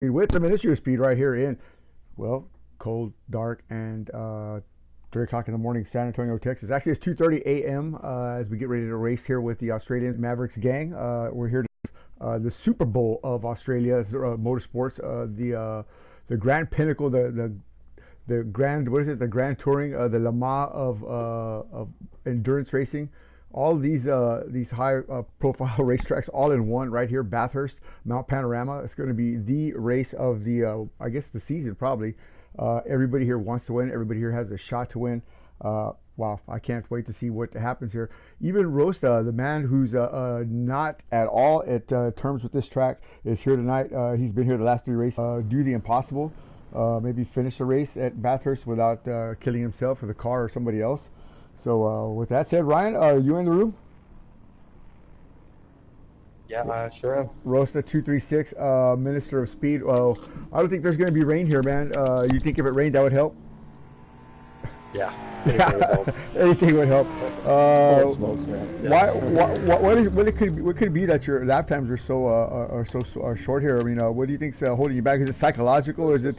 with the Ministry of Speed right here in, well, cold, dark, and 3 o'clock in the morning, San Antonio, Texas. Actually, it's 2:30 a.m. As we get ready to race here with the Australian Mavericks gang. We're here to the Super Bowl of Australia motorsports, the grand pinnacle, the grand, what is it? The Grand Touring, the Le Mans of endurance racing. All these high profile racetracks all in one right here, Bathurst, Mount Panorama. It's going to be the race of the I guess the season probably. Everybody here wants to win. Everybody here has a shot to win. Wow, I can't wait to see what happens here. Even Rosta, the man who's not at all at terms with this track, is here tonight. He's been here the last 3 races. Do the impossible. Maybe finish the race at Bathurst without killing himself or the car or somebody else. So with that said, Ryan, are you in the room? Yeah, sure am. Rosta 236, Minister of Speed. I don't think there's going to be rain here, man. You think if it rained, that would help? Yeah. Anything would help. Anything would help. Full of smokes, man. Yeah. What could it be that your lap times are so short here? I mean, what do you think's holding you back? Is it psychological, or is it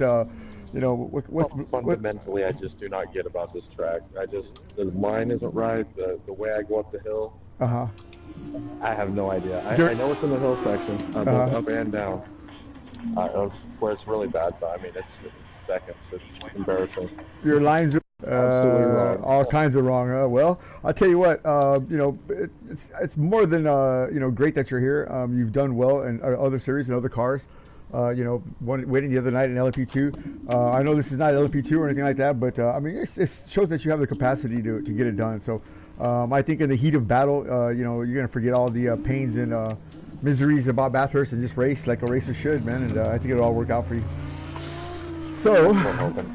fundamentally, I just do not get about this track. The line isn't right. The way I go up the hill. I have no idea. I know it's in the hill section, both up and down, where it's really bad. But I mean, it's seconds. It's embarrassing. Your lines are absolutely wrong. All kinds of wrong. Well, I'll tell you what. It's more than great that you're here. You've done well in other series and other cars. Waiting the other night in LMP2. I know this is not LMP2 or anything like that, but I mean, it shows that you have the capacity to get it done. So I think in the heat of battle, you're going to forget all the pains and miseries about Bathurst and just race like a racer should, man. And I think it'll all work out for you. So,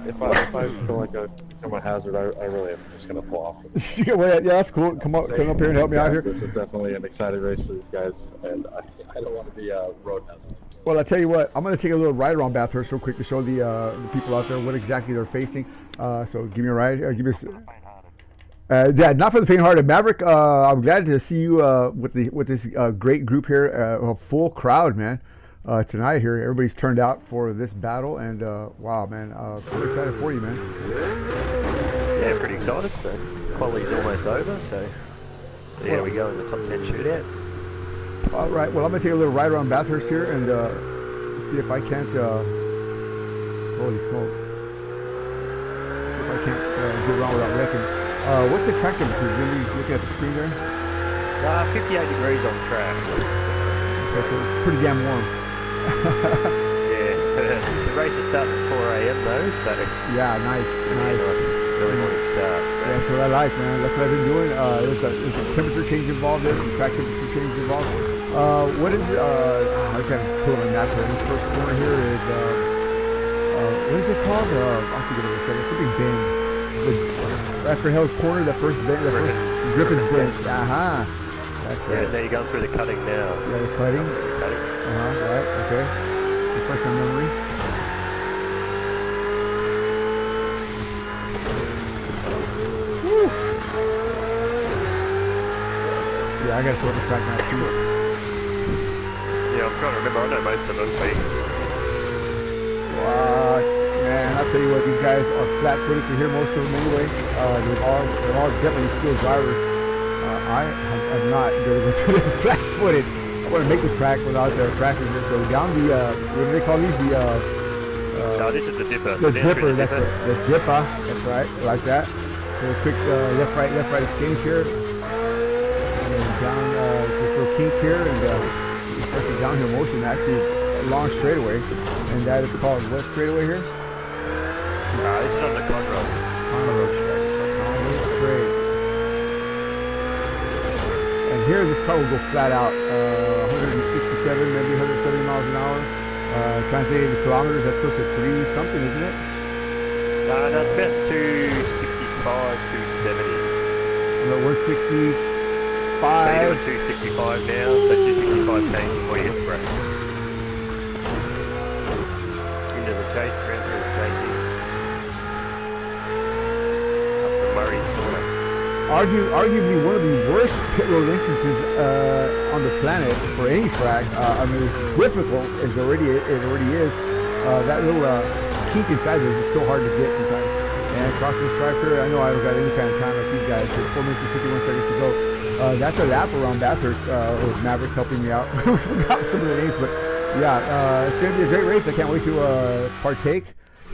if I feel like I'm a hazard, I really am just going to fall off. Yeah, that's cool. Come up here and help me out here. This is definitely an exciting race for these guys, and I don't want to be a road hazard. Well, I'll tell you what, I'm going to take a little ride around Bathurst real quick to show the people out there what exactly they're facing. So give me a ride. Give me yeah, not for the faint-hearted. Maverick, I'm glad to see you with this great group here, a full crowd, man, tonight here. Everybody's turned out for this battle, and wow, man, pretty excited for you, man. Yeah, pretty excited. So quality's almost over, so there we go in the top 10 shootout. All right, well, I'm going to take a little ride around Bathurst here and see if I can't, holy smoke, see if I can't get around without wrecking. What's the track temperature? Are you looking at the screen there? 58 degrees on track. So it's pretty damn warm. Yeah, the race is starting at 4 a.m. though, so yeah, nice. Early morning start. So. Yeah, that's what I like, man. That's what I've been doing. There's a temperature change involved there, some track temperature change involved. What is, I kind of pull on my map here. This first corner here is, what is it called? I forget what it's called. Something bend. After Hell's Corner, that first bend, Griffin's Bend. That's right. Yeah, now you're going through the cutting now. Yeah, the cutting. Right, okay. Refresh my memory. Woo! Yeah, I gotta sort the track map too. Yeah, I'm trying to remember. I know most of them, see. Man, I'll tell you what, these guys are flat-footed to hear most of them anyway. They're all definitely skilled drivers. I am not going to go flat-footed. I want to make this track without crashing here. So down the, what do they call these? No, this is the dipper. The dipper, that's right. The dipper, that's right, like that. So a quick left-right exchange here. And then down, this little kink here, and especially downhill motion, actually a long straightaway. And that is called what straightaway here? This is on the Conroe. Conroe straight. And here this car will go flat out, 167, maybe 170 miles an hour. Translating to kilometers, that's close to 3 something, isn't it? No, it's about 265, 270. No, 165. So you're doing 265 now, so 265 change before you hit the brake. Into the chase, around through the chasing. Arguably one of the worst pit road entrances on the planet for any track. I mean, as difficult as it already is, That little kink inside there is just so hard to get sometimes. And crossing striker, I know I don't got any kind of time like these guys. 4 minutes and 51 seconds to go. That's a lap around Bathurst, with Maverick helping me out. We forgot some of the names, but yeah, it's going to be a great race. I can't wait to partake.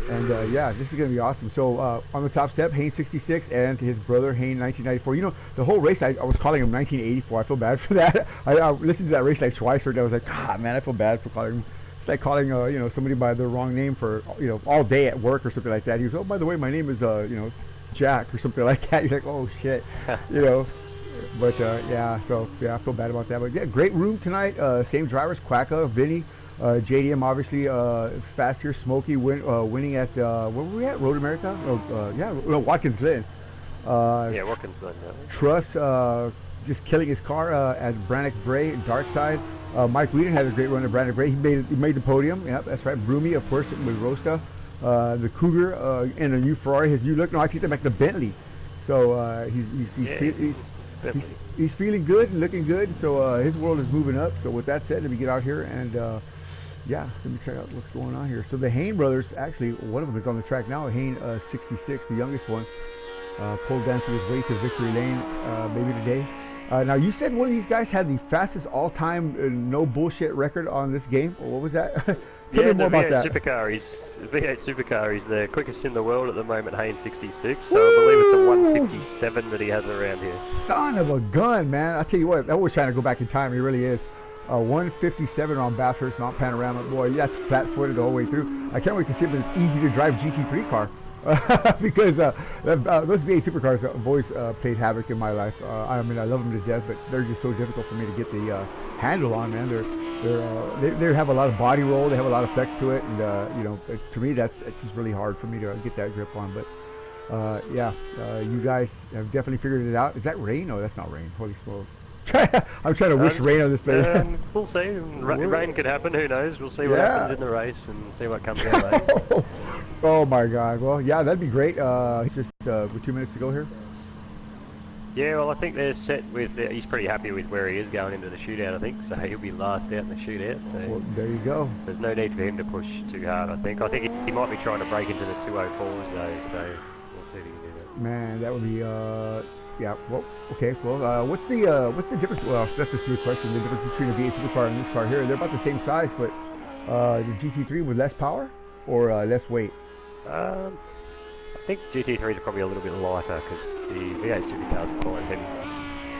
And yeah, this is going to be awesome. So on the top step, Hayne 66 and his brother Hayne 1994. You know, the whole race, I was calling him 1984. I feel bad for that. I listened to that race like twice, and I was like, God, man, I feel bad for calling him. It's like calling you know, somebody by their wrong name for, you know, all day at work or something like that. He goes, oh, by the way, my name is you know, Jack or something like that. You're like, oh shit, you know. But yeah, so yeah, I feel bad about that. But yeah, great room tonight. Same drivers, Quacka, Vinny. JDM obviously fast here. Smokey winning at where were we at? Road America? Yeah, no, Watkins Glen. Yeah, Watkins Glen. Yeah. Truss just killing his car at Brannock Bray, Dark Side. Mike Whedon had a great run at Brannock Bray. He made the podium. Yeah, that's right. Broomy, of course, with Rosta. The Cougar and a new Ferrari. His new look. No, I take that back. The Bentley. So he's feeling good and looking good. So his world is moving up. So with that said, let me get out here and. Yeah, let me check out what's going on here. So the Hayne brothers, actually, one of them is on the track now. Hayne 66, the youngest one, pole dancing his way to victory lane maybe today. Now, you said one of these guys had the fastest all-time no bullshit record on this game. What was that? Tell me more about that. V8 Supercar is the quickest in the world at the moment, Hayne 66. So I believe it's a 157 that he has around here. Son of a gun, man. I'll tell you what, that was trying to go back in time. He really is. 157 on Bathurst Mount Panorama. Boy, that's flat-footed the whole way through. I can't wait to see if it's easy to drive GT3 car. Because those V8 supercars have always played havoc in my life. I mean, I love them to death, but they're just so difficult for me to get the handle on, man. They have a lot of body roll. They have a lot of flex to it, and you know, to me, it's just really hard for me to get that grip on. But yeah, you guys have definitely figured it out. Is that rain? No, that's not rain. Holy smoke. I'm trying to wish rain on this place. We'll see. Rain could happen. Who knows? We'll see what happens in the race and see what comes out. Oh my God. Well, yeah, that'd be great. It's just with 2 minutes to go here. Yeah, well, I think they're set with. He's pretty happy with where he is going into the shootout. I think so. He'll be last out in the shootout. So well, there you go. There's no need for him to push too hard. I think he might be trying to break into the 204s though. So we'll see if he can do that. Man, that would be. Yeah, well, okay, well, what's the difference? Well, that's just a stupid question. The difference between a V8 supercar and this car here, they're about the same size, but the GT3 with less power or less weight? I think GT3s are probably a little bit lighter because the V8 supercars are quite heavy.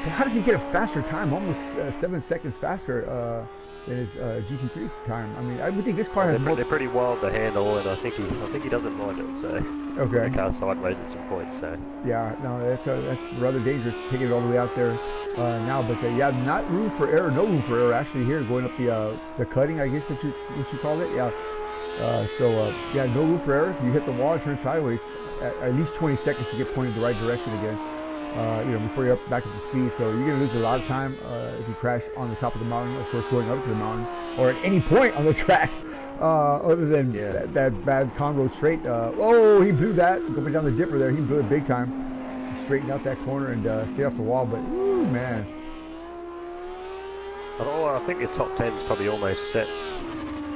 So how does he get a faster time? Almost 7 seconds faster than his GT3 time. I mean, I would think this car has more. They're pretty wild to handle, and I think he doesn't mind it. So okay. The car's sideways at some points. So yeah, no, that's rather dangerous taking it all the way out there now. But yeah, not room for error. No room for error actually here going up the cutting. I guess what you call it. Yeah. Yeah, no room for error. If you hit the wall and turn sideways, at least 20 seconds to get pointed the right direction again. You know, before you're back up to speed. So you're going to lose a lot of time if you crash on the top of the mountain, of course, going up to the mountain, or at any point on the track, other than that bad con road straight. Oh, he blew that. Going down the dipper there, he blew it big time. He straightened out that corner and stay off the wall, but, ooh, man. Oh, I think your top 10 is probably almost set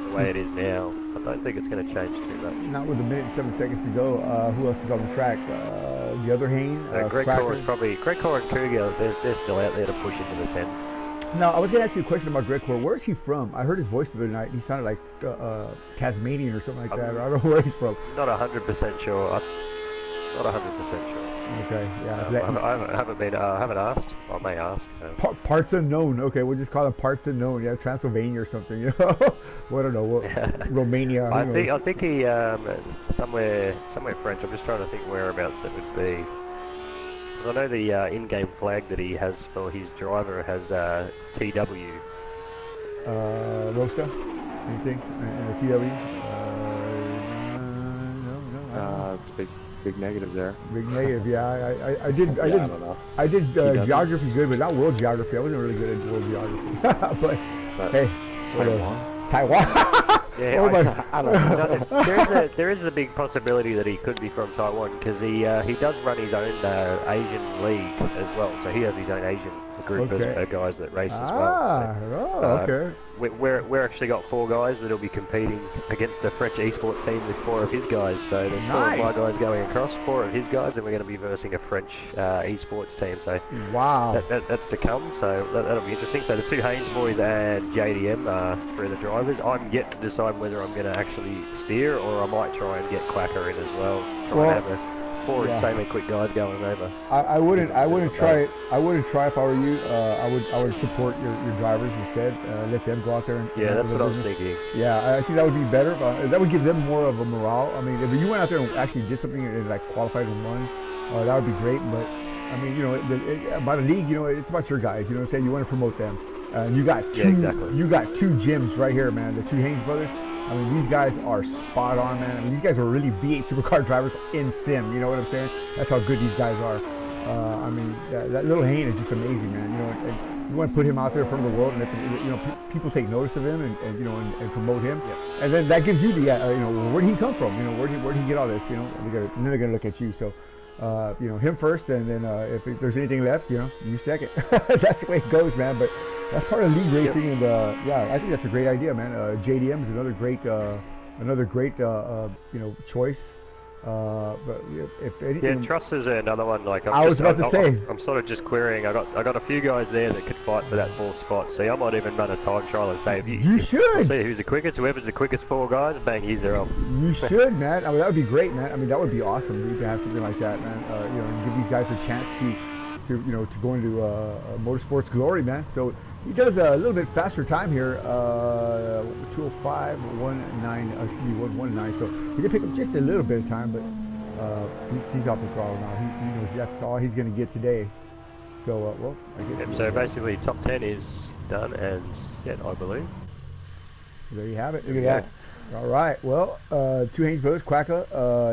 the way it is now. I don't think it's going to change too much. Not with 1 minute and 7 seconds to go. Who else is on the track? The other Hayne? Greg Core is probably... Greg Core and Cougar, they're still out there to push into the 10. Now, I was going to ask you a question about Greg Core. Where is he from? I heard his voice the other night. He sounded like Tasmanian or something like that. I don't know where he's from. Not 100% sure. Not 100% sure. Okay, yeah. I haven't asked. I may ask. Parts unknown. Okay, we'll just call it parts unknown. Yeah, Transylvania or something. You know, well, I don't know. What, Romania. I think he somewhere French. I'm just trying to think whereabouts it would be. I know the in-game flag that he has for his driver has TW. Rosta? Anything? TW? No. It's a big negative there. Big negative, yeah. I did geography good, but not world geography. I wasn't really good at world geography. But hey, Taiwan. Yeah, oh I don't know. There is a big possibility that he could be from Taiwan because he does run his own Asian league as well. So he has his own Asian group of guys that race as well. Okay. We're actually got 4 guys that'll be competing against a French esports team with 4 of his guys. So there's 4 of my guys going across, 4 of his guys, and we're going to be versing a French esports team. So wow, that's to come. So that'll be interesting. So the 2 Haynes boys and JDM are 3 of the drivers. I'm yet to decide whether I'm going to actually steer or I might try and get Quacker in as well. Try and have a 4 insanely quick guys going over. I wouldn't try it. I wouldn't try if I were you. I would support your drivers instead. Let them go out there and that's what I was thinking. Yeah, I think that would be better. That would give them more of a morale. I mean, if you went out there and actually did something and like qualified and won, that would be great. But I mean, you know, about a league, you know, it's about your guys. You know what I'm saying? You want to promote them. You got 2. Exactly. You got 2 gyms right here, man. The 2 Haynes brothers. I mean, these guys are spot on, man. I mean, these guys are really V8 supercar drivers in sim. You know what I'm saying? That's how good these guys are. I mean, that little Hayne is just amazing, man. You know, and you want to put him out there in front of the world, and you know, people take notice of him, and you know, and promote him. Yeah. And then that gives you the, you know, where did he come from? You know, where did he get all this? You know, and they're gonna look at you. So, you know, him first, and then if there's anything left, you know, you second. That's the way it goes, man. But that's part of league racing, and yeah, I think that's a great idea, man. JDM is another great, you know, choice. But if anything, Truss is another one. Like I was about to say, I'm sort of just querying. I got a few guys there that could fight for that 4th spot. See, I might even run a time trial and say, you should see who's the quickest. Whoever's the quickest 4 guys, bang, he's their own. You should, man. I mean, that would be great, man. I mean, that would be awesome, dude, to have something like that, man. You know, and give these guys a chance to you know, to go into motorsports glory, man. So he does a little bit faster time here, 2:05, 1:19. So he did pick up just a little bit of time, but he's off the throttle now. He knows that's all he's going to get today. So well, I guess. So basically, top 10 is done and set, I believe. There you have it. Look at that. All right. Well, 2 Haynes brothers, Quacka.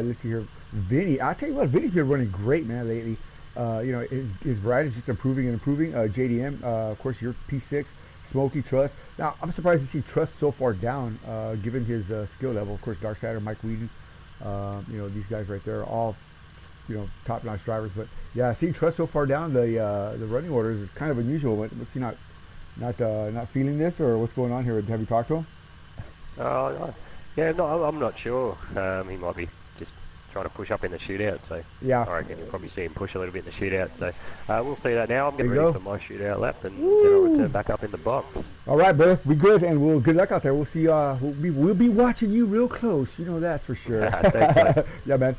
Let's see here, Vinny. I tell you what, Vinny's been running great, man, lately. You know, his variety is just improving and improving. JDM, of course, your P6, Smokey, Trust. Now, I'm surprised to see Trust so far down, given his skill level. Of course, Darksider, Mike Whedon, you know, these guys right there are all, you know, top-notch drivers. But yeah, seeing Trust so far down the running orders is kind of unusual. What's he not feeling this, or what's going on here? Have you talked to him? Yeah, no, I'm not sure. He might be just trying to push up in the shootout, so yeah, I reckon you'll probably see him push a little bit in the shootout. So we'll see that now. I'm getting ready for my shootout lap, and then I'll return back up in the box. All right, brother, be good, and good luck out there. We'll see. We'll be watching you real close. You know that's for sure. Thanks, man. Yeah, man.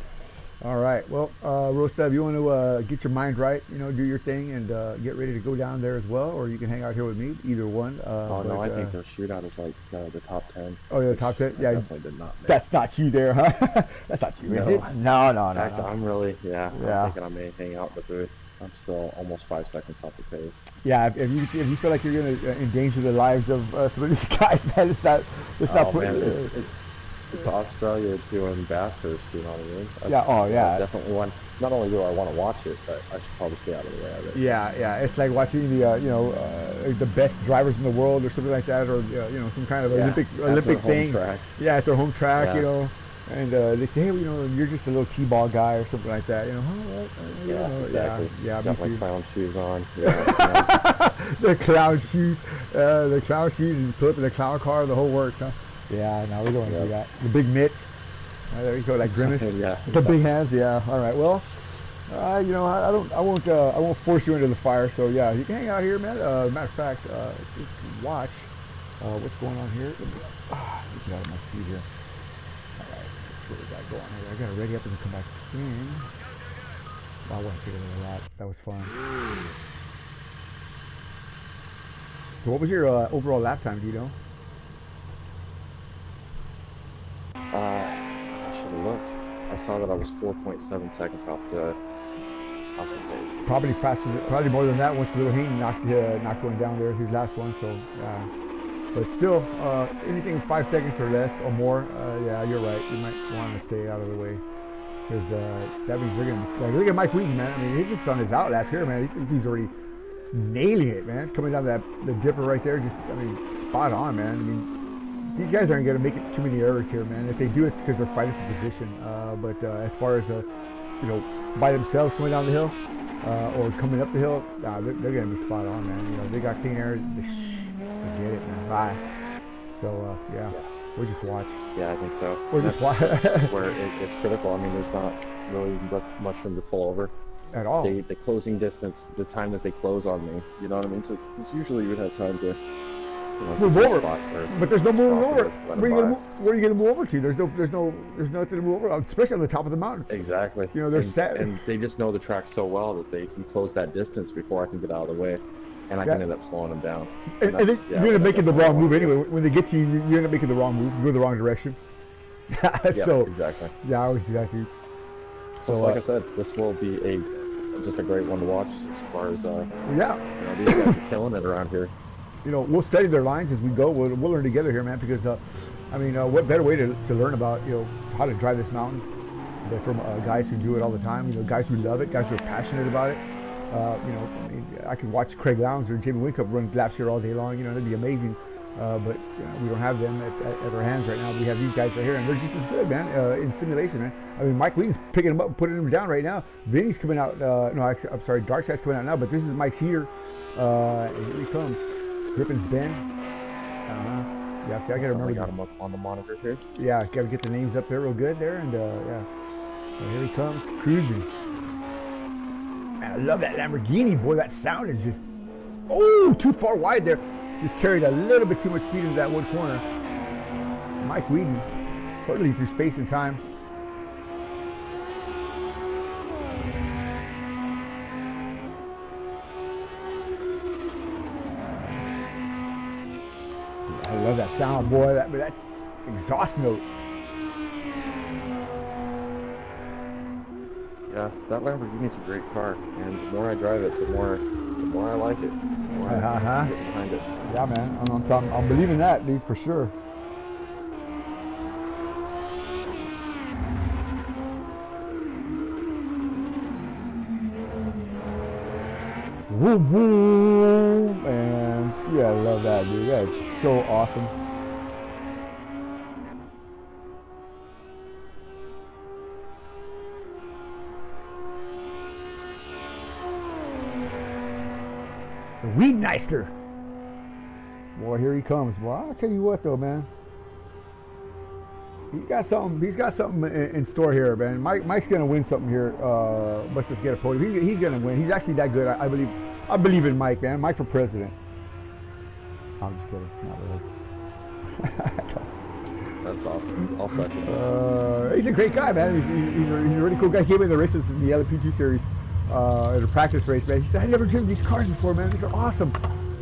All right. Well, Rostev, you want to get your mind right, you know, do your thing, and get ready to go down there as well, or you can hang out here with me, either one. No, I think their shootout is like the top 10. Oh, yeah, the top 10? Yeah. Definitely did not make. That's not you there, huh? That's not you, is it? No. In fact, I'm really, I'm thinking I may hang out in the booth. I'm still almost 5 seconds off the pace. Yeah, if you feel like you're going to endanger the lives of some of these guys, man, it's not putting It's Australia doing Bathurst, you know what I mean? I definitely want. Not only do I want to watch it, but I should probably stay out of the way of it. Yeah. It's like watching the the best drivers in the world or something like that, or you know, some kind of Olympic thing. Track. Yeah, at their home track, you know, and they say, hey, you know, you're just a little T-ball guy or something like that. You know, Exactly. Yeah. Got my clown shoes on. Yeah. The clown shoes, and put up in the clown car, the whole works, huh? Yeah, no, we don't want to do that. The big mitts. There you go, like Grimace. The big hands. Yeah. All right. Well, you know, I won't force you into the fire. So yeah, you can hang out here, man. Matter of fact, let's watch what's going on here. Let me get out of my seat here. All right. Let's see what we got going here. I got to ready up and come back in. I want to take a lap. That was fun. So what was your overall lap time? Do you know? I should have looked. I saw that I was 4.7 seconds off the pace. Probably faster, probably more than that once Little Hayden knocked going down there, his last one. So, but still, anything 5 seconds or less or more, yeah, you're right. You might want to stay out of the way, because that means they're gonna like, look at Mike Wheaton, man. I mean, he's just on his outlap here, man. He's already nailing it, man. Coming down the dipper right there, just spot on, man. I mean, these guys aren't going to make too many errors here, man. If they do, it's because they're fighting for position. But as far as you know, by themselves coming down the hill or coming up the hill, they're going to be spot on, man. You know, they got clean air. Forget it, man. Bye. So, yeah, we'll just watch. Yeah, I think so. We'll just watch. Where it's critical. I mean, there's not really much room to pull over. At all. The closing distance, the time that they close on me, you know what I mean? So usually you would have time to, you know, move over. But there's no moving over. Where are you going to move over to? There's nothing to move over, especially on the top of the mountain. Exactly. You know, they're set. And they just know the track so well that they can close that distance before I can get out of the way. And I can end up slowing them down. And you're going to make the wrong move anyway. When they get to you, you end up making the wrong move. You go the wrong direction. So, exactly. Yeah, I always do that too. So, like I said, this will be just a great one to watch as far as, you know, these guys are killing it around here. You know, we'll study their lines as we go. We'll learn together here, man, because, I mean, what better way to learn about, you know, how to drive this mountain than from guys who do it all the time, you know, guys who love it, guys who are passionate about it. You know, I mean, I could watch Craig Lowndes or Jamie Winkup run laps here all day long. You know, that'd be amazing. But you know, we don't have them at our hands right now. We have these guys right here, and they're just as good, man, in simulation, man. I mean, Mike Wheaton's picking them up and putting them down right now. Vinny's coming out. No, actually, I'm sorry, Darkside's coming out now, but this is Mike's heater. And here he comes. Griffin's Ben. Yeah, see, I got to remember. I got him up on the monitor here. Yeah, got to get the names up there real good there, and yeah. So here he comes, cruising. Man, I love that Lamborghini, boy. That sound is just, too far wide there. Just carried a little bit too much speed into that wood corner. Mike Wheaton, hurtling through space and time. I love that sound, boy. That exhaust note. Yeah, that Lamborghini's a great car, and the more I drive it, the more I like it. The more I get behind it. Yeah, man, I'm believing that, dude, for sure. Woo woo, man. Yeah, I love that, dude. That is so awesome. The Weedmeister. Boy, here he comes. Boy, I'll tell you what though, man. He's got something in store here, man. Mike's gonna win something here. Let's just get a podium. He's gonna win. He's actually that good. I believe in Mike, man. Mike for president. I'm just kidding. Not really. That's awesome. I'll second that. He's a great guy, man. He's a really cool guy. He came in the races in the LP2 series. At a practice race, man. He said, I never driven these cars before, man. These are awesome.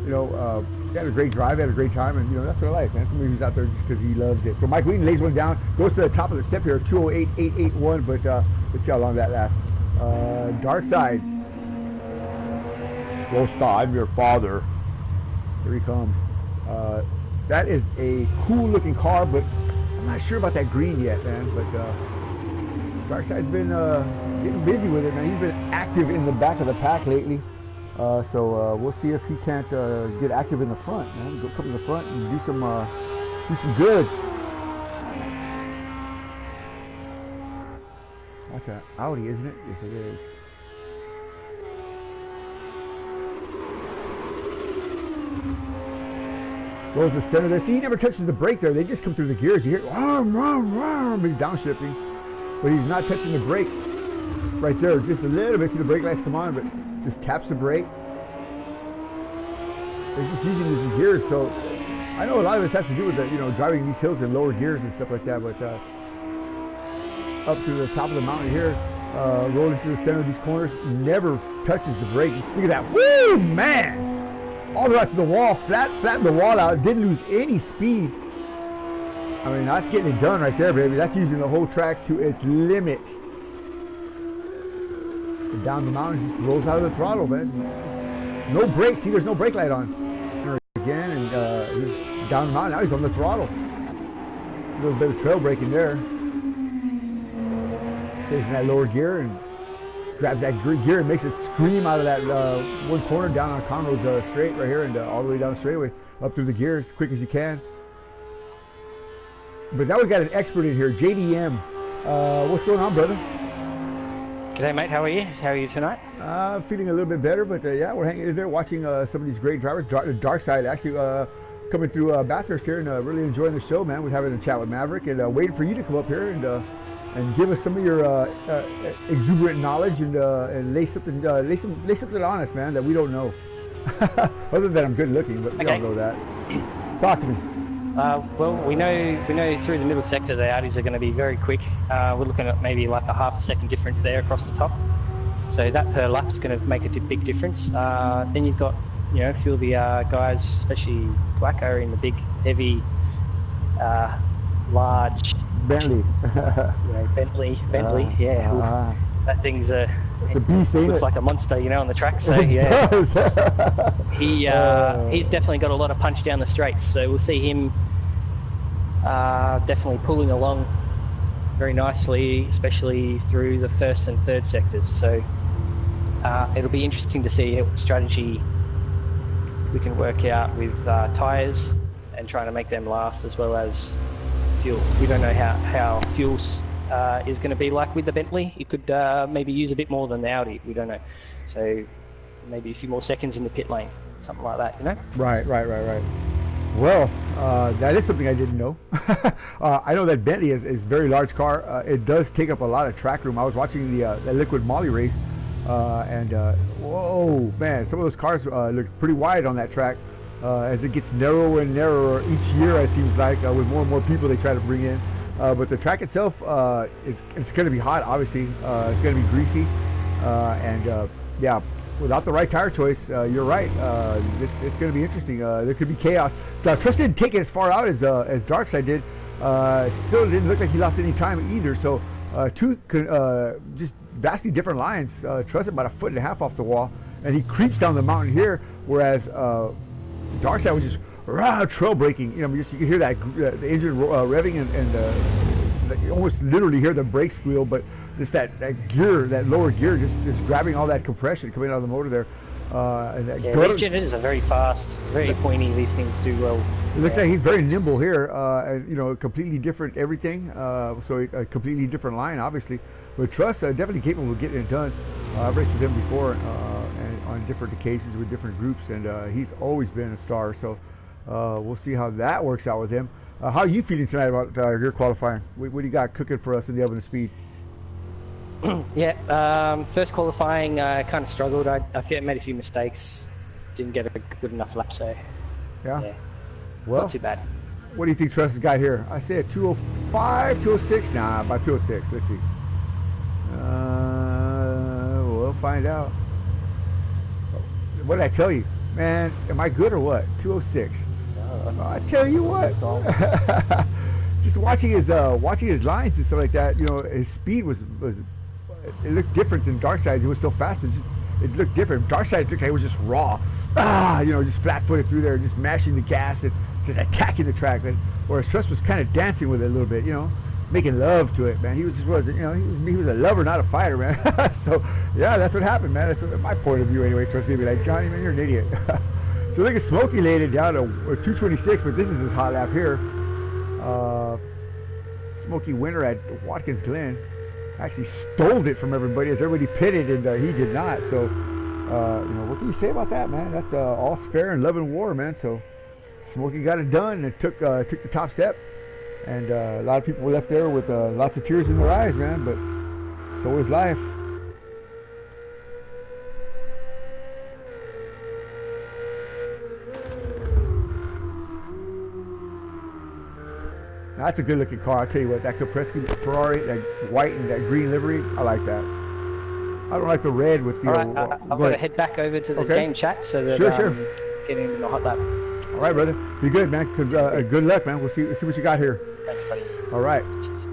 You know, he had a great drive, had a great time, and, you know, that's what I like, man. Somebody who's out there just because he loves it. So Mike Wheaton lays one down, goes to the top of the step here, 208.881, but let's see how long that lasts. Dark Side. Ghost, I'm your father. Here he comes. That is a cool looking car, but I'm not sure about that green yet, man. But Darkside's been getting busy with it, man. He's been active in the back of the pack lately. So we'll see if he can't get active in the front, man. Go come in the front and do some good. That's an Audi, isn't it? Yes, it is. Goes to center there. See, he never touches the brake there. They just come through the gears. You hear, he's downshifting. But he's not touching the brake right there. Just a little bit. See, the brake lights come on, but just taps the brake. They're just using these gears. So I know a lot of this has to do with the, you know, driving these hills in lower gears and stuff like that. But up to the top of the mountain here, rolling through the center of these corners, never touches the brake. Just look at that. Woo, man! All the way out to the wall, flattened the wall out, didn't lose any speed. I mean, that's getting it done right there, baby. That's using the whole track to its limit. And down the mountain, just rolls out of the throttle, man. Just no brakes. See, there's no brake light on. Again, and he's down the mountain. Now he's on the throttle. A little bit of trail braking there. Stays in that lower gear and grabs that gear and makes it scream out of that one corner down on Conroe's straight right here, and all the way down the straightaway, up through the gears, quick as you can. But now we got an expert in here, JDM. What's going on, brother? G'day, mate. How are you? How are you tonight? Feeling a little bit better, but yeah, we're hanging in there watching some of these great drivers. Dark Side actually coming through Bathurst here and really enjoying the show, man. We're having a chat with Maverick and waiting for you to come up here and give us some of your exuberant knowledge and lay something on us, man, that we don't know. Other than I'm good looking, but we don't know that. Talk to me. Well, we know through the middle sector the Audis are going to be very quick. We're looking at maybe like a half a second difference there across the top. So that per lap is going to make a big difference. Then you've got, a few of the guys, especially Quacker in the big, heavy, large Bentley. Bentley, yeah. That thing's it's a beast, ain't looks it? like a monster, on the track. So yeah, he's definitely got a lot of punch down the straights. So we'll see him definitely pulling along very nicely, especially through the first and third sectors. So it'll be interesting to see what strategy we can work out with tyres and trying to make them last, as well as fuel. We don't know how fuel's is going to be like with the Bentley. It could maybe use a bit more than the Audi. We don't know. So maybe a few more seconds in the pit lane, something like that, Right. Well, that is something I didn't know. I know that Bentley is a very large car. It does take up a lot of track room. I was watching the Liquid Molly race, and whoa, man, some of those cars look pretty wide on that track. As it gets narrower and narrower each year, it seems like, with more and more people they try to bring in. But the track itself, it's going to be hot, obviously. It's going to be greasy. Yeah, without the right tire choice, you're right. It's going to be interesting. There could be chaos. Trust didn't take it as far out as Darkside did. Still didn't look like he lost any time either. So two just vastly different lines. Trust about 1.5 feet off the wall. And he creeps down the mountain here, whereas Darkside was just trail braking. You can hear that the engine revving and you almost literally hear the brake squeal, but just that gear, that lower gear, just grabbing all that compression coming out of the motor there. These generators are very fast, very pointy. These things do well. It looks like he's very nimble here, and completely different everything. So a completely different line, obviously. But Truss definitely capable of getting it done. I've raced with him before, and on different occasions with different groups, and he's always been a star. So we'll see how that works out with him. How are you feeling tonight about your qualifying? What do you got cooking for us in the oven of speed? First qualifying, I kind of struggled. I made a few mistakes, didn't get a good enough lap, so yeah, well, not too bad. What do you think Truss has got here? I say a 205, 206? Nah, about 206. Let's see. We'll find out. What did I tell you? Man, am I good or what? 206. I tell you what. Just watching his lines and stuff like that, his speed was it looked different than Darkside's. It was still fast, but it looked different. Darkside's looked like it was just raw. Just flat-footed through there, just mashing the gas and just attacking the track. Whereas Truss was kind of dancing with it a little bit, making love to it, man. He was a lover, not a fighter, man. So yeah, that's what happened, man. That's my point of view anyway. Truss gonna be like, Johnny, man, you're an idiot. So look at Smokey laid it down to 226, but this is his hot lap here. Smokey winner at Watkins Glen actually stole it from everybody as everybody pitted, and he did not. So what can you say about that, man? That's all's fair in love and war, man. So Smokey got it done and took the top step, and a lot of people were left there with lots of tears in their eyes, man. But so is life. That's a good looking car. I'll tell you what, that Kopreski Ferrari, that white and that green livery, I like that. I don't like the red with the... All right, I've got to head back over to the game chat so that getting in the hot lap. All right, brother. Be good, man. Good luck, man. We'll see what you got here. Thanks, buddy. All right. Cheers.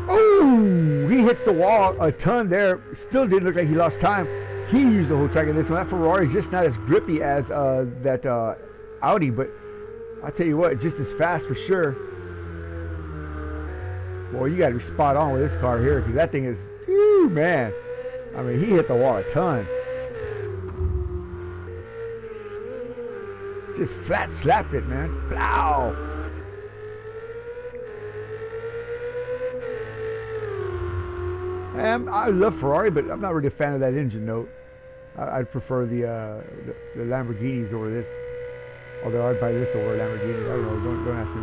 Oh, he hits the wall a ton there. Still didn't look like he lost time. He used the whole track in this one. That Ferrari is just not as grippy as that Audi, but I'll tell you what, just as fast for sure. Boy, you got to be spot on with this car here, because that thing is, man. I mean, he hit the wall a ton. Just flat slapped it, man. Wow. I love Ferrari, but I'm not really a fan of that engine note. I'd prefer the Lamborghinis over this. Although I'd buy this over a Lamborghini. I don't know. Don't ask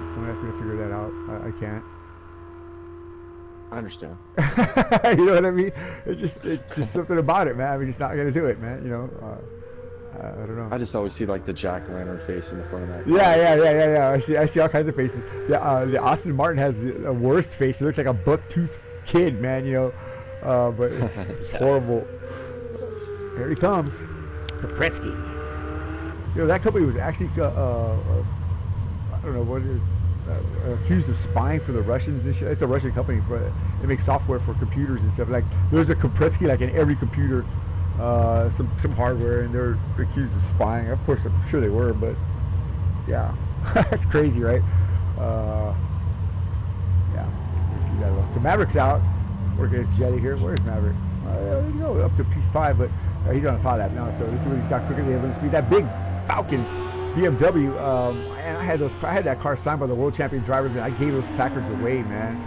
me to figure that out. I can't. I understand. You know what I mean? It's just something about it, man. I'm just not gonna do it, man. You know. I don't know. I just always see like the jack-o'-lantern face in the front of that. Yeah. I see all kinds of faces. Yeah, the Aston Martin has the worst face. It looks like a buck-toothed kid, man. You know, but it's horrible. Here he comes, Kapretsky. You know, that company was actually I don't know what it is. Accused of spying for the Russians and shit. It's a Russian company, but it makes software for computers and stuff. Like there's a Kapretsky like in every computer. Some hardware, and they're accused of spying. Of course, I'm sure they were, but yeah, that's crazy, right? Yeah, let's leave that alone. So Maverick's out, working his jetty here. Where's Maverick? You know, up to piece 5, but he's on his hot lap now. So this is what he's got quicker than speed. That big Falcon BMW, and I had that car signed by the world champion drivers, and I gave those placards away, man.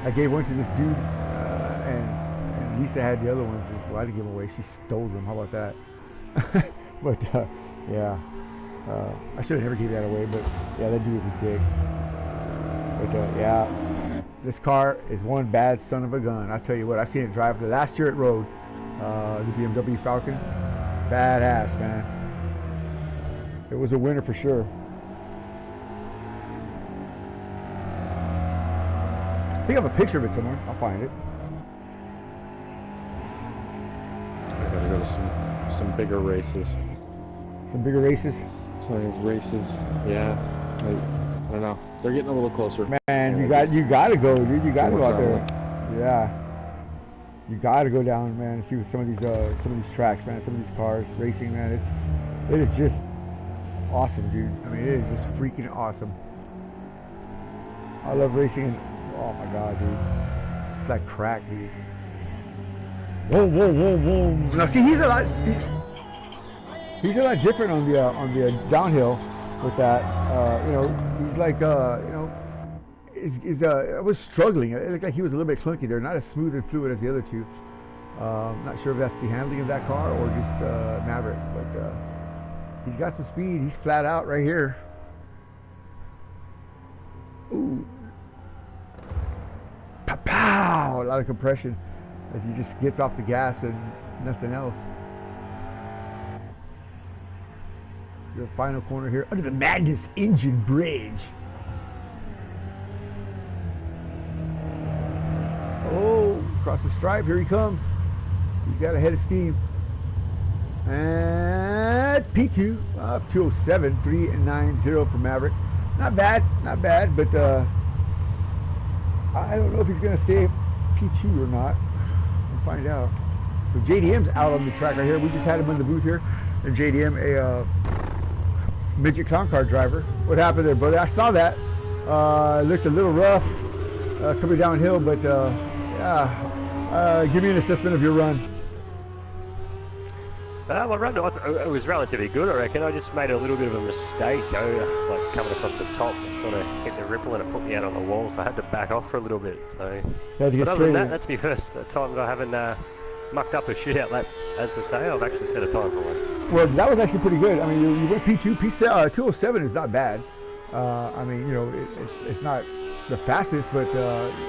I gave one to this dude, and Lisa had the other ones. Well, I didn't give them away. She stole them. How about that? But yeah, I should have never gave that away. But yeah, that dude was a dick. But yeah, this car is one bad son of a gun. I tell you what, I've seen it drive. The last year it rode, the BMW Falcon, badass, man. It was a winner for sure. I think I have a picture of it somewhere. I'll find it. I gotta go to some bigger races. Some bigger races? Some of these races, yeah. I don't know. They're getting a little closer. Man, you gotta go, dude. You gotta go out there. Yeah. You gotta go down, man, and see what some of these tracks, man. Some of these cars racing, man. It is just awesome, dude. I mean, it is just freaking awesome. I love racing. Oh my god, dude. It's like crack, dude. Whoa, whoa, whoa, whoa. Now see, he's a lot different on the downhill with that. You know, he's like I was struggling. It looked like he was a little bit clunky there, not as smooth and fluid as the other two. Not sure if that's the handling of that car or just Maverick, but he's got some speed. He's flat out right here. Ooh. Pow! A lot of compression as he just gets off the gas and nothing else. The final corner here under the Madness Engine Bridge. Oh, across the stripe, here he comes. He's got a head of steam. And P2, 207, 390 for Maverick. Not bad, but I don't know if he's going to stay P2 or not. We'll find out. So JDM's out on the track right here. We just had him in the booth here. And JDM, a midget clown car driver. What happened there, brother? I saw that. It looked a little rough coming downhill, but yeah. Give me an assessment of your run. My run, it was relatively good, I reckon. I just made a little bit of a mistake, like coming across the top, sort of hit the ripple and it put me out on the wall, so I had to back off for a little bit. So, but other than that, that's my first time that I haven't mucked up a shootout lap, as to say. I've actually set a time for once. Well, that was actually pretty good. I mean, you went P2, 207 is not bad. I mean, you know, it's not the fastest, but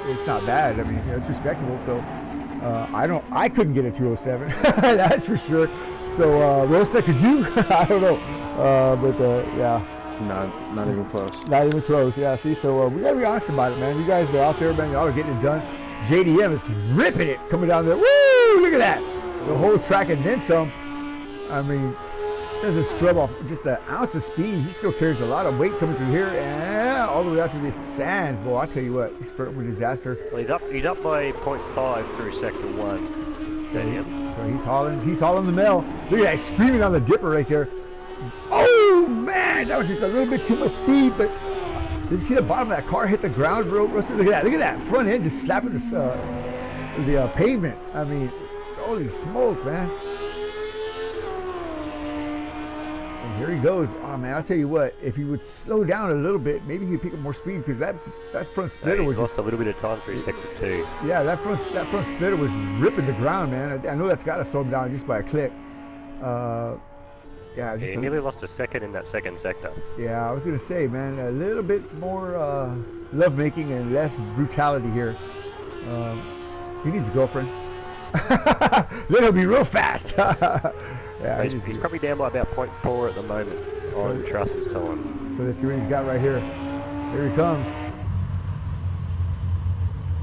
it's not bad. I mean, you know, it's respectable. So I couldn't get a 207, that's for sure. So Rosta, could you? I don't know, but yeah. Not even close. Not even close. Yeah. See, so we gotta be honest about it, man. You guys are out there, man. Y'all are getting it done. JDM is ripping it coming down there. Woo! Look at that. The whole track and then some. I mean, doesn't scrub off just an ounce of speed. He still carries a lot of weight coming through here and all the way out to this sand. Boy, I tell you what, he's for a disaster. Well, he's up by 0.5 through sector 1. So he's hauling the mail. Look at that, screaming on the dipper right there. Oh man, that was just a little bit too much speed, but did you see the bottom of that car hit the ground, bro? Look at that front end just slapping the pavement. I mean, holy smoke, man. Here he goes. Oh man, I'll tell you what. If he would slow down a little bit, maybe he'd pick up more speed because that front splitter was lost a little bit of time through sector 2. Yeah, that front splitter was ripping the ground, man. I know that's got to slow him down just by a click. Yeah, he nearly lost a second in that second sector. Yeah, I was gonna say, man, a little bit more love making and less brutality here. He needs a girlfriend. Then he'll be real fast. Yeah, he's probably down by about 0.4 at the moment on Truss's time. So let's see what he's got right here. Here he comes.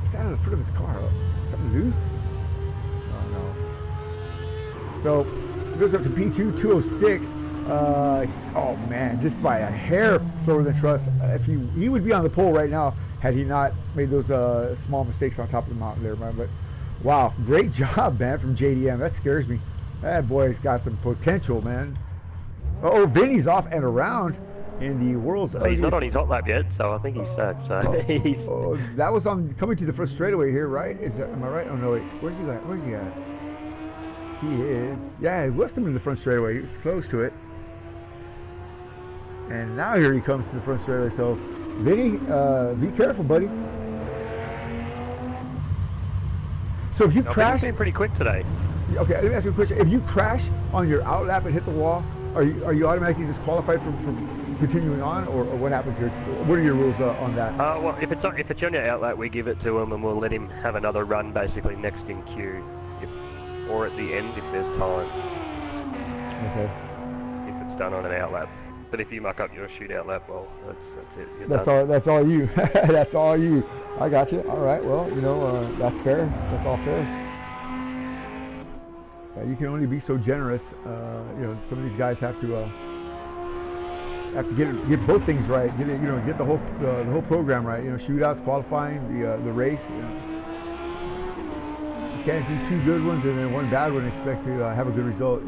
What's that on the front of his car? Something loose? Oh no. So he goes up to P2 206. Oh man, just by a hair slower than Truss. If he would be on the pole right now had he not made those small mistakes on top of the mountain there, man. But wow, great job, man, from JDM. That scares me. That boy's got some potential, man. Oh, Vinny's off and around in the world's ugliest... He's not on his hot lap yet, so I think he's safe. So that was on coming to the first straightaway here, right? Am I right? Oh no, wait. Where's he at? Where's he at? He is. Yeah, he was coming to the front straightaway. He was close to it. And now here he comes to the front straightaway. So, Vinny, be careful, buddy. So if you crash, he's been pretty quick today. Okay, let me ask you a question. If you crash on your out lap and hit the wall, are you automatically disqualified from continuing on, or what happens here? What are your rules on that? Well, if it's on your out lap, we give it to him and we'll let him have another run, basically next in queue, or at the end if there's time. Okay. If it's done on an out lap. But if you muck up your shootout lap, well, that's it. That's all you. That's all you. I got you. All right. Well, that's fair. That's all fair. You can only be so generous. Some of these guys have to get both things right. Get the whole program right. Shootouts, qualifying, the race. You can't do two good ones and then one bad one and expect to have a good result.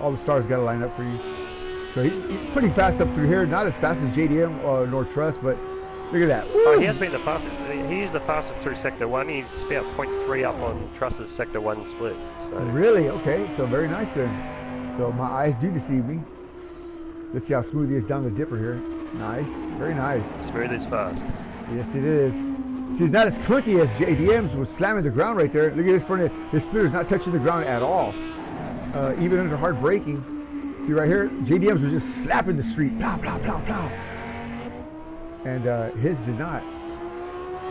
All the stars gotta line up for you. So he's pretty fast up through here. Not as fast as JDM nor Truss, but look at that. Woo! Oh, he has been the fastest. He's the fastest through Sector 1. He's about 0.3 up on Truss's Sector 1 split. So. Really? Okay, so very nice then. So my eyes do deceive me. Let's see how smooth he is down the dipper here. Nice, very nice. Smooth is fast. Yes, it is. See, it's not as clunky as JDM's was slamming the ground right there. Look at this front end. His splitter's not touching the ground at all. Even under hard braking. See right here, JDM's was just slapping the street. Plow, plow, plow, plow. And his did not.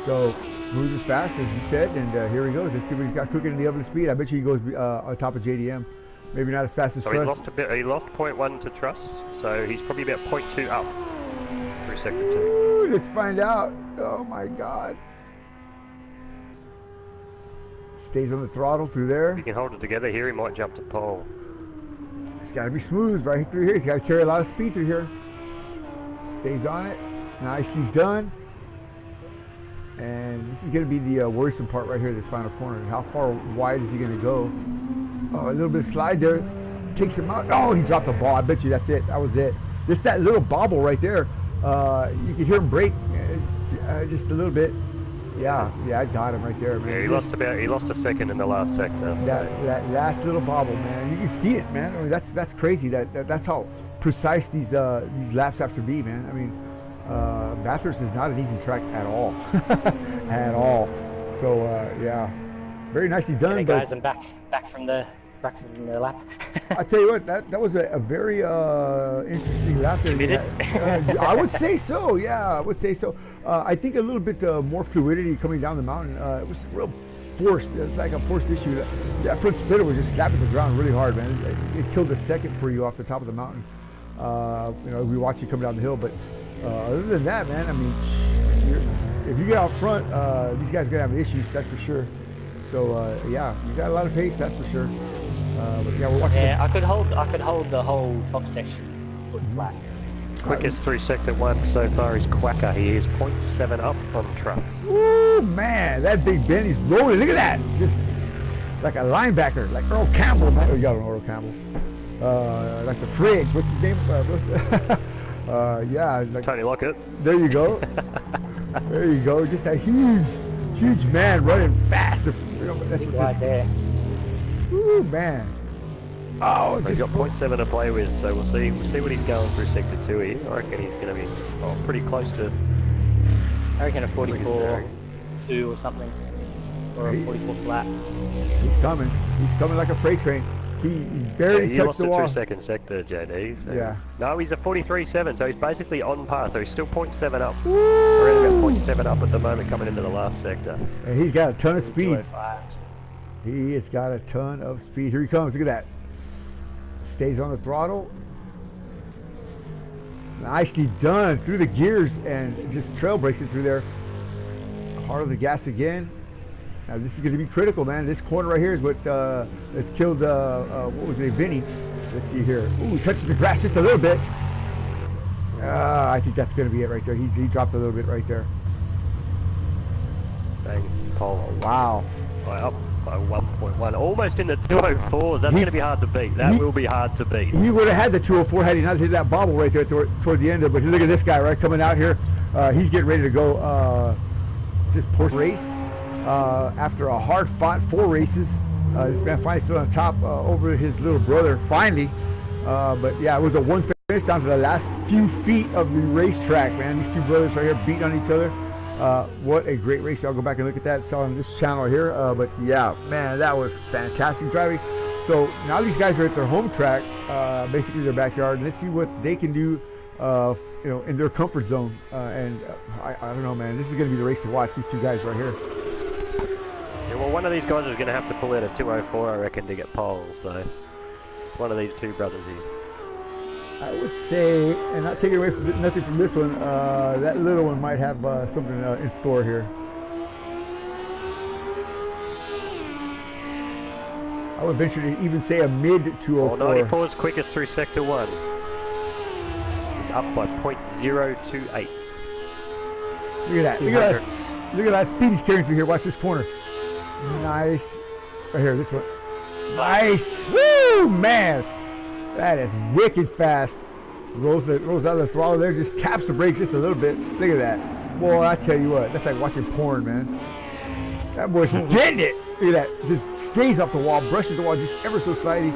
So smooth as fast, as you said, and here he goes. Let's see what he's got cooking in the oven speed. I bet you he goes on top of JDM. Maybe not as fast as Truss. He lost a bit. He lost 0.1 to Truss, so he's probably about 0.2 up through Sector 2. Ooh, let's find out. Oh my God. Stays on the throttle through there. If he can hold it together here, he might jump to pole. It's got to be smooth right through here. He's got to carry a lot of speed through here. Stays on it. Nicely done. And this is going to be the worrisome part right here, this final corner. How far wide is he going to go? Oh, a little bit of slide there. Takes him out. Oh, he dropped the ball. I bet you that's it. That was it. Just that little bobble right there. You could hear him brake just a little bit. Yeah, I got him right there, man. Yeah, he lost a second in the last sector. So. That last little bobble, man. You can see it, man. I mean, that's crazy. That's how precise these laps have to be, man. I mean, Bathurst is not an easy track at all, at all. So yeah, very nicely done. Okay, guys, I'm back from the lap. I tell you what, that was a very interesting lap there. I would say so. Yeah, I would say so. I think a little bit more fluidity coming down the mountain. It was real forced. It's like a forced issue. That front splitter was just slapping the ground really hard, man. It killed a second for you off the top of the mountain. We watch you come down the hill, but other than that, man, I mean, if you get out front, these guys are gonna have issues. That's for sure. So yeah, you got a lot of pace. That's for sure. But yeah, we're watching. Yeah, I could hold the whole top section foot flat. Quickest through Sector 1 so far is Quacker. He is 0.7 up on Truss. Ooh, man, that Big Ben, he's rolling. Look at that. Just like a linebacker, like Earl Campbell. Man. Oh, you got Earl Campbell. Like the fridge. What's his name? Yeah. Like, Tony Lockett. There you go. There you go. Just a huge man running fast. That's right there. Ooh, man. Oh, he's got 0.7 to play with, so we'll see what he's going through sector 2 here. I reckon he's going to be pretty close to. I reckon a 44.2 or something, or a 44 flat. He's coming like a freight train. He barely touched the wall. You lost it through second sector, JD. So yeah. No, he's a 43.7, so he's basically on par. So he's still 0.7 up. Around about 0.7 up at the moment, coming into the last sector. And he's got a ton of speed. He has got a ton of speed. Here he comes. Look at that. Stays on the throttle. Nicely done through the gears and just trail breaks it through there. Hard on the gas again. Now this is going to be critical, man. This corner right here is what has killed, what was it, Vinny. Let's see here. Ooh, he touches the grass just a little bit. I think that's going to be it right there. He dropped a little bit right there. Bang, pole. Oh, wow. Up by 1.1. Almost in the 204s. That's going to be hard to beat. That will be hard to beat. He would have had the 204 had he not hit that bobble right there toward the end of it. But look at this guy, right, coming out here. He's getting ready to go just post race. After a hard-fought 4 races, this man finally stood on top over his little brother, finally. But yeah, it was a 1 finish down to the last few feet of the racetrack, man. These two brothers right here beating on each other. What a great race. I'll go back and look at that. It's on this channel here. But yeah, man, that was fantastic driving. So now these guys are at their home track, basically their backyard. And let's see what they can do, you know, in their comfort zone. I don't know, man. This is going to be the race to watch, these two guys right here. Yeah, well, one of these guys is going to have to pull out a 204, I reckon, to get pole. So it's one of these two brothers here. I would say, and not taking away from nothing from this one, that little one might have something in store here. I would venture to even say a mid 204. Well, 94 is quickest through sector 1. He's up by 0.028. Look at that. Look at that. Look at that speed he's carrying through here. Watch this corner. Nice. Right here, this one. Nice. Woo, man. That is wicked fast. Rolls out of the throttle there, just taps the brake just a little bit. Look at that. Boy, I tell you what, that's like watching porn, man. That boy's getting it. Look at that. Just stays off the wall, brushes the wall just ever so slightly.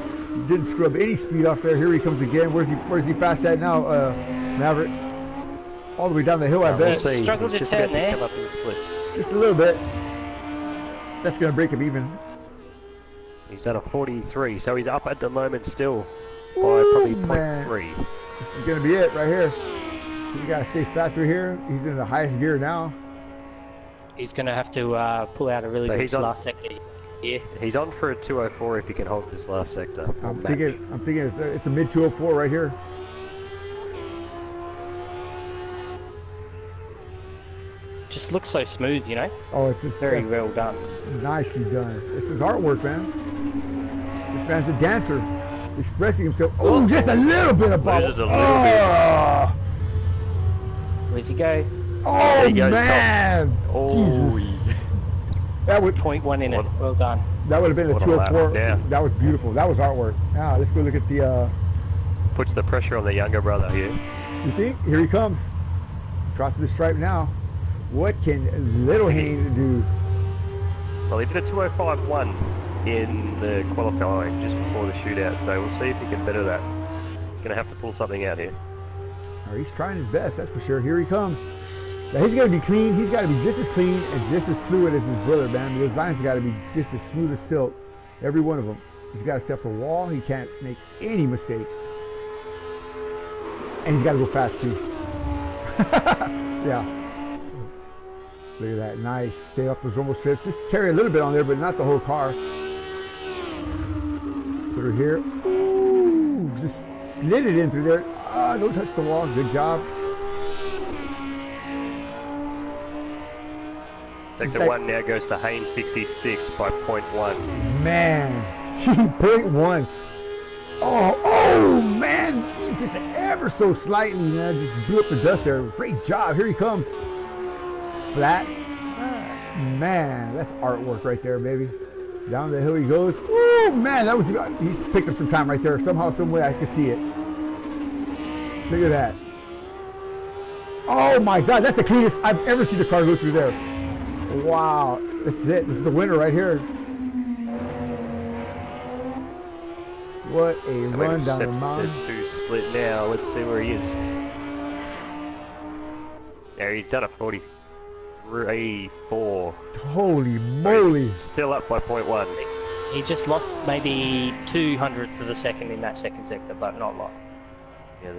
Didn't scrub any speed off there. Here he comes again. Where's he fast at now, Maverick? All the way down the hill, I bet. We'll struggled to turn there. Come up in the split. Just a little bit. That's going to break him even. He's done a 43, so he's up at the moment still by probably 0.3. This is going to be it right here. You got to stay flat through here. He's in the highest gear now. He's going to have to pull out a really good last sector here. He's on for a 204 if he can hold this last sector. I'm thinking it's a mid 204 right here. Just looks so smooth, you know. Oh, it's very well done. Nicely done. This is artwork, man. This man's a dancer, expressing himself. Oh, just a little bit of bubble. Just a little bit. Where's he go? Oh man! Oh, Jesus. That would 0.1 in it. Well done. That would have been a 204. Yeah. That was beautiful. That was artwork. Now let's go look at the. Puts the pressure on the younger brother here. You think? Here he comes. Crossing the stripe now. What can little Hayne do? Well, he did a 205.1 in the qualifying just before the shootout, so we'll see if he can better that. He's going to have to pull something out here. Oh, he's trying his best, that's for sure. Here he comes. Now he's got to be clean. He's got to be just as clean and just as fluid as his brother, man. Those lines got to be just as smooth as silk. Every one of them. He's got to step the wall. He can't make any mistakes. And he's got to go fast, too. Yeah. Look at that, nice. Stay off those rumble strips. Just carry a little bit on there, but not the whole car. Through here. Ooh, just slid it in through there. Ah, don't touch the wall. Good job. Sector 1 now goes to Haynes 66 by 0.1. Man, 0.1. Oh, man. Just ever so slightly, man. Just blew up the dust there. Great job. Here he comes. Flat. Man, that's artwork right there, baby. Down the hill he goes. Woo, man, that was, he's picked up some time right there. Somehow, some way I could see it. Look at that. Oh my God, that's the cleanest I've ever seen the car go through there. Wow, this is it. This is the winner right here. What a run down the mountain. To split now. Let's see where he is. Yeah, he's done a 43.4. Holy moly! He's still up by 0.1. He just lost maybe 2/100ths of a second in that second sector, but not a lot. Yeah,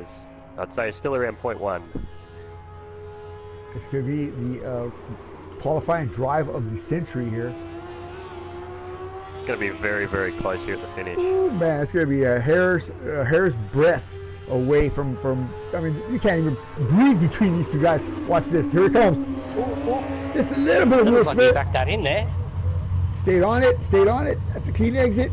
I'd say it's still around 0.1. It's going to be the qualifying drive of the century here. It's going to be very, very close here at the finish. Ooh, man, it's going to be a hair's breadth away from. I mean, you can't even breathe between these two guys. Watch this. Here it comes. Just a little bit of looks wheel like he spit. backed that in there. Stayed on it. That's a clean exit.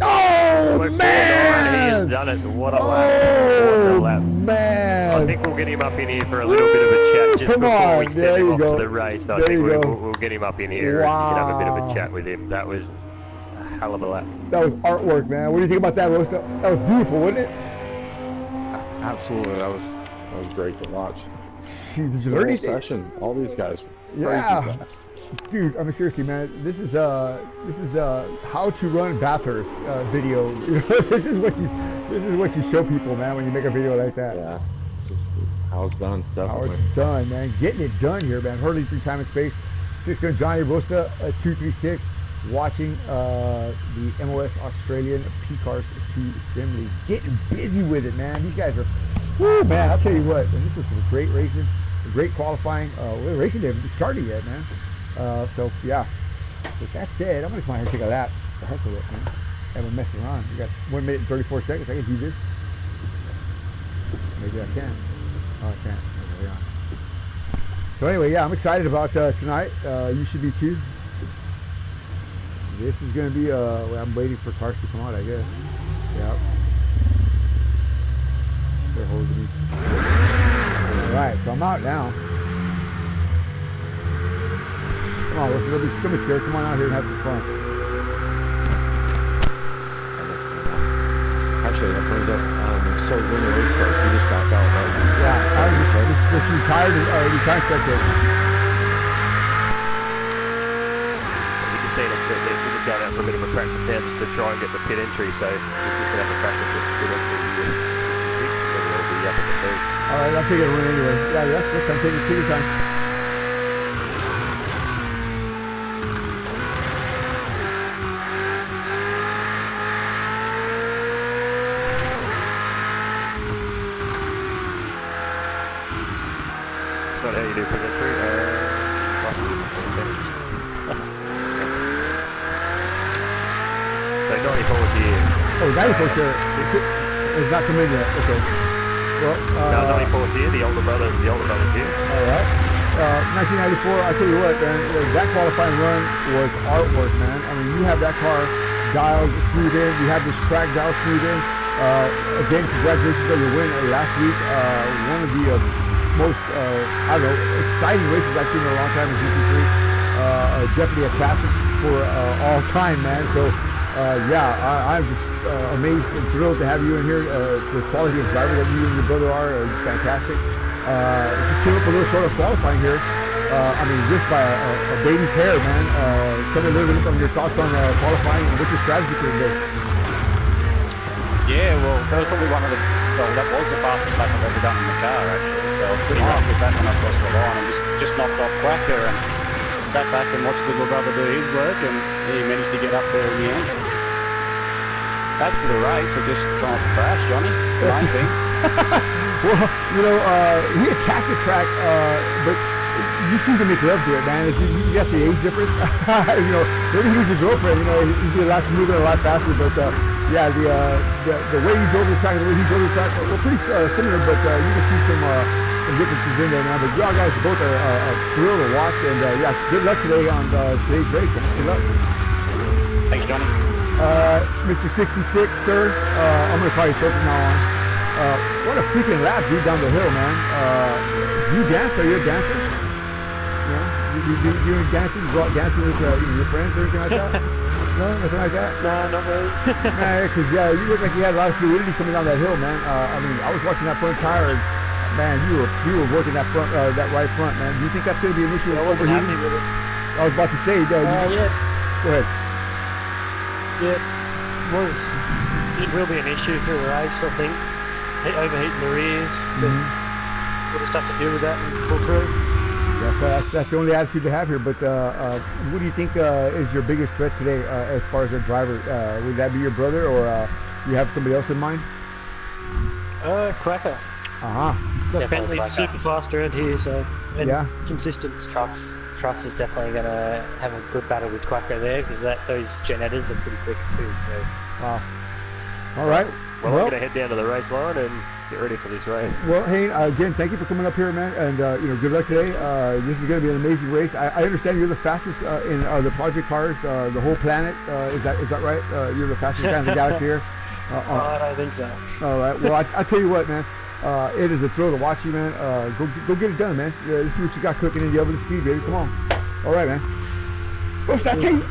Oh, man! He has done it. What a lap. What a lap. Man. I think we'll get him up in here for a little bit of a chat just before we send him off to the race. I think we'll get him up in here and have a bit of a chat with him. That was a hell of a lap. That was artwork, man. What do you think about that, Rosa? That was beautiful, wasn't it? Absolutely, that was great to watch. Jeez, did you learn anything? Session, all these guys, Yeah. crazy fast. Dude, I mean seriously, man. This is how to run Bathurst video. You know, this is what you show people, man, when you make a video like that. Yeah, this is how it's done. Definitely. How it's done, man. Getting it done here, man. Hurley through time and space. 6gun Johnny Rosta 236, watching the MOS Australian P-Cars 2 assembly. Getting busy with it, man. These guys are, whoo, man. I'll tell you what. And this was some great racing, great qualifying. The racing didn't started yet, man. So yeah, with that said, I'm gonna come out here and take a lap. The heck with it, man. And we're messing around. We got 1 minute and 34 seconds. I can do this. Maybe I can. Oh, I can't. Okay, yeah. So anyway, yeah, I'm excited about tonight. You should be too. This is gonna be well, I'm waiting for cars to come out, I guess. Yeah. They're holding me. All right, so I'm out now. Come on, don't be scared. Come on out here and have some fun. Actually, that brings up, so when the race starts, you just back out, right? Yeah, I was just retired spectator. You can see that they're just going out for a bit of a practice now just to try and get the pit entry, so he's just going to have a practice at pit entry here. And then he'll be up at the third. Alright, I'll take it away anyway. Yeah, that's time. Take your time. Not how you do pit entry. So 94's here. Oh, 94's here. It's not come in yet. Okay. Well, no, 94's here. The older brother's here. Alright. 1994, I tell you what, man, that qualifying run was artwork, man. I mean, you have that car dialed smooth in. You have this track dialed smooth in. Again, congratulations on your win last week. One of the most, I don't know, exciting races I've seen in a long time in GT3. Definitely a classic for all time, man. So, yeah, I'm just amazed and thrilled to have you in here. The quality of driver that you and your brother are is fantastic. Just came up a little short of qualifying here. I mean, just by a baby's hair, man. Tell me a little bit on your thoughts on qualifying and what's your strategy for today? Yeah, well, that was probably that was the fastest lap I've ever done in the car, actually. So I was pretty happy with that when I crossed the line. I just knocked off Quacker and sat back and watched little brother do his work, and he managed to get up there in the end. As for the race, I just trying to crash, Johnny. Main thing. Well, you know, he attacked the track, but you seem to make love to it, man. You got the age difference. You know, maybe he was your girlfriend. You know, he'd be a lot smoother and a lot faster, but yeah, the way you drove the track, the way he drove the track, were pretty similar, but you can see some differences in there now. But y'all guys both are thrilled to watch, and yeah, good luck today on today's race. Good luck. Thanks, Johnny. Mr. 66, sir, I'm going to call you sir from now on. What a freaking lap, dude, down the hill, man. You dance? Are you a dancer? You dancing? You go out dancing with your friends or anything like that? No, nothing like that? No, not really. Man, because yeah, you look like you had a lot of fluidity coming down that hill, man. I mean, I was watching that front tire, and man, you were working that front, that right front, man. Do you think that's going to be an issue? I wasn't happy with it. I was about to say, yeah. Go ahead. Yeah. it will be an issue through the race, I think. Overheating the rears, but we'll just have to deal with that and pull through. That's the only attitude to have here. But what do you think is your biggest threat today as far as a driver? Would that be your brother, or you have somebody else in mind? Cracker. The Bentley's super fast around here, so consistent. Truss is definitely going to have a good battle with Quacker there, because those Genetas are pretty quick too. So. Wow. All right. Well, I'm going to head down to the race line and get ready for this race. Well, hey, again, thank you for coming up here, man, and good luck today. This is going to be an amazing race. I understand you're the fastest in the project cars, the whole planet. Is that right? You're the fastest guy in the galaxy here. I don't think so. All right. Well, I tell you what, man. It is a thrill to watch you, man. Go get it done, man. Let's see what you got cooking in the oven. Speed, baby. Come on. All right, man. Listen,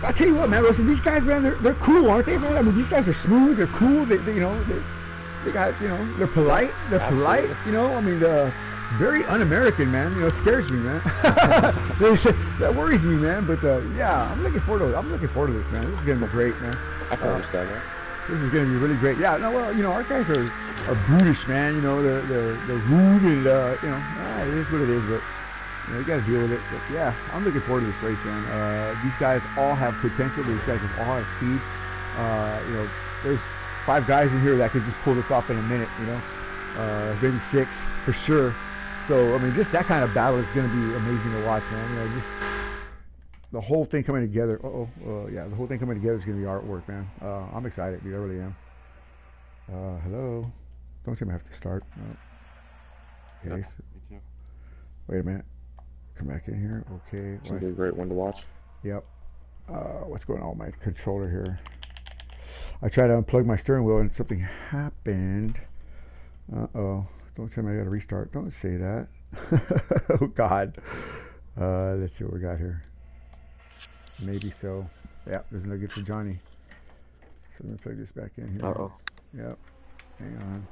I tell you what, man. Listen, these guys, man, they're cool, aren't they, man? I mean, these guys are smooth. They're cool. They got, they're polite. They're polite. I mean, very un-American, man. It scares me, man. That worries me, man. But yeah, I'm looking forward to this, man. This is gonna be great, man. I can understand that. This is gonna be really great. Yeah. No, well, our guys are brutish, man. They're rude, and it is what it is. But you got to deal with it. But yeah, I'm looking forward to this race, man. These guys all have potential. These guys all have speed. There's 5 guys in here that could just pull this off in a minute. Maybe 6 for sure. So I mean, just that kind of battle is going to be amazing to watch, man. Just the whole thing coming together. The whole thing coming together is going to be artwork, man. I'm excited, dude. I really am. Hello. Don't tell me I have to start. Okay. Yeah, me too. Wait a minute. Come back in here. Okay. It's going to be a great one to watch. Yep. What's going on with my controller here? I tried to unplug my steering wheel and something happened. Uh-oh. Don't tell me I got to restart. Don't say that. Oh, God. Let's see what we got here. Maybe so. Yeah, this is no good for Johnny. So let me plug this back in here. Uh-oh. Yep. Hang on.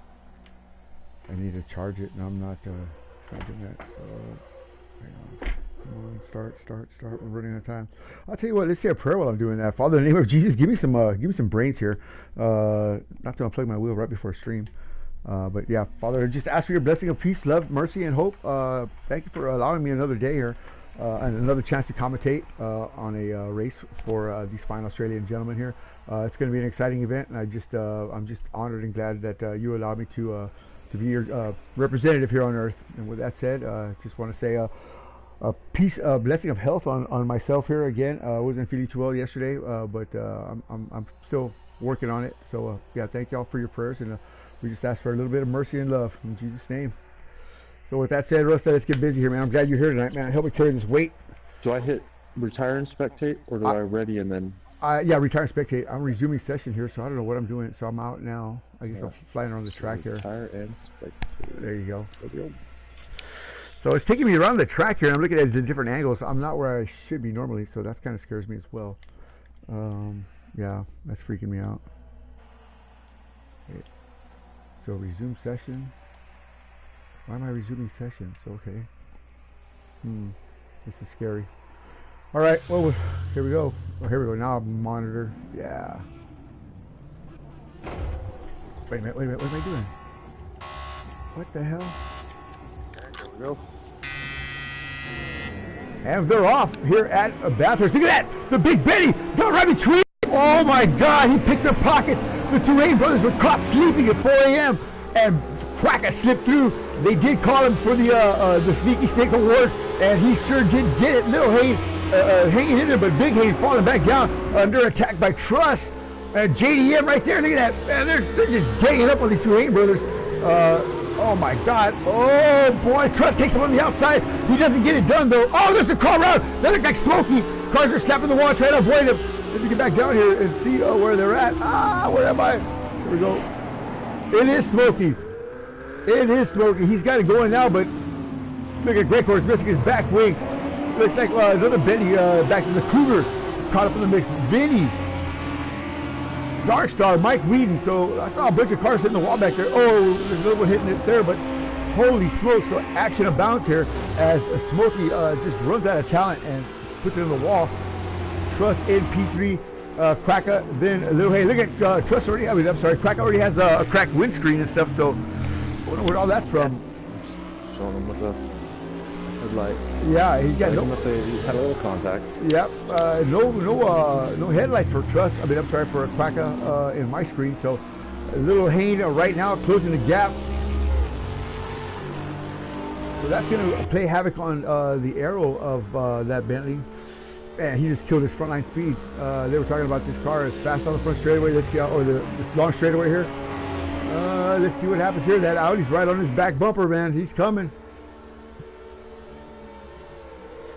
I need to charge it, and I'm not, it's not doing that, so hang on. Come on, start. We're running out of time. I'll tell you what, let's say a prayer while I'm doing that. Father, in the name of Jesus, give me some brains here. Not to unplug my wheel right before stream. But yeah, Father, just ask for your blessing of peace, love, mercy, and hope. Thank you for allowing me another day here. And another chance to commentate on a race for these fine Australian gentlemen here. It's going to be an exciting event, and I'm just honored and glad that you allowed me to be your representative here on Earth. And with that said, just want to say a peace, blessing of health on myself here again. I wasn't feeling too well yesterday, but I'm still working on it. So yeah, thank y'all for your prayers, and we just ask for a little bit of mercy and love in Jesus' name. So with that said, Russ, let's get busy here, man. I'm glad you're here tonight, man. Help me carry this weight. Do I hit retire and spectate, or do I ready and then? Yeah, retire and spectate. I'm resuming session here, so I don't know what I'm doing. So I'm out now. I guess I'm flying around the track here. Retire and spectate. There you go. So it's taking me around the track here, and I'm looking at it at different angles. I'm not where I should be normally, so that kind of scares me as well. Yeah, that's freaking me out. Okay. So resume session. Why am I resuming sessions? Okay. This is scary. All right. Well, here we go. Oh, here we go. Now monitor. Yeah. Wait a minute. What am I doing? What the hell? There we go. And they're off here at Bathurst. Look at that! The Big Betty got right between. Oh my God! He picked their pockets. The Terrain brothers were caught sleeping at 4 a.m. and Quacker slipped through. They did call him for the Sneaky Snake Award, and he sure did get it. Little Hayne hanging in there, but Big Hayne falling back down under attack by Truss. And JDM right there, look at that. Man, they're just ganging up on these two Hayne brothers. Oh my God. Oh boy, Truss takes him on the outside. He doesn't get it done though. Oh, there's a car around. They look like Smokey. Cars are slapping the wall, trying to avoid him. Let me get back down here and see where they're at. Where am I? Here we go. It is Smokey. It is Smokey. He's got it going now, but look at Greg Horse missing his back wing. Looks like another Benny back to the Cougar. Caught up in the mix. Vinny. Darkstar, Mike Whedon. So I saw a bunch of cars hitting the wall back there. Oh, there's another one hitting it there, but holy smoke. So action abounds here as Smokey just runs out of talent and puts it in the wall. Truss in P3. Quacka, then Little Hay. Look at Trust already. I mean, I'm sorry, Quacka already has a cracked windscreen and stuff. So I wonder where all that's from. Just showing him with the headlight. Yeah, he got no. Must say he had a little contact. Yep. No headlights for Trust. I mean, I'm sorry, for Quacka in my screen. So Little Hayne right now closing the gap. So that's going to play havoc on the aero of that Bentley. Man, he just killed his frontline speed. They were talking about this car is fast on the front straightaway. Let's see how, or this long straightaway here. Let's see what happens here. That Audi's right on his back bumper, man. He's coming.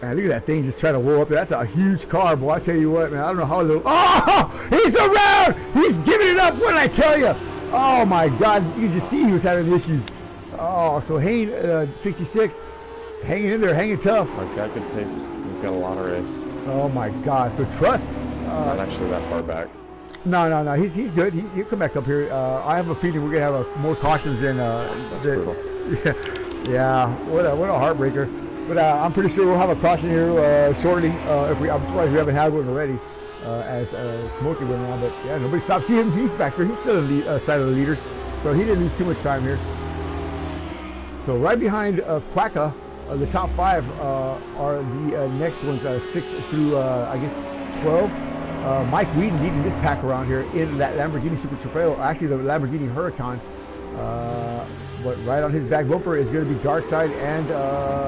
Man, look at that thing just trying to roll up there. That's a huge car, boy. I tell you what, man. I don't know how little. Oh, he's around. He's giving it up. What did I tell you? Oh my God! You can just see he was having issues. Oh, so Hayne, 66, hanging in there, hanging tough. He's got good pace. He's got a lot of race. Oh my God! So Trust. Not actually that far back. No. He's good. He'll come back up here. I have a feeling we're gonna have more cautions than. That's brutal. Yeah. What a heartbreaker. But I'm pretty sure we'll have a caution here shortly. I'm surprised we haven't had one already. As Smokey went around, but yeah, nobody stops. See him. He's back there. He's still on the side of the leaders, so he didn't lose too much time here. So right behind Quacka, the top 5 are the next ones, 6 through I guess 12. Mike Wheaton leading this pack around here in that Lamborghini Super Trofeo, actually the Lamborghini Huracan. But right on his back bumper is going to be Darkside and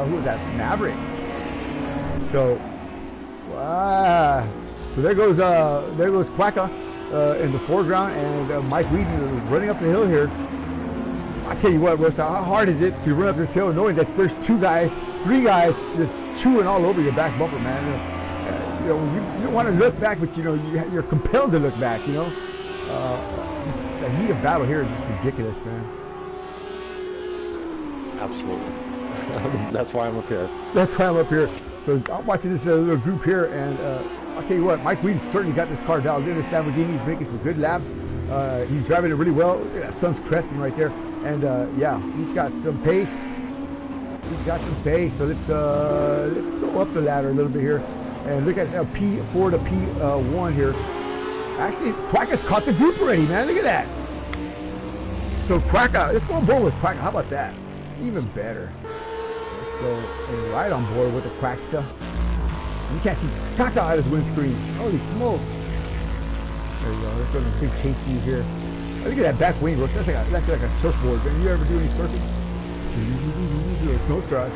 who is that? Maverick. So, so there goes Quacka in the foreground, and Mike Wheaton is running up the hill here. I tell you what, Rosa, how hard is it to run up this hill knowing that there's 3 guys just chewing all over your back bumper, man? You don't want to look back, but you're compelled to look back. Just the heat of battle here is just ridiculous, man. Absolutely. That's why I'm up here. That's why I'm up here. So I'm watching this little group here, and I'll tell you what, Mike Wheaton certainly got this car dialed in. This Lamborghini, he's making some good laps. He's driving it really well. Look at that sun's cresting right there. And yeah, he's got some pace. So let's go up the ladder a little bit here and look at P4 to P1 here. Actually, Quacka's caught the group already, man. Look at that. So Quacka, let's go on board with Quacka. How about that? Even better. Let's go and right on board with the Quack stuff. You can't see Quacka out of his windscreen. Holy smoke. There you go. Let's go to the big chase view here. Look at that back wing. That's like a surfboard. Man, you ever do any surfing?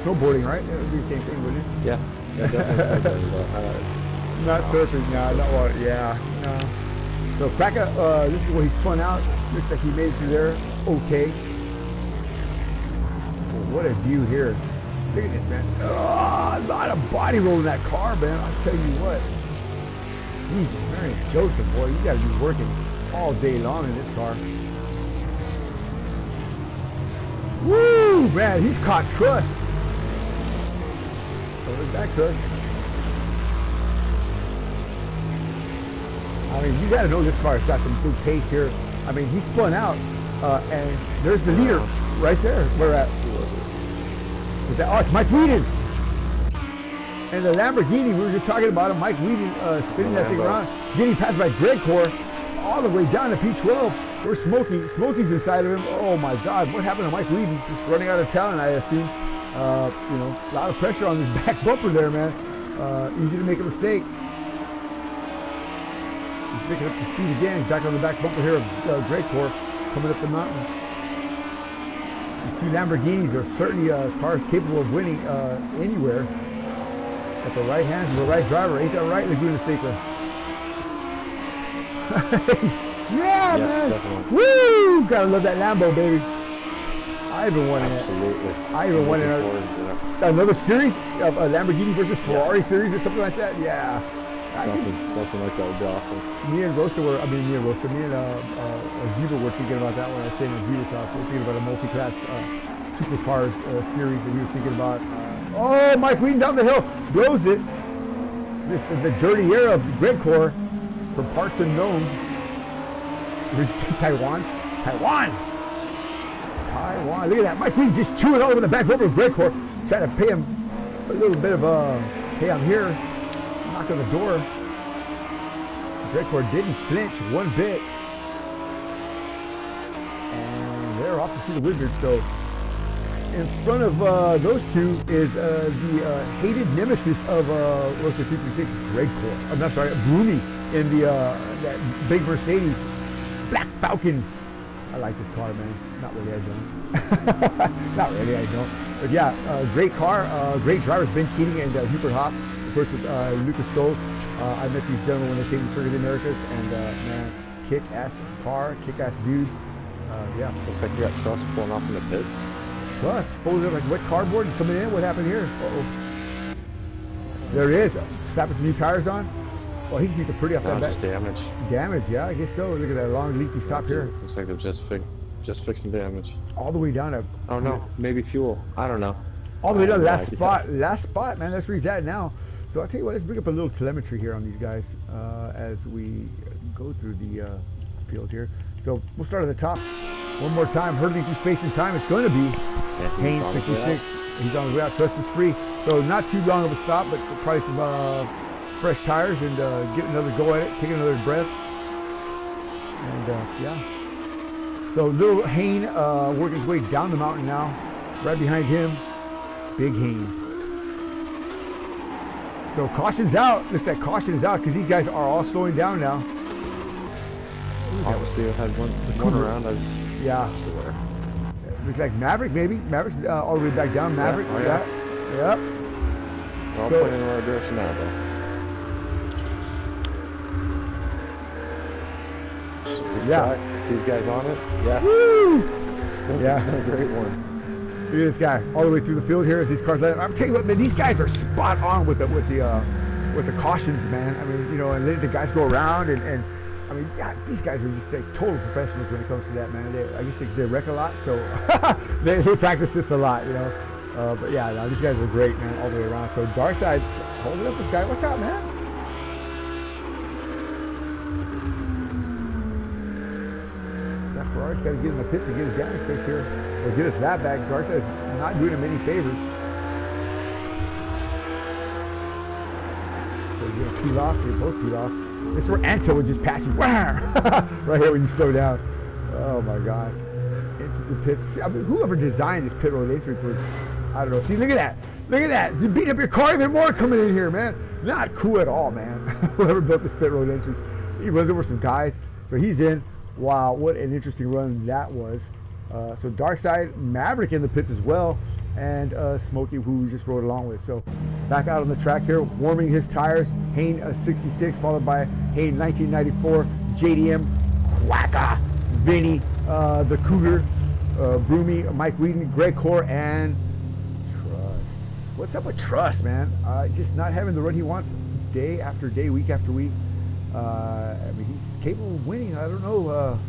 Snowboarding, right? That would be the same thing, wouldn't it? Yeah. Definitely snowboarding. Not surfing, no, not water. Yeah, no. So Quacka, this is where he spun out. Looks like he made it through there. Okay. Well, what a view here. Look at this, man. Oh, a lot of body roll in that car, man. I'll tell you what. Jesus, Mary Joseph, boy, you got to be working all day long in this car. Woo, man, he's caught Trust. So look back, Trust. I mean, you got to know this car has got some big pace here. I mean, he spun out, and there's the leader right there. Where at? Who was it? Is that? Oh, it's Mike Wheaton. And the Lamborghini, we were just talking about him, Mike Wheaton spinning that thing around, getting passed by Greg Core all the way down to P12. Where's Smokey? Smokey's inside of him. Oh my God, what happened to Mike Wheaton? Just running out of talent, I assume. A lot of pressure on this back bumper there, man. Easy to make a mistake. He's picking up the speed again. He's back on the back bumper here of Greg Core coming up the mountain. These 2 Lamborghinis are certainly cars capable of winning anywhere. At the right hands of the right driver. Ain't that right, Laguna Seca? Yeah, yes, man. Definitely. Woo! Gotta love that Lambo, baby. I even won it. Absolutely. I even won it. Another series of a Lamborghini versus Ferrari series or something like that. Yeah. Something like that would be awesome. Me and Zebra were thinking about that when I was saying at Zebra Talk. We were thinking about a multi-class supercars series that he was thinking about. Oh, Mike Wheaton down the hill, blows it. Just the dirty air of Greg Core from parts unknown. Taiwan. Look at that. Mike Wheaton just chewing all over the back over of Greg Core, trying to pay him a little bit of hey, I'm here. Knock on the door. Dreadcore didn't flinch one bit. And they're off to see the Wizard. So in front of those two is the hated nemesis of Roadster 236, Dreadcore. I'm not sorry, Broomy in the that big Mercedes, Black Falcon. I like this car, man. Not really, I don't. Not really, I don't. But yeah, great car, great drivers, Ben Keating and Hubert Hopp. Of course, with Lucas Stoles. I met these gentlemen when they came to Circuit of the Americas, and man, kick-ass car, kick-ass dudes. Yeah. Looks like you got Truss pulling off in the pits. Truss folded up like wet cardboard and coming in. What happened here? Uh-oh. There it is. Slapping some new tires on. Well, he's beat the pretty off that back. Just damage. Damage, yeah, I guess so. Look at that long leaky stop here. Looks like they're just fixing damage. All the way down to. Oh no, maybe fuel. I don't know. All the way down to last spot, man. That's where he's at now. So I'll tell you what. Let's bring up a little telemetry here on these guys as we go through the field here. So we'll start at the top. One more time, hurtling through space and time. It's going to be Haynes 66. He's on his way out. Trust is free. So not too long of a stop, but probably some fresh tires and get another go at it, take another breath. And yeah. So little Hayne working his way down the mountain now. Right behind him, Big Hayne. So caution's out. Looks like caution is out because these guys are all slowing down now. Obviously, I had one around. I was sure. Looks like Maverick, maybe. Maverick's all the way back down. Maverick, yeah. Yep. We're all pointing in the right direction now, though. These guys on it. Yeah. Woo! Yeah, a great one. Look at this guy all the way through the field here as these cars let him. I'm telling you what, man, these guys are spot on with the cautions, man. I mean, you know, and the guys go around and I mean, yeah, these guys are just like total professionals when it comes to that, man. I guess they wreck a lot, so they practice this a lot, you know. But yeah, no, these guys are great, man, all the way around. So Darkside's holding up this guy. Watch out, man. That Ferrari's got to get in the pits and get his damage fixed here. Or get us that back. Darkside's not doing him any favors. So you're going to peel off. They both peel off. This is where Anto would just pass you. Right here when you slow down. Oh my God. Into the pits. I mean, whoever designed this pit road entrance was, I don't know. See, look at that. Look at that. You beat up your car even more coming in here, man. Not cool at all, man. Whoever built this pit road entrance. He runs over some guys. So he's in. Wow, what an interesting run that was. So Darkside, Maverick in the pits as well. And Smokey, who we just rode along with. So back out on the track here, warming his tires. Hayne 66, followed by Hayne 1994, JDM, Quacka, Vinny, the Cougar, Broomy, Mike Whedon, Greg Core, and Truss. What's up with Truss, man? Just not having the run he wants day after day, week after week. I mean, he's capable of winning. I don't know.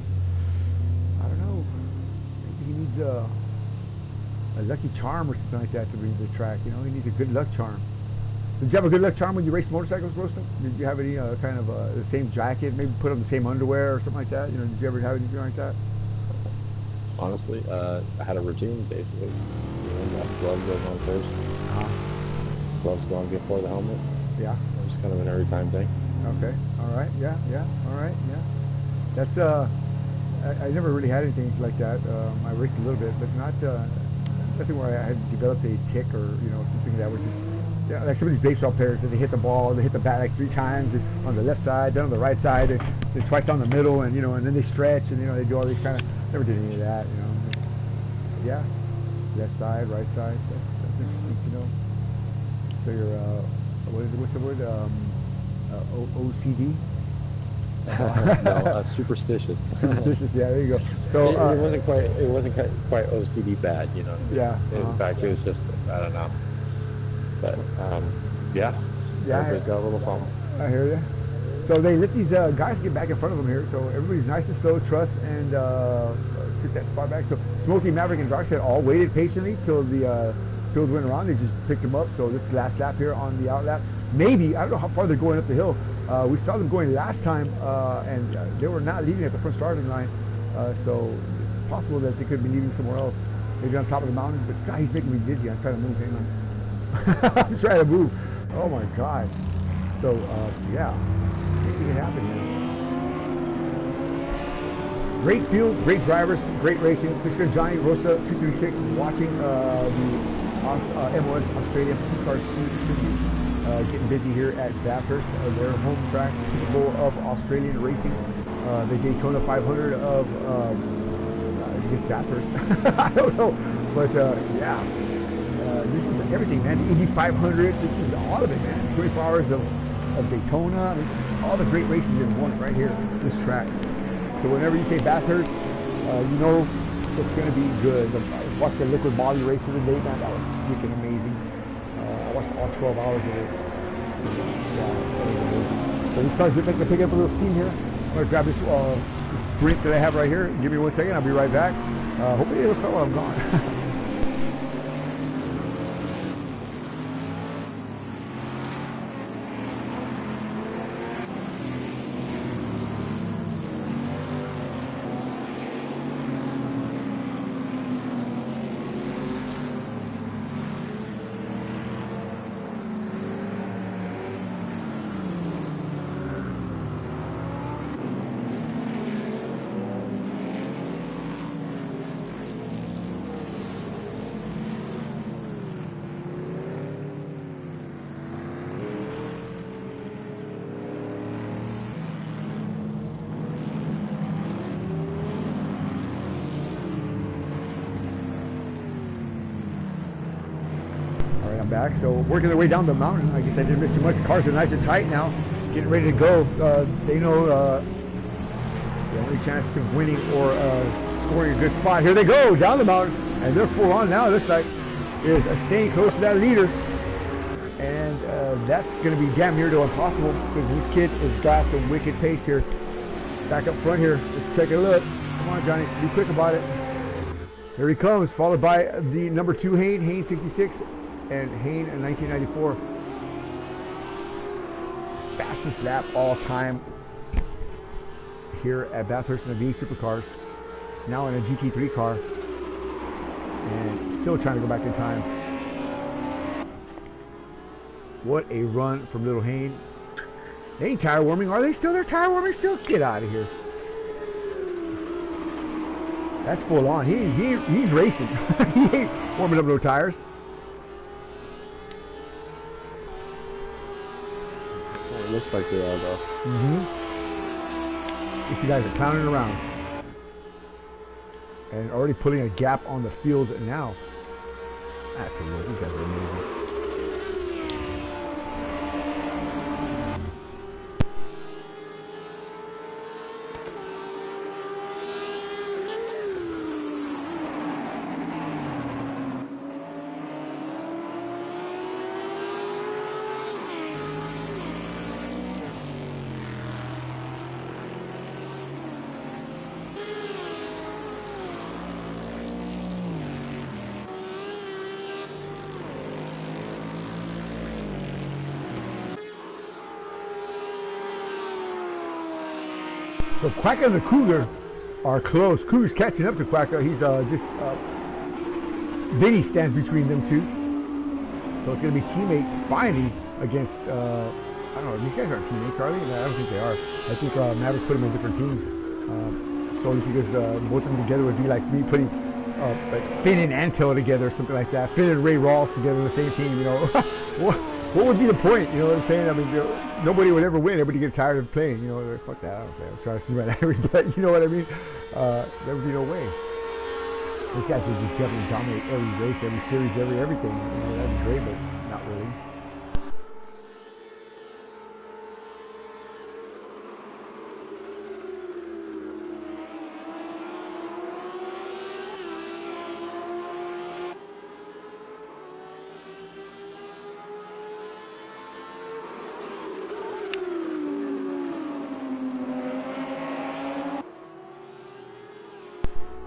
Maybe he needs a lucky charm or something like that to bring to the track. You know, he needs a good luck charm. Did you have a good luck charm when you raced motorcycles, Roasting? Did you have any kind of the same jacket, maybe put on the same underwear or something like that? You know, did you ever have anything like that? Honestly, I had a routine basically. You know, gloves goes on first. Gloves go on before the helmet. Yeah. It was kind of an every time thing. Okay. All right. Yeah. All right. Yeah. That's I never really had anything like that. I raced a little bit, but not nothing where I had developed a tick or something that was just like some of these baseball players that they hit the ball, they hit the bat like 3 times on the left side, then on the right side, and then twice down the middle, and and then they stretch and they do all these kind of. Never did any of that. Yeah. Left side, right side. That's interesting to know. So you're what's the word? OCD. No, superstitious. Superstitious, yeah. There you go. So it wasn't quite OCD bad, Yeah. In fact, it was just I don't know. But yeah. Everybody's got a little fun. I hear you. So they let these guys get back in front of them here. So everybody's nice and slow. Truss and took that spot back. So Smokey, Maverick, and Darkseid all waited patiently till the field went around. They just picked them up. So this is the last lap here on the out lap. Maybe, I don't know how far they're going up the hill. We saw them going last time, and they were not leaving at the front starting line. So it's possible that they could have been leaving somewhere else. Maybe on top of the mountain. But God, he's making me dizzy. I'm trying to move. Hang on. I'm trying to move. Oh my God. So yeah. see it happen here. Great field, great drivers, great racing. Sister Johnny Rosa 236 watching the MOS Australia Gt3 getting busy here at Bathurst, their home track, Super Bowl of Australian racing. The Daytona 500 of, I guess, Bathurst. I don't know, but yeah, this is everything, man. The Indy 500, this is all of it, man. 24 hours of Daytona. I mean, all the great races in one right here, this track. So whenever you say Bathurst, you know it's going to be good. I watched the liquid Molly race of the day, man. That was freaking amazing. I watched all 12 hours of it. Yeah, that was amazing. So these cars look like they pick up a little steam here. I'm going to grab this drink that I have right here. Give me 1 second. I'll be right back. Hopefully it'll start while I'm gone. Back, so working their way down the mountain. I guess I didn't miss too much. The cars are nice and tight now, getting ready to go. They know the only chance of winning or scoring a good spot. Here they go down the mountain, and they're full on now. It looks like is staying close to that leader, and that's going to be damn near to impossible because this kid has got some wicked pace here. Back up front here. Let's take a look. Come on, Johnny, be quick about it. Here he comes, followed by the number 2 Hayne 66. And Hayne in 1994, fastest lap all time here at Bathurst in the V8 Supercars. Now in a GT3 car, and still trying to go back in time. What a run from little Hayne. They ain't tire warming, are they? Still, they're tire warming still? Get out of here. That's full on. He's racing. He ain't warming up no tires. Looks like they are, though. These guys are clowning around and already putting a gap on the field now. That's a look. These guys are amazing. So Quacka and the Cougar are close. Cougar's catching up to Quacka. He's just Benny stands between them two. So it's going to be teammates finally against, I don't know, these guys aren't teammates, are they? No, I don't think they are. I think Mavericks put them in different teams. Solely because both of them together would be like me putting like Finn and Antel together or something like that. Finn and Ray Rawls together in the same team, you know. What would be the point? You know what I'm saying? I mean, you know, nobody would ever win. Everybody get tired of playing. You know, fuck that. I don't play. I'm sorry, this is my language, but you know what I mean. There would be no way. These guys would just definitely dominate every race, every series, everything. You know, that'd be great, but not really.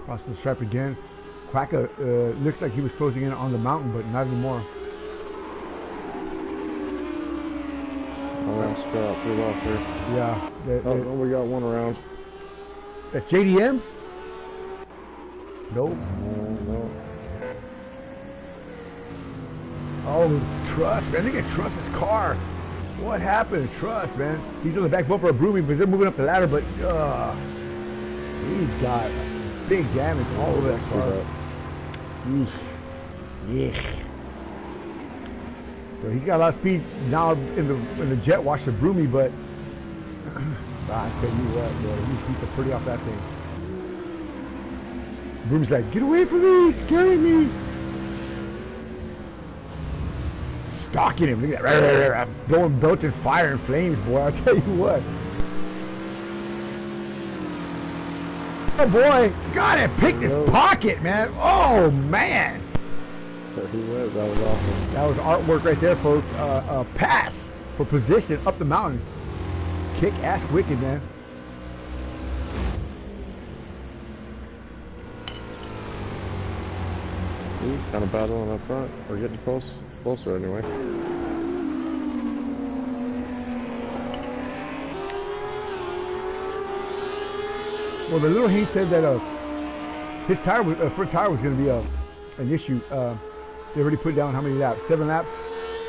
Crossing the stripe again. Quacka looks like he was closing in on the mountain, but not anymore. Oh, I'm spit out through off here. Yeah. We got one around. That's JDM? Nope. No. Oh, Trust. Man, they can trust his car. What happened to Truss, man? He's on the back bumper of Broomy because they're moving up the ladder, but he's got big damage all over that car. Yeah. So he's got a lot of speed now in the jet wash of Broomy, but I tell you what, boy, he beat the pretty off that thing. Broomy's like, get away from me, he's scaring me. Stalking him, look at that, blowing belching fire and flames, boy, I'll tell you what. Oh boy, got it, picked his pocket, man. Oh man. There he went, that was awesome. That was artwork right there, folks. Pass for position up the mountain. Kick ass wicked, man. Kind of battling up front. We're getting closer anyway. Well, the little Haynes said that his tire was, front tire was going to be an issue. They already put down how many laps? 7 laps.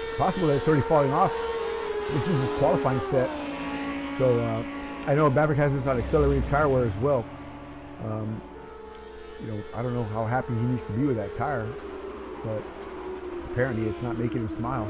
It's possible that it's already falling off. This is his qualifying set. So I know Maverick has this on accelerated tire wear as well. You know, I don't know how happy he needs to be with that tire, but apparently it's not making him smile.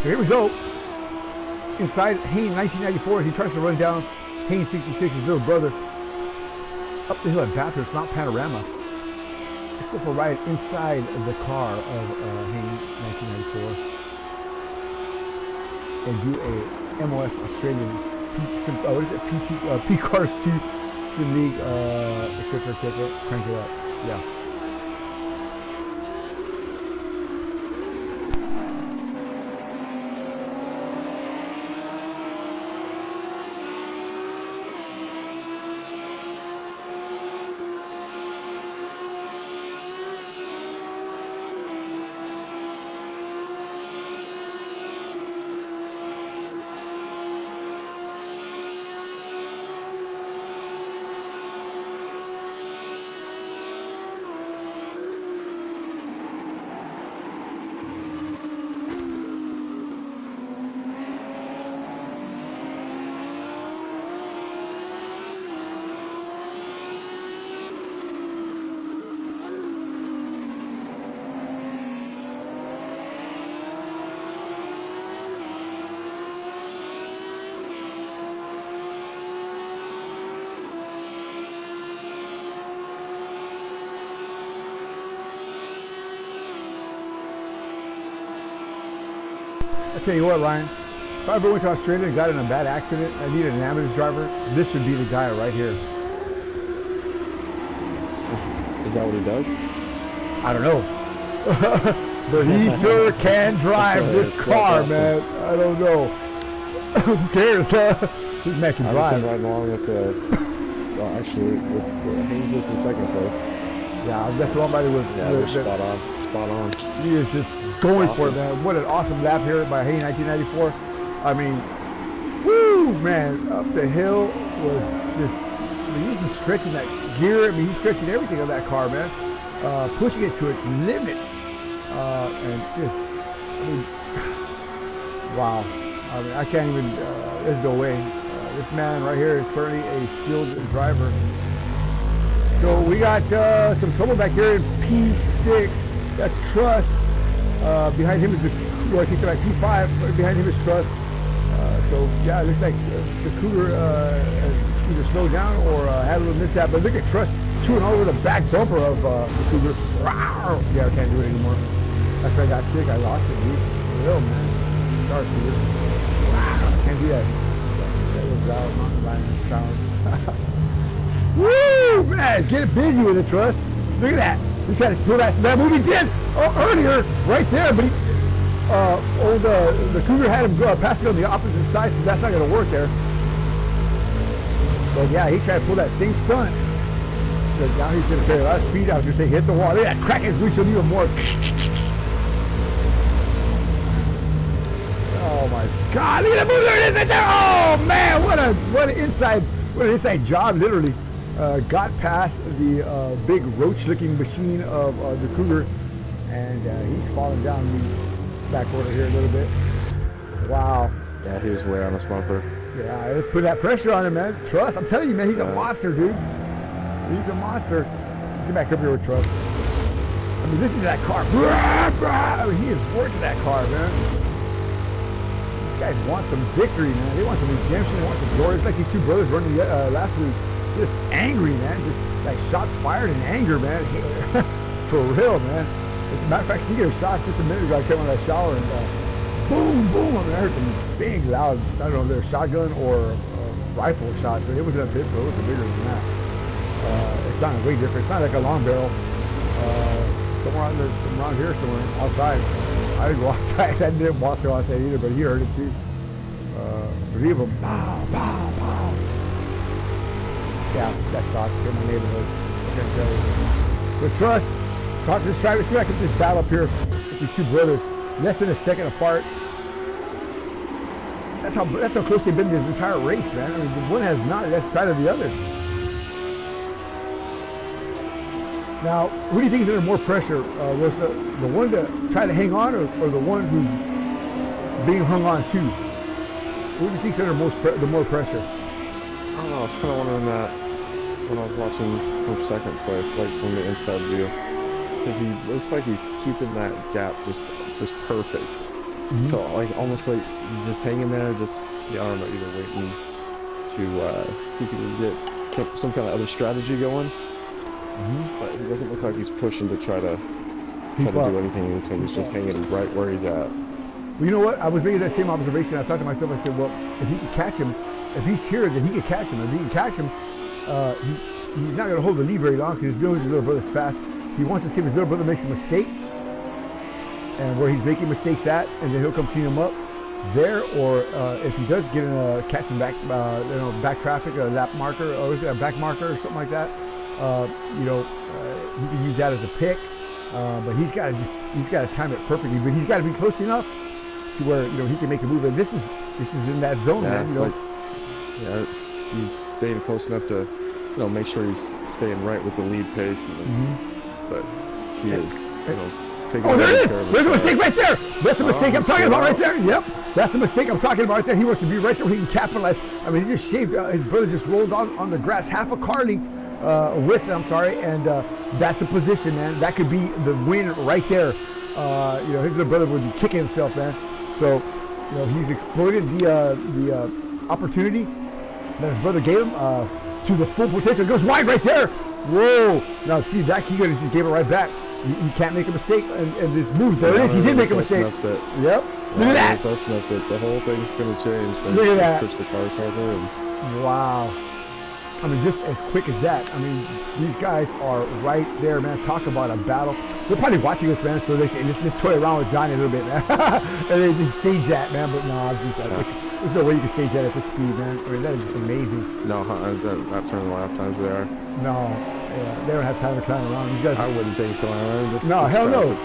So here we go. Inside Haynes 1994 as he tries to run down Haynes 66, his little brother, up the hill at Bathurst, Mount Panorama. Let's go for a ride inside the car of Haynes 1994 and do a MOS Australian P Cars 2 Sim League, etc. Crank it up. Yeah. I tell you what, Ryan, if I ever went to Australia and got in a bad accident, I needed an ambulance driver, this would be the guy right here. Is that what he does? I don't know. But he sure can drive this car, awesome. Man. I don't know. Who cares? This man can drive. I've been riding along with well, actually, with Haynes in second place. Yeah, that's what I'm riding with. Yeah, they're spot on. He is just going for it, man. What an awesome lap here by Haynes 1994. I mean, whoo, man, up the hill was just, I mean, he's just stretching that gear. I mean, he's stretching everything of that car, man. Pushing it to its limit. And just, I mean, wow. I mean, I can't even, there's no way. This man right here is certainly a skilled driver. So we got some trouble back here in P6. That's Truss. Behind him is the, I think like P5. Behind him is Truss. So yeah, it looks like the Cougar has either slowed down or had a little mishap. But look at Truss chewing all over the back bumper of the Cougar. Yeah, I can't do it anymore. After I got sick, I lost it. Real man. Sorry, Cougar. I can't do that. That was loud, mountain lion sound. Woo, man, get busy with it, Truss. Look at that. He's trying to steal that move. He did earlier, right there, but he, the Cougar had him passing on the opposite side, so that's not going to work there. But yeah, he tried to pull that same stunt. But now he's going to carry a lot of speed. I was going to say hit the wall. Look at that crack his windshield even more. Oh my God! Look at that move! There it is right there! Oh man! What an inside job! Literally, got past the big roach-looking machine of the Cougar, and he's falling down the back order here a little bit. Wow. Yeah, he was way on his bumper. Yeah, let's put that pressure on him, man. Trust, I'm telling you, man, he's a monster, dude. He's a monster. Let's get back up here with Trust. I mean, listen to that car. I mean, he is working that car, man. These guys want some victory, man. They want some redemption. They want some glory. It's like these two brothers running last week. Just angry, man. Just like shots fired in anger, man. For real, man. As a matter of fact, speaking of shots, just a minute ago, I came out of that shower and boom, boom. I mean, I heard them big, loud. I don't know if they're a shotgun or rifle shots, but it wasn't a pistol. It was bigger than that. It sounded way different. It sounded like a long barrel. Somewhere around here, somewhere outside. I didn't go outside. I didn't walk so outside either, but he heard it too. 3 of them. Pow, pow, pow. Yeah, that shots in my neighborhood. I can't tell you. But trust, talk to this driver. Let's go back to this battle up here with these two brothers. Less than a second apart. That's how close they've been this entire race, man. I mean, one has not that side of the other. Now, who do you think is under more pressure? Was the one to try to hang on, or the one who's being hung on to? Who do you think is under the more pressure? I don't know. I was kind of wondering that when I was watching from second place, like from the inside view, because he looks like he's keeping that gap just perfect. Mm-hmm. So like almost like he's just hanging there, just I don't know, either waiting to see if he can get some kind of other strategy going. Mm-hmm. But he doesn't look like he's pushing to try to do anything. He's just hanging right where he's at. Well, you know what? I was making that same observation. I thought to myself, I said, well, if he can catch him, if he's here, then he can catch him. If he can catch him, he's not going to hold the lead very long because he knows his little brother's fast. He wants to see if his little brother makes a mistake and where he's making mistakes at, and then he'll come clean him up there. Or if he does get in a catching back, back traffic, a lap marker, or is it a back marker or something like that? He can use that as a pick, but he's got to time it perfectly. But he's got to be close enough to where he can make a move. And this is in that zone, man. He's staying close enough to make sure he's staying right with the lead pace. But he is taking. Oh, there it is! There's a mistake right there. That's a mistake I'm talking about right there. Yep, that's a mistake I'm talking about right there. He wants to be right there where he can capitalize. I mean, he just shaved. His brother just rolled on the grass half a car length. And that's a position, man. That could be the win right there. His little brother would be kicking himself, man. So, he's exploited the opportunity that his brother gave him to the full potential. It goes wide right there. Whoa! Now see that he just gave it right back. He can't make a mistake, and this moves. There it is. He did make a mistake. Yep. Look at that. Close enough that the whole thing's gonna change. Look at that. Push the car cover and. Wow. I mean, just as quick as that. I mean, these guys are right there, man. Talk about a battle. They're probably watching this, man, so they say, let's toy around with Johnny a little bit, man. And they just stage that, man. But no, there's no way you can stage that at this speed, man. I mean, that is just amazing. No, not turning the lap times they are. No, they don't have time to climb around. These guys. I wouldn't think so. No, hell no.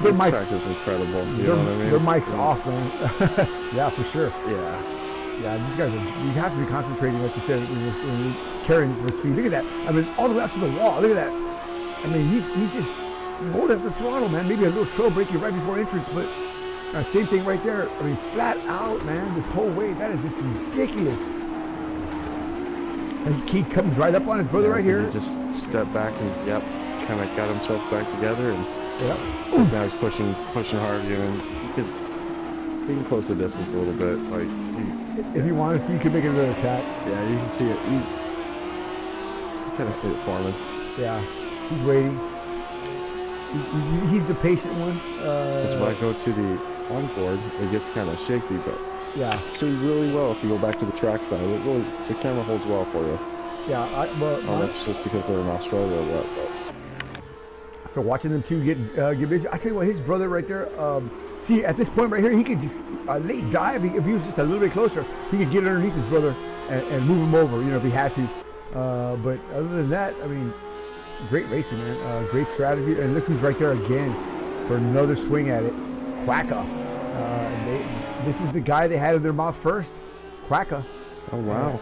Their mic is incredible. You know what I mean? Their mic's off, man. Yeah, for sure. Yeah. Yeah, these guys you have to be concentrating, like you said, when you're carrying this speed. Look at that. I mean, all the way up to the wall. Look at that. I mean, he's just holding up the throttle, man. Maybe a little trail braking right before entrance, but same thing right there. I mean, flat out, man, this whole way. That is just ridiculous. And he comes right up on his brother right here. He just stepped back and, kind of got himself back together. And now he's pushing hard again. He can close the distance a little bit. If you wanted to, you could make another attack. Yeah, you can see it. You kind of see it forming. Yeah, he's waiting. He's the patient one. That's why I go to the onboard. It gets kind of shaky, but see really well if you go back to the track side. It really, the camera holds well for you. Yeah, that's just because they're in Australia or what. But. So watching them two get busy. I tell you what, his brother right there. See, at this point right here, he could just late dive. If he was just a little bit closer, he could get underneath his brother and move him over, you know, if he had to. But other than that, I mean, great racing, man. Great strategy. And look who's right there again for another swing at it. Quacka. This is the guy they had in their mouth first. Quacka. Oh, wow.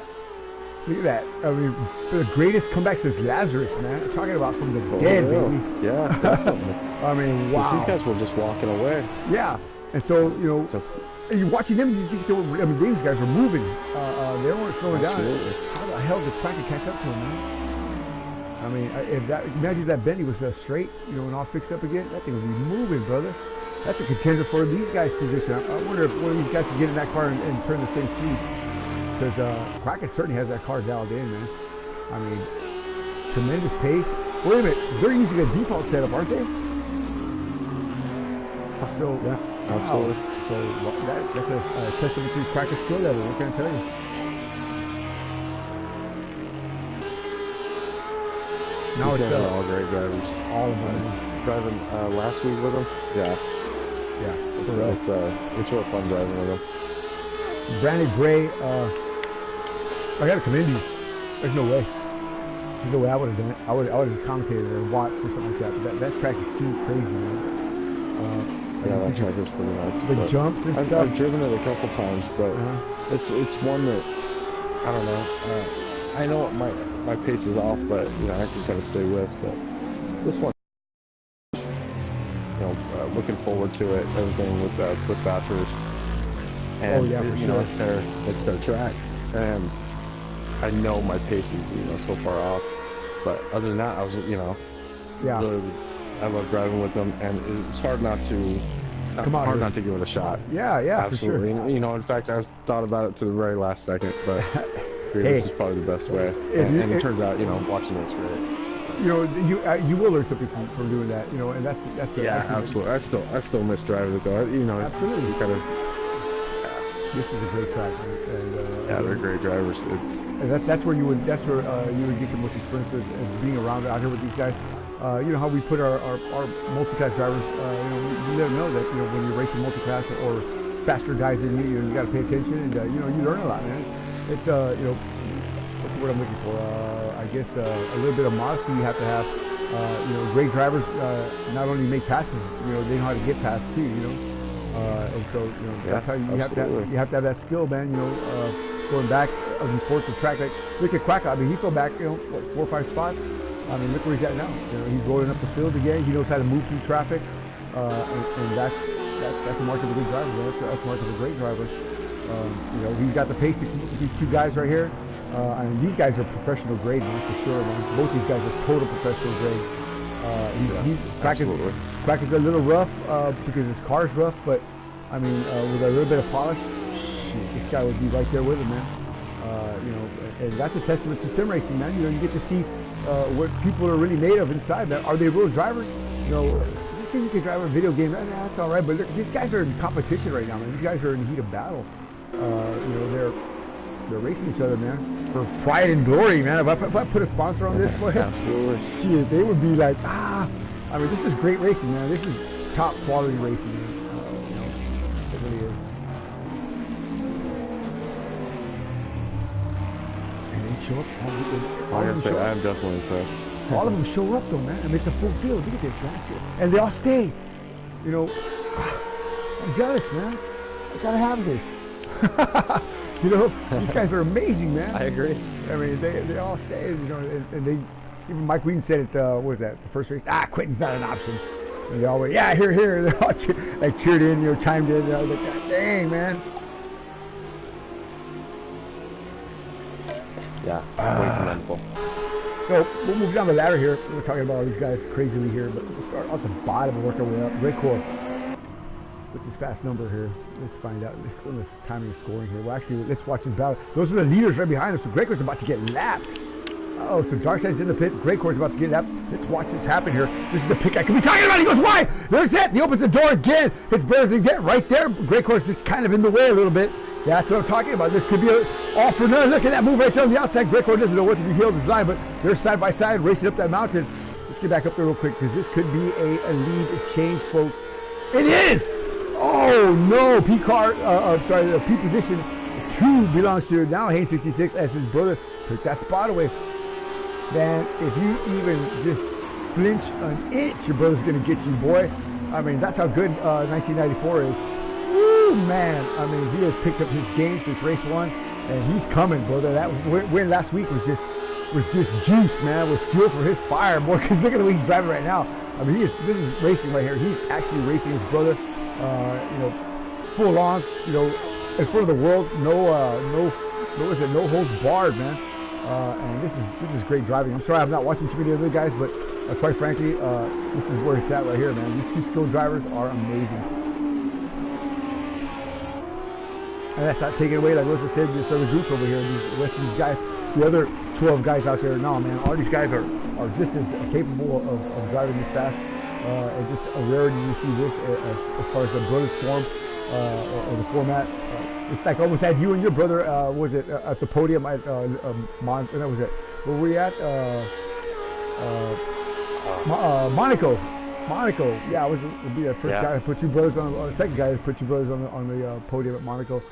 Look at that. I mean, the greatest comeback since Lazarus, man. I'm talking about from the dead, baby. Yeah, definitely. I mean, wow. These guys were just walking away. Yeah. And so, you know, and you're watching them, you think they were, I mean, these guys were moving. They weren't slowing down. How the hell did Quacka catch up to him, man? I mean, imagine that Bentley was straight, you know, and all fixed up again. That thing would be moving, brother. That's a contender for these guys' position. I wonder if one of these guys can get in that car and turn the same speed. Because Quacka certainly has that car dialed in, man. I mean, tremendous pace. Wait a minute, they're using a default setup, aren't they? So, yeah, absolutely. Wow. So that's a testament to Quacka's skill level. What can I tell you? Now These it's guys are all great drivers. All of them. Driving last week with them. Yeah. It's real fun driving with them. Brandon Gray, I gotta commend you. There's no way. There's no way I would have done it. I would have just commentated or watched or something like that. But that track is too crazy, man. Yeah, that track is pretty nuts. The jumps and stuff. I've driven it a couple times, but it's one that I don't know. I know my pace is off, but you know I can kind of stay with. But this one, you know, looking forward to it. Everything with Bathurst. And you know, it's their track, and I know my pace is, you know, so far off. But other than that, I was, you know, really, I love driving with them, and it's hard not to not to give it a shot. Yeah, absolutely. For sure. You know, in fact, I thought about it to the very last second, but this is probably the best way. And it turns out, you know, watching it's great. You know, you will learn something from doing that. You know, and that's absolutely. I still miss driving it though. You know, absolutely. You kind of. This is a great track, and they're great drivers. That's where you would get your most experience as being around out here with these guys. You know how we put our multi-class drivers. You know, we let them know that, you know, when you're racing multi-class or faster guys than you, you got to pay attention, and you know, you learn a lot, man. It's you know, what's the word I'm looking for? I guess a little bit of modesty you have to have. You know, great drivers not only make passes, you know, they know how to get past too. You know. And so, you know, that's how you have to have that skill, man. You know, going back and forth the track. Like, look at Quacka. I mean, he fell back, you know, what, 4 or 5 spots. I mean, look where he's at now. You know, he's rolling up the field again. He knows how to move through traffic, and that's a mark of a good driver. Man. That's a mark of a great driver. You know, he's got the pace to keep these two guys right here. I mean, these guys are professional grade, man, for sure, man. Both these guys are total professional grade. Quacka's a little rough because his car's rough, but I mean, with a little bit of polish, this guy would be right there with him, man. You know, and that's a testament to sim racing, man. You know, you get to see what people are really made of inside. Man, are they real drivers? You know, just because you can drive a video game, that's all right. But look, these guys are in competition right now, man. These guys are in the heat of battle. You know, they're racing each other, man, for pride and glory, man. If I put a sponsor on this, boy, shit, they would be like, I mean, this is great racing, man. This is top quality racing, man. You know, it really is. And they show up. I'm definitely impressed. All of them show up, though, man. I mean, it's a full field. Look at this, man. And they all stay. You know, I'm jealous, man. I gotta have this. You know, these guys are amazing, man. I agree. I mean, they all stay, you know, and they, even Mike Wheaton said it, what was that, the first race? Quitting's not an option. And they all went, yeah, here. They all cheered in, you know, chimed in. I was like, God dang, man. Yeah, way commendable. So, we'll move down the ladder here. We're talking about all these guys crazily here, but we'll start off the bottom and work our way up. Red Core. What's his fast number here? Let's find out. Let's go to this timing of scoring here. Well, actually, let's watch this battle. Those are the leaders right behind him. So Greycore's about to get lapped. Oh, so Darkside's in the pit. Greycore's about to get lapped. Let's watch this happen here. This is the pick I can be talking about. He goes wide. There's it. He opens the door again. His bears get right there. Greycore's just kind of in the way a little bit. That's what I'm talking about. This could be all for none. Look at that move right there on the outside. Greycore doesn't know what to do. He held his line, but they're side by side racing up that mountain. Let's get back up there real quick because this could be a lead change, folks. It is. Oh no, P position 2 belongs to now Haynes 66 as his brother took that spot away. Man, if you even just flinch an inch, your brother's going to get you, boy. I mean, that's how good 1994 is. Woo, man. I mean, he has picked up his game since race 1, and he's coming, brother. That win last week was just juice, man. It was fuel for his fire, boy, because look at the way he's driving right now. I mean, this is racing right here. He's actually racing his brother, you know, full on, you know, in front of the world. No holds barred, man. And this is great driving. I'm sorry I'm not watching too many other guys, but quite frankly, this is where it's at right here, man. These 2 skilled drivers are amazing. And that's not taking away, like Rosa said, this other group over here, the rest of these guys, the other 12 guys out there. No, man, all these guys are just as capable of driving this fast. It's just a rarity to see this as far as the brothers form or the format. It's like almost had you and your brother, was it at the podium at what was it? Where were we at? Monaco. Yeah, would be the first guy to put 2 brothers on the second guy to put 2 brothers on the podium at Monaco.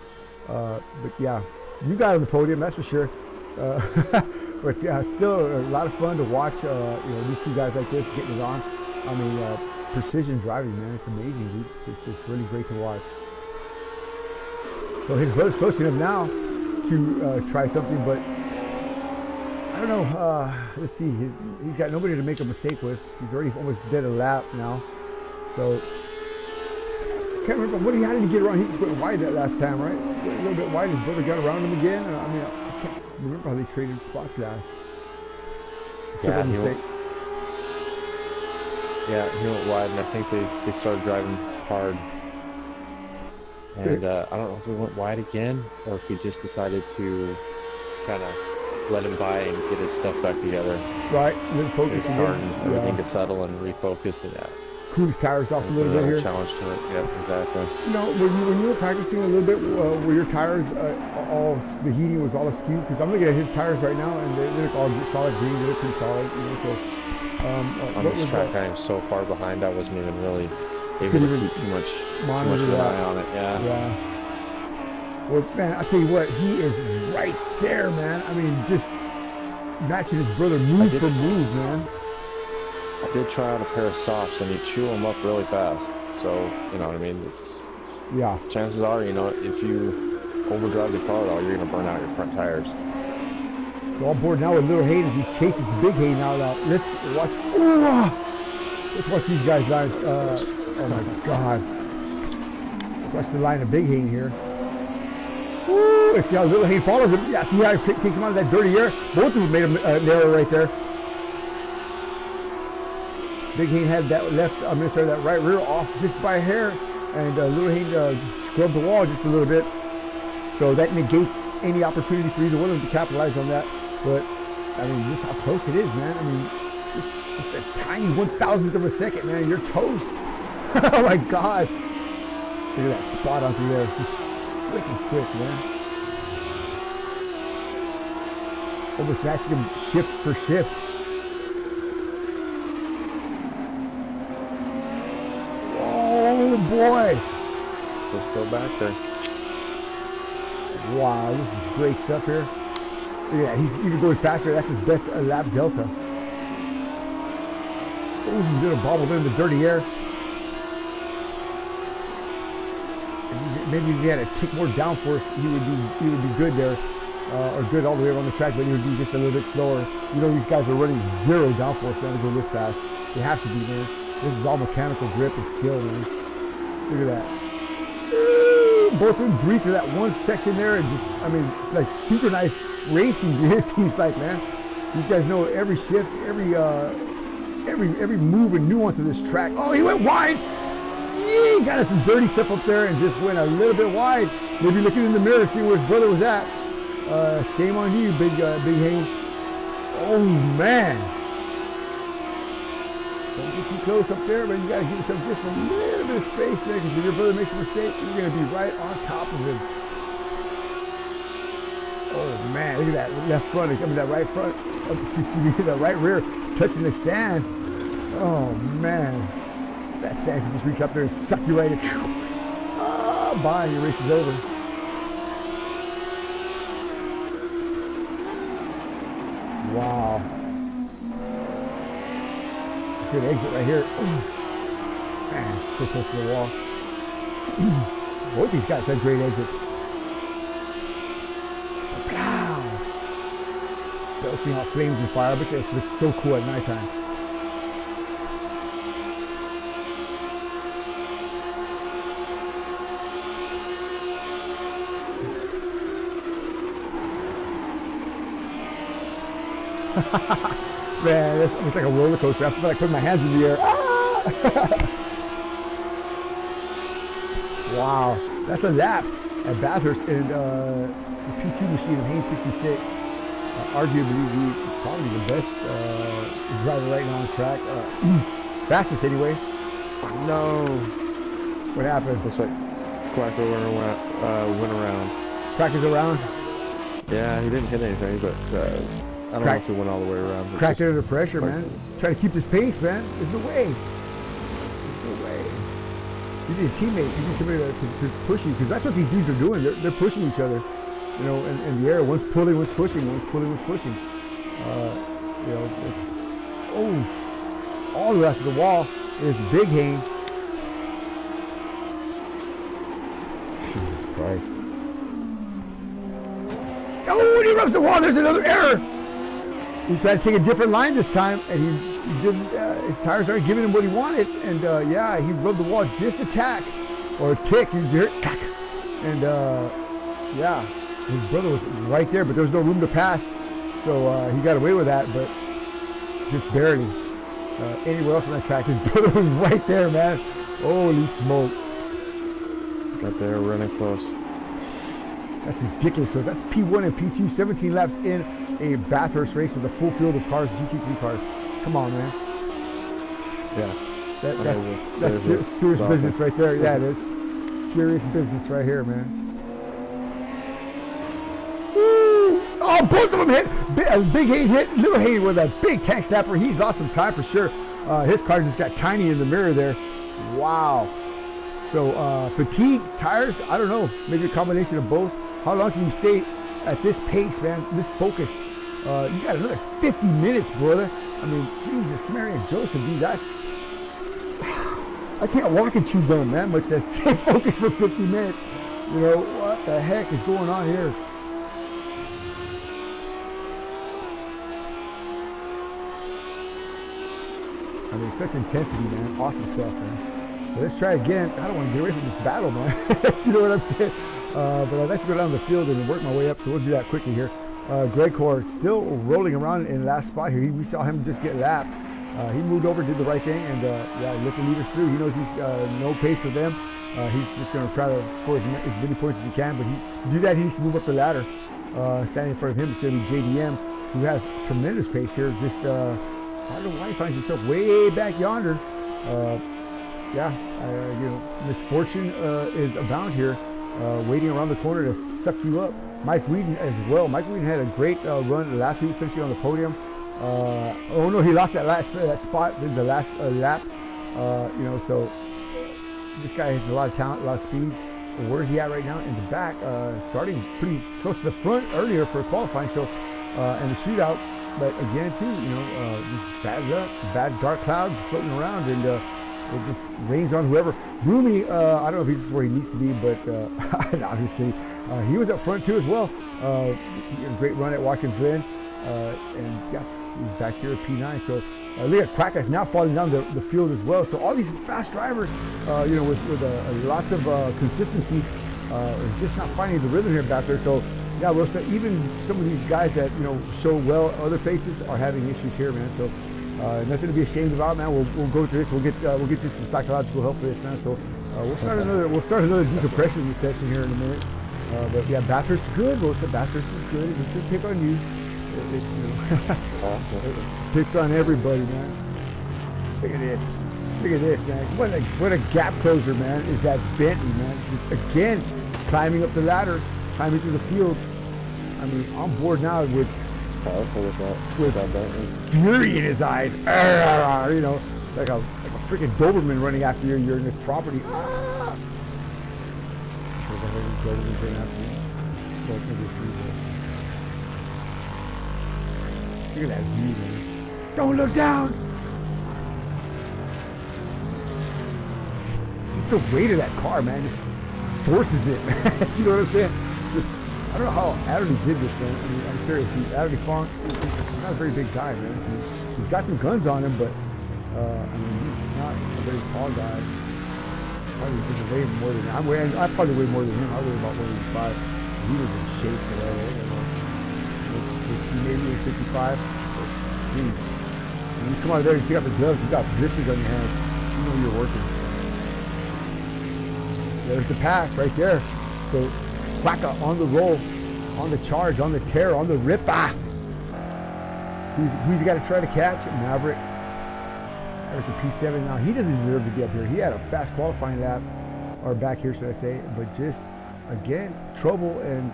But yeah, you got on the podium, that's for sure. But yeah, still a lot of fun to watch. You know, these 2 guys like this getting it on. I mean, precision driving, man. It's amazing, dude. It's really great to watch. So his brother's close enough now to try something, but I don't know. Let's see. He's got nobody to make a mistake with. He's already almost dead a lap now. So I can't remember. How did he get around? He just went wide that last time, right? A little bit wide. His brother got around him again. I mean, I can't remember how they traded spots last. Simple mistake. He went wide, and I think they started driving hard. And I don't know if we went wide again, or if he just decided to kind of let him by and get his stuff back together. Right, and then focus again. Everything to settle and refocus, and cool his tires off a little bit here. Challenge to it. Yep, exactly. You know, when you were practicing a little bit, were your tires the heating was all askew? Because I'm looking at his tires right now, and they look all solid green. They look pretty solid. You know, so on this track, I am so far behind. I wasn't even really able to keep too much of an eye on it. Yeah. Well, man, I'll tell you what, he is right there, man. I mean, just matching his brother move for move, man. I did try out a pair of softs, and you chew them up really fast. So, you know what I mean? Chances are, you know, if you overdrive the car at all, you're going to burn out your front tires. So on board now with little Hayden as he chases the big Hayden out. Let's watch. Let's watch these guys, oh my God. Let's watch the line of big Hayden here. Woo! Let's see how little Hayden follows him. Yeah, see how he takes him out of that dirty air. Both of them made a narrow right there. Big Hayden had that that right rear off just by a hair, and little Hayden just scrubbed the wall just a little bit. So that negates any opportunity for either one of them to capitalize on that. But I mean, just how close it is, man. I mean, just a tiny 1,000th of a second, man. You're toast. Oh my God! Look at that spot out through there. It's just quick, man. Almost matching him shift for shift. Oh boy! Let's go back there. Wow, this is great stuff here. Yeah, he's even going faster. That's his best lap delta. Oh, little bobbled in the dirty air. And maybe if he had a tick more downforce, he would be good there, or good all the way around the track. But he would be just a little bit slower. You know, these guys are running 0 downforce now to go this fast. They have to be, man. This is all mechanical grip and skill, man. Look at that. Both of them breathe through that one section there, and just, I mean, like synchronized racing. It seems like, man. These guys know every shift, every move and nuance of this track. Oh, he went wide. He got some dirty stuff up there and just went a little bit wide. Maybe looking in the mirror, seeing where his brother was at. Shame on you, big Haynes. Oh man. Don't get too close up there, but you gotta give yourself just a little bit of space there, because if your brother makes a mistake, you're gonna be right on top of him. Oh man, look at that left front, I mean that right front, you see that right rear touching the sand. Oh man, that sand can just reach up there and suck you right in. Bye, your race is over. Wow. Good exit right here. Man, so close to the wall. Both these guys have great exits. Wow. Belching out flames and fire. I bet this looks so cool at nighttime. Man, this looks like a roller coaster. I feel like putting my hands in the air. Ah! Wow, that's a lap at Bathurst in the P2 machine of Haynes 66. Arguably probably the best driver right now on the track. Fastest anyway. No. What happened? Looks like Quacker went around. Cracker's around? Yeah, he didn't hit anything, but I don't know if he went all the way around. Cracked it under pressure, man. Trying to keep his pace, man. There's no way. There's no way. You need a teammate. You need somebody to push you, because that's what these dudes are doing. They're pushing each other, you know, in the air. One's pulling, one's pushing. One's pulling, one's pushing. You know, it's all the way out to the wall is Big Hayne. Jesus Christ. Oh, when he rubs the wall, there's another error. He tried to take a different line this time, and he didn't. His tires aren't giving him what he wanted, and yeah, he rubbed the wall just a tack or a tick. You hear it, tack, and yeah, his brother was right there, but there was no room to pass, so he got away with that, but just barely. Anywhere else on that track, his brother was right there, man. Holy smoke! Got there, running close. That's ridiculous, because that's P1 and P2, 17 laps in a Bathurst race with a full field of cars, GT3 cars. Come on, man. Yeah. That's serious business right there. Yeah, it is. Serious business right here, man. Woo! Oh, both of them hit. Big Hayne hit. Little Hayne with a big tank snapper. He's lost some time for sure. His car just got tiny in the mirror there. Wow. So fatigue, tires, I don't know. Maybe a combination of both. How long can you stay at this pace, man? This focused. You got another 50 minutes, brother. I mean, Jesus, Mary and Joseph, dude, that's... I can't walk and chew gum, man, much less stay focused for 50 minutes. You know, what the heck is going on here? I mean, such intensity, man. Awesome stuff, man. So let's try again. I don't want to get away from this battle, man. You know what I'm saying? But I'd like to go down the field and work my way up, so we'll do that quickly here. Greg Core still rolling around in the last spot here. We saw him just get lapped. He moved over, did the right thing, and yeah, let the leaders through. He knows he's no pace for them. He's just going to try to score as many points as he can, but to do that, he needs to move up the ladder. Standing in front of him is going to be JDM, who has tremendous pace here. Just, I don't know why he finds himself way back yonder. Yeah, you know, misfortune is abound here, waiting around the corner to suck you up. Mike Whedon as well. Mike Whedon had a great run last week, finishing on the podium. Oh no, he lost that spot in the last lap. You know, so this guy has a lot of talent, a lot of speed. Where is he at right now? In the back, starting pretty close to the front earlier for qualifying. So, and the shootout. But again, too, you know, just bad luck, bad dark clouds floating around, and it just rains on whoever. Broomy, I don't know if he's where he needs to be, but no, I'm just kidding. He was up front too as well. A great run at Watkins Glen, and yeah, he's back here at P9. So look at Cracker's now falling down the field as well. So all these fast drivers, you know, with lots of consistency, are just not finding the rhythm here back there. So yeah, well, so even some of these guys that, you know, show well other places are having issues here, man. So nothing to be ashamed about, man. We'll go through this. We'll get you some psychological help for this, man. So we'll start another decompression session here in a minute. But yeah, Bathurst is good. Most of Bathurst is good. It's just pick on you. You know, picks on everybody, man. Look at this. Look at this, man. What a gap closer, man. Is that Bentley, man? Just again climbing up the ladder, climbing through the field. I mean, on board now with fury in his eyes. You know, like a freaking Doberman running after you. You're in this property. Ah! Look at that view, man. Don't look down. Just the weight of that car, man, just forces it. You know what I'm saying? Just, I don't know how Adderley did this, man. I mean, I'm serious. Adderley Fong, he's not a very big guy, man. He's got some guns on him, but I mean, he's not a very tall guy. Probably doesn't weigh more than I probably weigh more than him. I weigh about 185. He was in shape today. I don't know. 60, maybe 55. So, geez. When you come out of there and take out the gloves, you got blisters on your hands. You know you're working. There's the pass right there. So Quacka on the roll, on the charge, on the tear, on the rip. Ah! Who's he got to try to catch? Maverick. There's the P7 now. He doesn't deserve to be up here. He had a fast qualifying lap, or back here, should I say? But just again, trouble and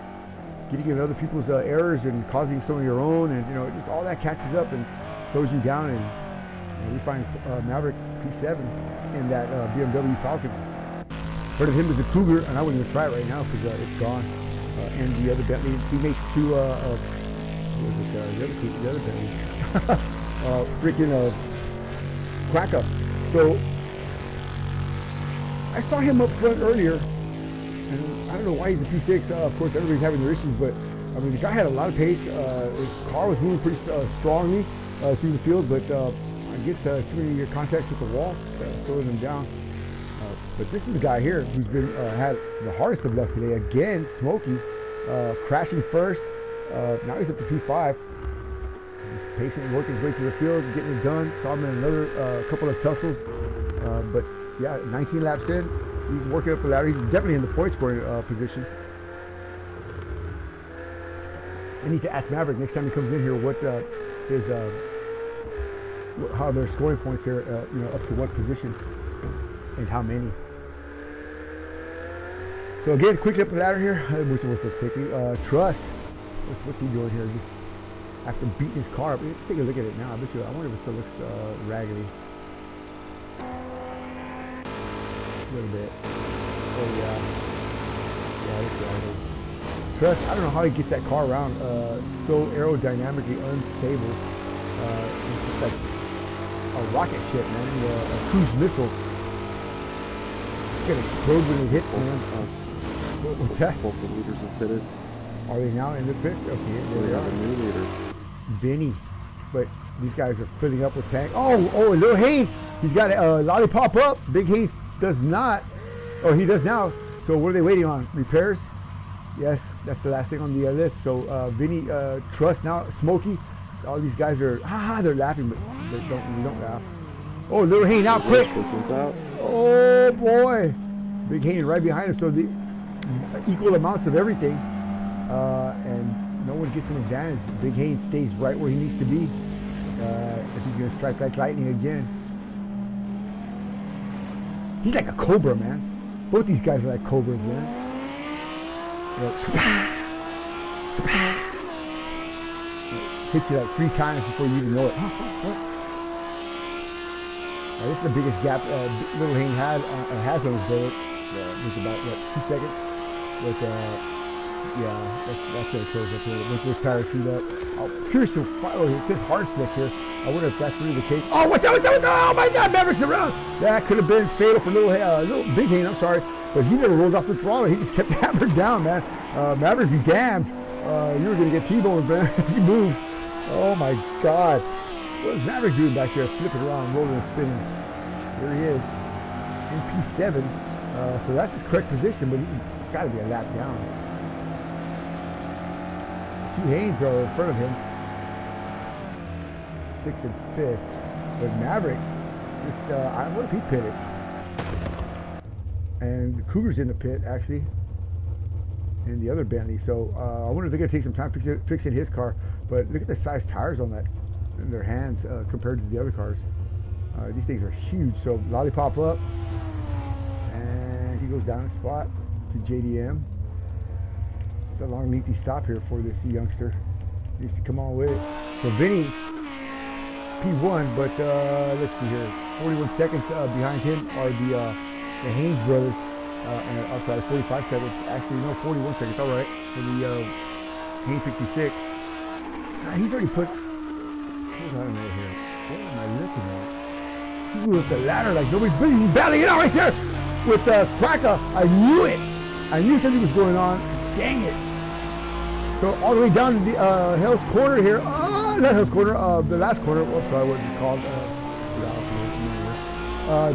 getting in other people's errors and causing some of your own, and just all that catches up and slows you down. And we find Maverick P7 in that BMW Falcon. Heard of him as a Cougar, and I wouldn't even try it right now because it's gone. And the other Bentley teammates to the other Bentley, freaking Quacka. So I saw him up front earlier, and I don't know why he's a P6. Of course, everybody's having their issues, but I mean, the guy had a lot of pace. His car was moving pretty strongly through the field, but I guess too many contacts with the wall slowing him down. But this is the guy here who's been had the hardest of luck today. Again, Smokey crashing first. Now he's up to P5. He's just patiently working his way through the field, getting it done. Saw him in another couple of tussles. But yeah, 19 laps in, he's working up the ladder. He's definitely in the point scoring position. I need to ask Maverick next time he comes in here what his how they're scoring points here. Up to what position and how many. So again, quickly up the ladder here. I wish it was so quickly. Truss, what's he doing here? Just after beating his car up. Let's take a look at it now. I wonder if it still looks raggedy. A little bit. Oh yeah. Yeah, it's raggedy. Truss, I don't know how he gets that car around. So aerodynamically unstable. It's just like a rocket ship, man. A cruise missile. It's gonna explode when it hits, man. What's that? Both the leaders are fitted. Are they now in the pit? Okay, there We they have are. a new leader. Vinny. But these guys are filling up with tank. Oh, little Haynes. He's got a lollipop up. Big Haynes does not. Oh, he does now. So what are they waiting on? Repairs? Yes, that's the last thing on the list. So Vinny, Trust now, Smokey. All these guys are, they're laughing, but we don't laugh. Oh, little Haynes out quick. Oh boy. Big Haynes right behind him. So the equal amounts of everything. And no one gets an advantage. Big Haynes stays right where he needs to be. If he's going to strike like lightning again. He's like a cobra, man. Both these guys are like cobras, man. Hits you like 3 times before you even know it. This is the biggest gap Little Haynes has on his bullet. It's about 2 seconds. But yeah, that's gonna close up here. Once those tires heat up. I'm curious to find. Oh, it says hard slick here. I wonder if that's really the case. Oh, watch out! Oh my God, Maverick's around. That could have been fatal for little Big Haynes. I'm sorry, but he never rolled off the throttle. He just kept the hammer down, man. Maverick, be damned. You were gonna get T-boned, man, if you moved. Oh my God. What is Maverick doing back there? Flipping around, rolling and spinning. Here he is in P7. So that's his correct position, but he's got to be a lap down. 2 Haynes are in front of him. 6th and 5th. But Maverick, I wonder if he pitted. And the Cougar's in the pit, actually. And the other Bentley. So I wonder if they're going to take some time fixing his car. But look at the size tires on that in their hands compared to the other cars. These things are huge. So lollipop up. And he goes down a spot to JDM. It's a long, lengthy stop here for this youngster. He needs to come on with it. So Vinny, P1, but let's see here. 41 seconds behind him are the Haynes brothers. And I'm sorry, 45 seconds. Actually, no, 41 seconds. All right, for the Haynes 56. He's already put What am I here? What am I looking at? He's with the ladder like nobody's business. He's battling it out right there with the Cracker. I knew it. I knew something was going on. Dang it. So all the way down to the Hell's Corner here. Not Hell's Corner, the last corner. Oh, sorry, what it's called.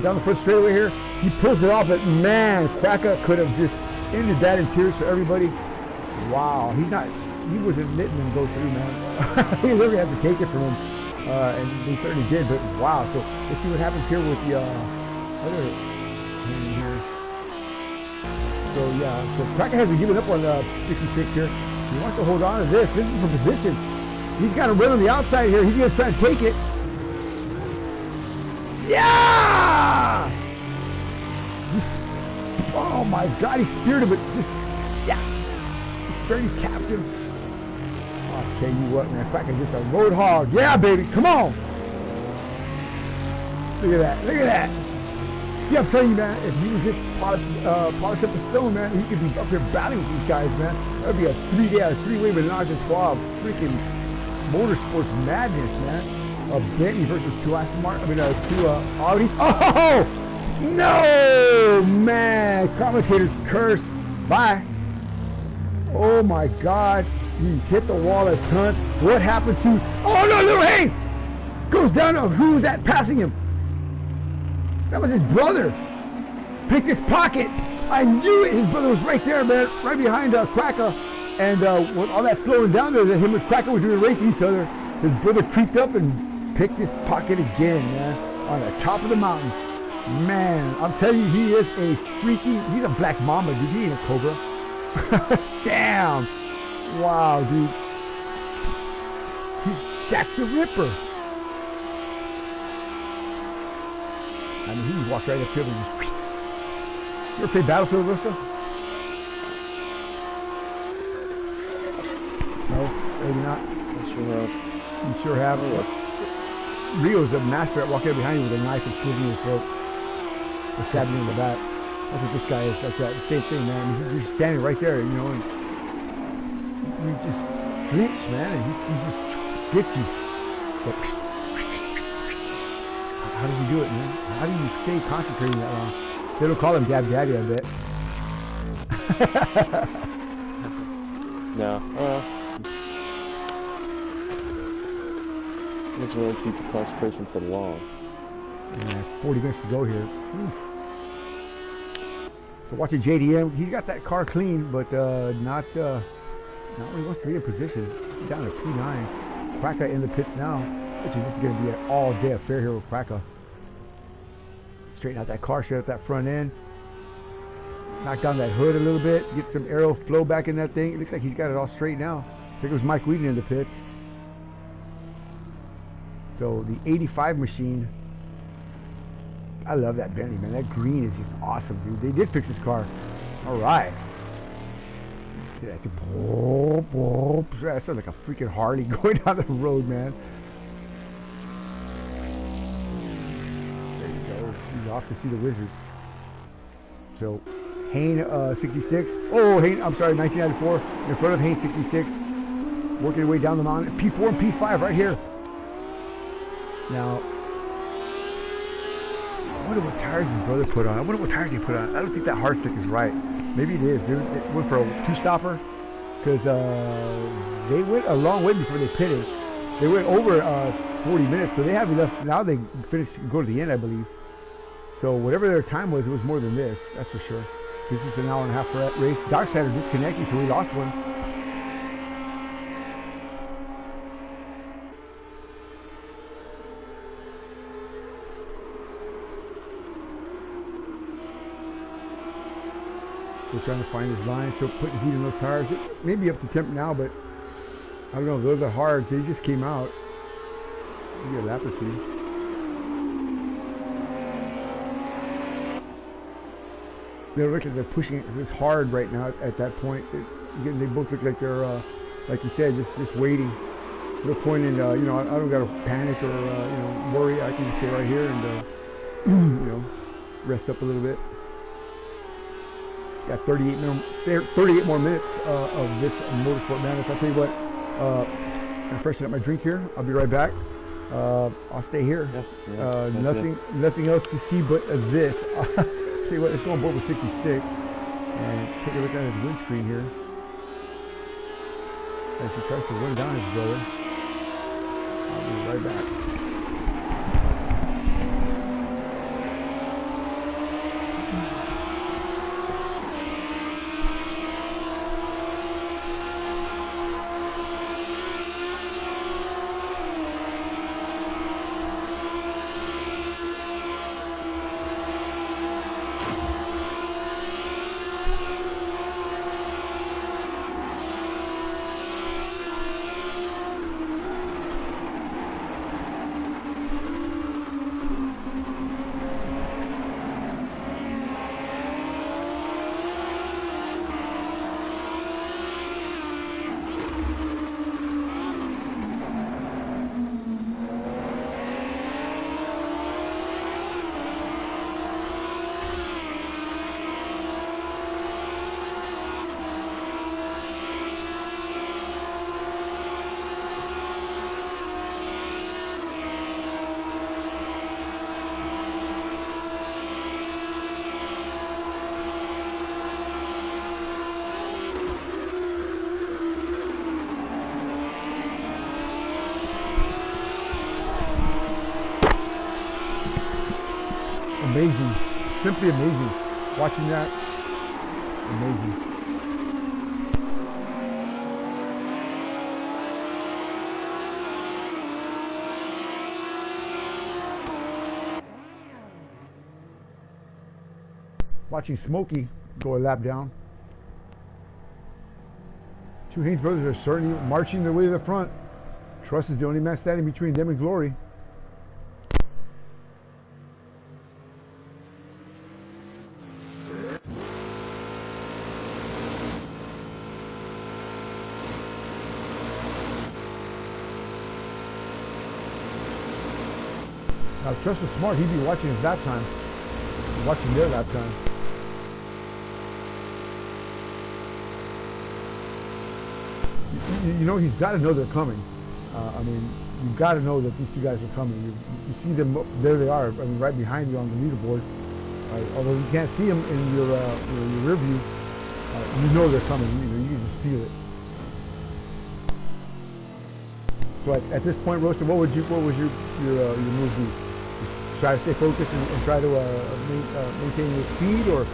Down the front straightaway here. He pulls it off, but man, Cracker could have just ended that in tears for everybody. Wow, he wasn't letting them go through, man. He literally had to take it from him. And they certainly did, but wow. So let's see what happens here with the other hand here. So yeah, so Cracker hasn't given up on 66 here. He wants to hold on to this. This is for position. He's got to run on the outside here. He's going to try and take it. Yeah! Oh my God, he speared him, but just, yeah. He's very captive. I'll tell you what, man, Cracker's just a road hog. Yeah, baby, come on. Look at that, look at that. See, I'm telling you, man, if you would just polish up a stone, man, he could be up here battling with these guys, man. That'd be a three-way menage a trois, freaking motorsports madness, man. A Bentley versus two Audis. Oh, no, man. Commentators curse. Bye. Oh, my God. He's hit the wall a ton. What happened to... Oh, no, little Hayne. Goes down. Who was that passing him? That was his brother. Picked his pocket. I knew it. His brother was right there, man. Right behind Cracker. And with all that slowing down there, that him and Cracker were doing racing each other, his brother creeped up and picked his pocket again, man. On the top of the mountain. Man, I'm telling you, he is a freaking... He's a black mamba, dude. He ain't a cobra. Damn. Wow, dude. He's Jack the Ripper. I mean, he walked right up here and just... You ever play Battlefield, Russo? No, maybe not. I sure have. You sure have. Rio's a master at walking up behind you with a knife and slitting your throat. Or stabbing you in the back. That's what this guy is like that. The same thing, man. You're standing right there, you know, and you just flinch, man, and he just gets you. But how does he do it, man? How do you stay concentrating that long? They don't call him Dab Daddy, I bet. No. Doesn't really keep the concentration for long. Yeah, 40 minutes to go here. Oof. So watching JDM, he's got that car clean, but not really wants to be in position. He's down to P9. Cracker in the pits now. Actually, this is going to be an all-day affair here with Cracker. Straighten out that car, straighten out that front end. Knock down that hood a little bit. Get some aero flow back in that thing. It looks like he's got it all straight now. I think it was Mike Wheaton in the pits. So the 85 machine. I love that Bentley, man. That green is just awesome, dude. They did fix his car. All right. That sounds like a freaking Harley going down the road, man. There you go. He's off to see the wizard. So, Hayne 66. Oh, Hayne, I'm sorry, 1994. In front of Hayne 66. Working their way down the mountain. P4 and P5 right here. Now, I wonder what tires his brother put on. I wonder what tires he put on. I don't think that hard stick is right. Maybe it is. They went for a two-stopper because they went a long way before they pitted. They went over 40 minutes, so they have enough. Now they finish, go to the end, I believe. So whatever their time was, it was more than this. That's for sure. This is an hour and a half for that race. Darksider disconnecting, so we lost one. Still trying to find his line, still putting heat in those tires. It may be up to temp now, but I don't know. Those are hard. They just came out. Maybe a lap or two. They look like they're pushing it. It's hard right now at that point. Again, they both look like they're, like you said, just waiting. No point in, I don't got to panic or, worry. I can just stay right here and, rest up a little bit. Got 38 more minutes of this Motorsport Madness. I'll tell you what, I'm freshening up my drink here. I'll be right back. I'll stay here. Yeah, nothing else to see but this. Tell you what, let's go on board with 66 and take a look at his windscreen here as he tries to run down his brother. I'll be right back. Amazing, simply amazing. Watching that, amazing. Watching Smokey go a lap down. Two Haynes brothers are certainly marching their way to the front. Truss is the only man standing between them and glory. Now, Truss is smart. He'd be watching his lap time, watching their lap time. You know, he's got to know they're coming. I mean, you've got to know that these two guys are coming. You see them, there they are, I mean, right behind you on the leaderboard. Although you can't see them in your rear view, you know they're coming. You can just feel it. So at this point, Roaster, what was your move be? Just try to stay focused and try to maintain your speed, or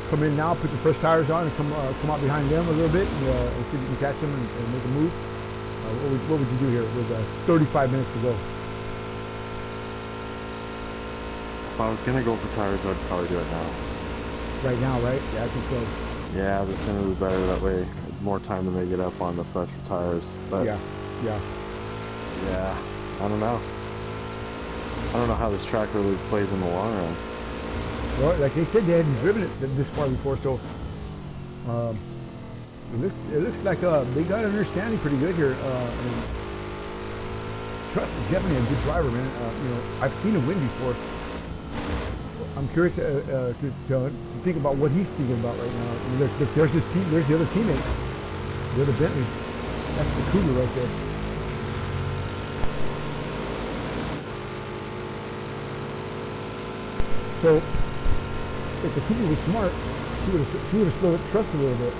come in now, put your fresh tires on, and come out behind them a little bit and see if you can catch them and make a move. What would you do here with 35 minutes to go? If I was gonna go for tires, I'd probably do it now. Right now, right? Yeah, I think so. Yeah, the sooner the better. That way, more time to make it up on the fresher tires. But yeah. I don't know. I don't know how this track really plays in the long run. Well, like they said, they hadn't driven it this far before, so it looks like they got an understanding pretty good here. And Truss is definitely a good driver, man. You know, I've seen him win before. I'm curious to think about what he's thinking about right now. Look, there's his team. There's the other teammate, the other Bentley. That's the Cougar right there. So, if the Cougar was smart, he would have slowed up Truss a little bit.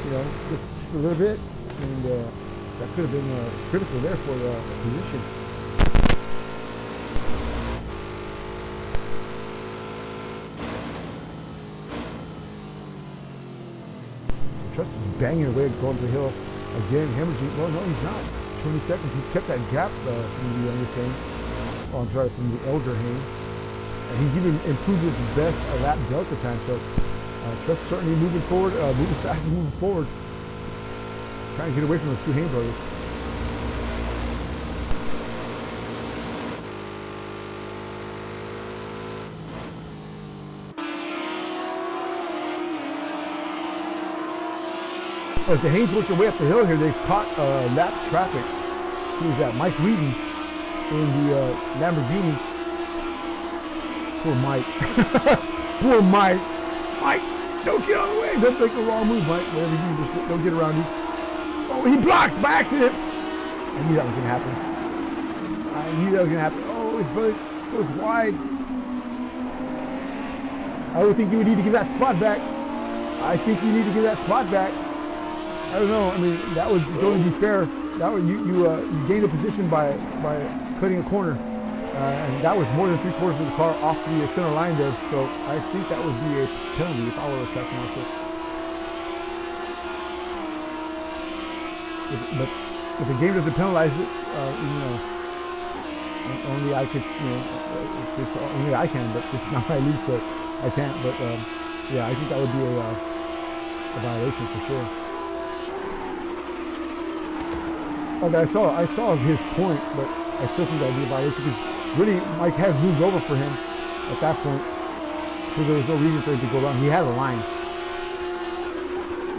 You know, just a little bit, and that could have been critical there for the position. Truss is banging away going up the hill again, hemorrhaging. Well, no, he's not. 20 seconds. He's kept that gap from the youngest Haynes. Oh, I'm sorry, from the elder Haynes. And he's even improved his best lap delta time. So Truss certainly moving forward, moving fast and moving forward. Trying to get away from those two Haynes brothers. As the Haynes work their way up the hill here, they've caught lap traffic. Who's that? Mike Wheaton in the Lamborghini. Poor Mike. Poor Mike. Mike, don't get on the way. Don't make the wrong move, Mike. Whatever you do, just don't get around you. Oh, he blocks by accident. I knew that was going to happen. I I knew that was gonna happen. Oh, his brother goes wide. I don't think you would need to give that spot back. I think you need to give that spot back. I don't know. I mean, that was going to be fair. That was you gained a position by cutting a corner, and that was more than 3/4 of the car off the center line there. So I think that would be a penalty if I were a track marshal. But if the game doesn't penalize it, only I could, only I can. But it's not my lead, so I can't. But yeah, I think that would be a violation for sure. Okay, I saw his point, but I still think that would be a violation because really Mike had moved over for him at that point, so there was no reason for him to go around. He had a line.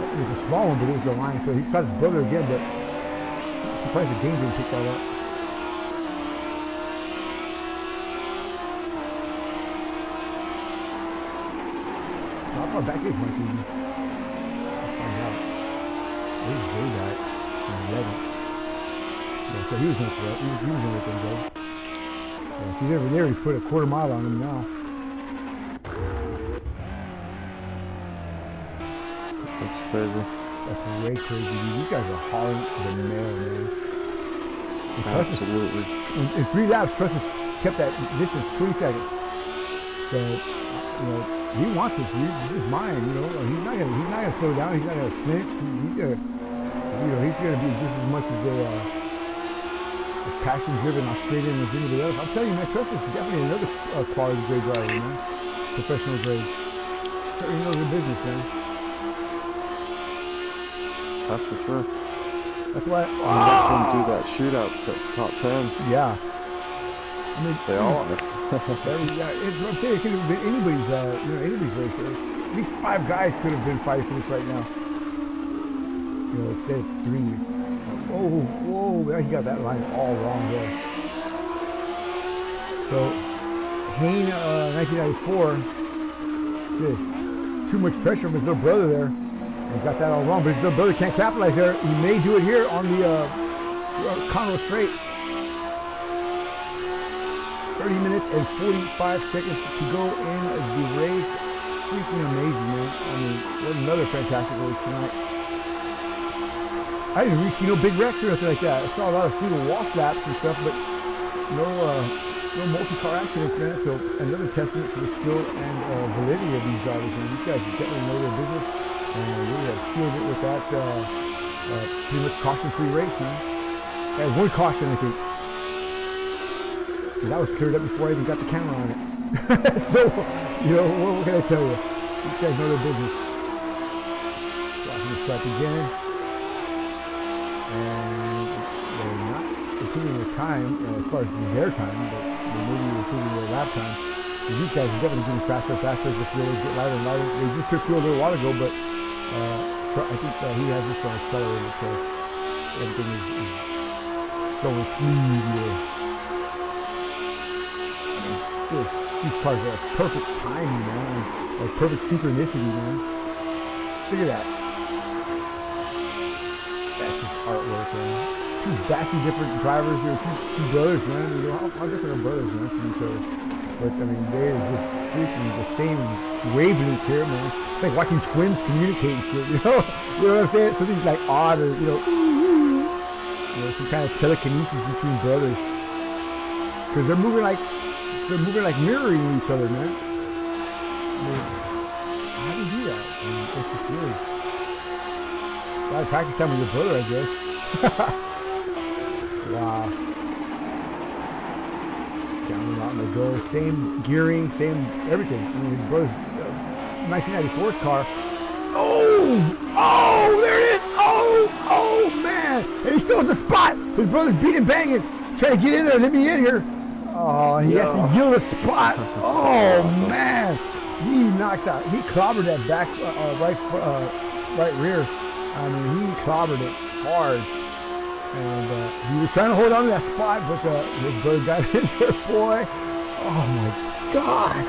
It was a small one, but it was the line, so he's caught his brother again, but I'm surprised the game didn't pick that up. So how far back is Mikey? Let's find out. He's way back. 11. Yeah, so he was going to throw. He was going to let them go. Yeah, see, they already put a quarter mile on him now. That's crazy. That's way crazy, dude. These guys are hauling the nail, man. Absolutely. In 3 laps, Trustis kept that distance 20 seconds. So, he wants this. This is mine. He's not gonna slow down. He's not gonna flinch. He's gonna be just as much as a passion-driven Australian as anybody else. I'm telling you, man, Trustis is definitely another quality grade driver, man. Professional grade. He knows the business, man. That's for sure. That's why. Watch them do that shootout top 10. Yeah. I mean, they all are. Yeah, it's what I'm saying. It could have been anybody's, anybody's race. At least 5 guys could have been fighting for this right now. Instead of 3. Whoa! He got that line all wrong there. So, Hayne, 1994, just too much pressure from his little brother there. He got that all wrong, but his little brother can't capitalize there. He may do it here on the Conroe Straight. 30 minutes and 45 seconds to go in the race. Freaking amazing, man. I mean, what another fantastic race tonight. I didn't really see no big wrecks or nothing like that. I saw a lot of single wall slaps and stuff, but no multi-car accidents, man. So another testament to the skill and validity of these drivers, man. These guys definitely know their business. And really have sealed it with that pretty much caution-free race, man. Had 1 caution, I think. And that was cleared up before I even got the camera on it. So, what can I tell you? These guys know their business. Watching the start again. And they're not improving their time as far as their time, but they may be improving their lap time. And these guys are definitely getting faster and faster as the fuels get lighter and lighter. They just took fuel a little while ago, but I think he has this accelerated, so everything is going smoothly. These cars are perfect timing, man, like perfect synchronicity, man. Look at that. That's just artwork, man. 2 vastly different drivers here, 2 brothers, man. How different are brothers, man, from each other? But I mean, they're just freaking the same wavelength here, man. It's like watching twins communicate and shit, you know what I'm saying? Something like odd or, some kind of telekinesis between brothers. Because they're moving like mirroring each other, man. I mean, how do you do that? I mean, it's just weird. A lot of practice time with your brother, I guess. Wow. Down and out and they go. Same gearing, same everything. I mean, his brother's 1994's car. Oh, there it is. Oh, man. And he still has a spot. His brother's beating, banging, trying to get in there. Let me in here. Oh, he has to yield a spot. Oh, man. He knocked out. He clobbered that back right rear. I mean, he clobbered it hard. And he was trying to hold on to that spot, but his brother got in there, boy. Oh, my God.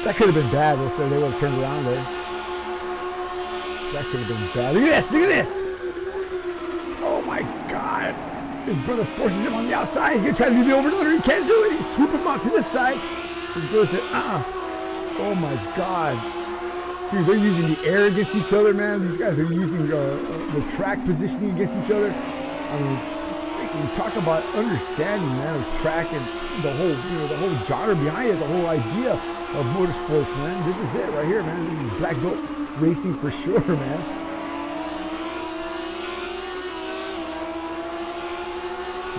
That could have been bad if they would have turned around there. That could have been bad. Look at this. Oh, my God. His brother forces him on the outside. He's going to try to do the over and under. He can't do it. He swoop him out to this side. His brother said, oh my God. Dude, they're using the air against each other, man. These guys are using the track positioning against each other. I mean, you talk about understanding, man, of track and the whole, the whole genre behind it, the whole idea of motorsports, man. This is it right here, man. This is black belt racing for sure, man.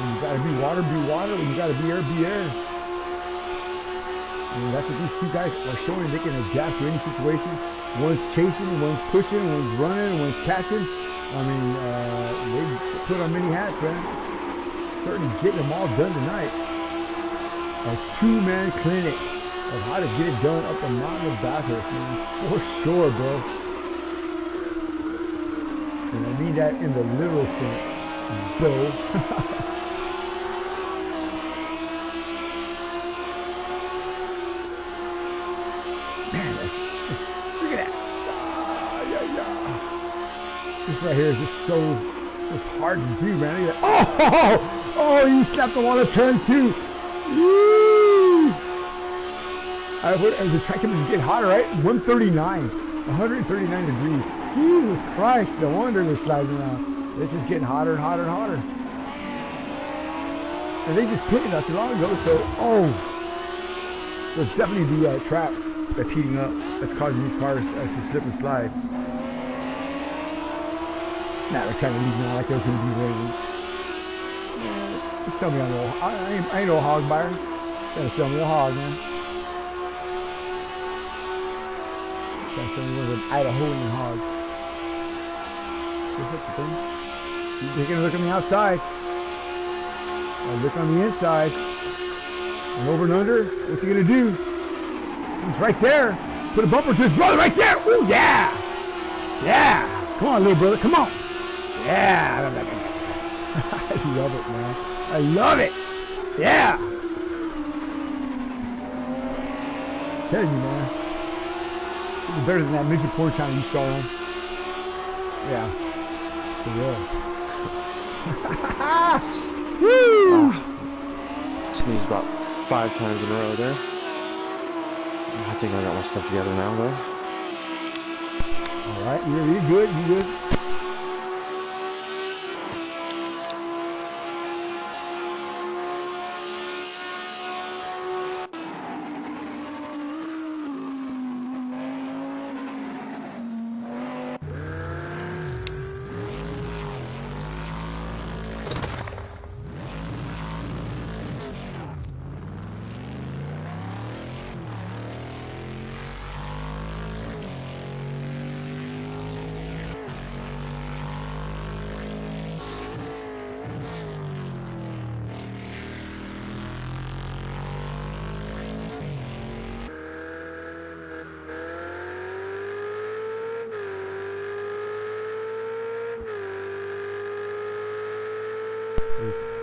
When you gotta be water, be water. When you gotta be air, be air. I mean, that's what these two guys are showing. They can adapt to any situation. One's chasing, one's pushing, one's running, one's catching. I mean, they put on many hats, man. Certainly getting them all done tonight. A two-man clinic of how to get it done up the mountain of Bathurst, man. For sure, bro. And I mean that in the literal sense, bro. Man, just look at that. This right here is just so hard to do, man. Look at that. Oh, he slapped the wall of turn two. Woo! The track temperatures getting hotter, right? 139 degrees. Jesus Christ, no wonder they're sliding around. This is getting hotter and hotter and hotter. And they just pitted not too long ago, so, it's definitely the trap that's heating up, that's causing these cars to slip and slide. Now they're trying to leave me on like there's going to be raining. Just tell me I ain't no hog buyer. Gotta sell me a hog, man. Gotta sell me one of them Idahoan hogs. Just look at them. He's taking a look on the outside. A look on the inside. And over and under. What's he gonna do? He's right there. Put a bumper to his brother right there. Oh yeah! Yeah! Come on, little brother. Come on. Yeah! I love it, man. I love it. Yeah. I'm telling you, man. It's better than that midget porn channel you saw on. Yeah. For real. Woo! Sneezed about 5 times in a row there. I think I got my stuff together now, though. All right, you're good. You good?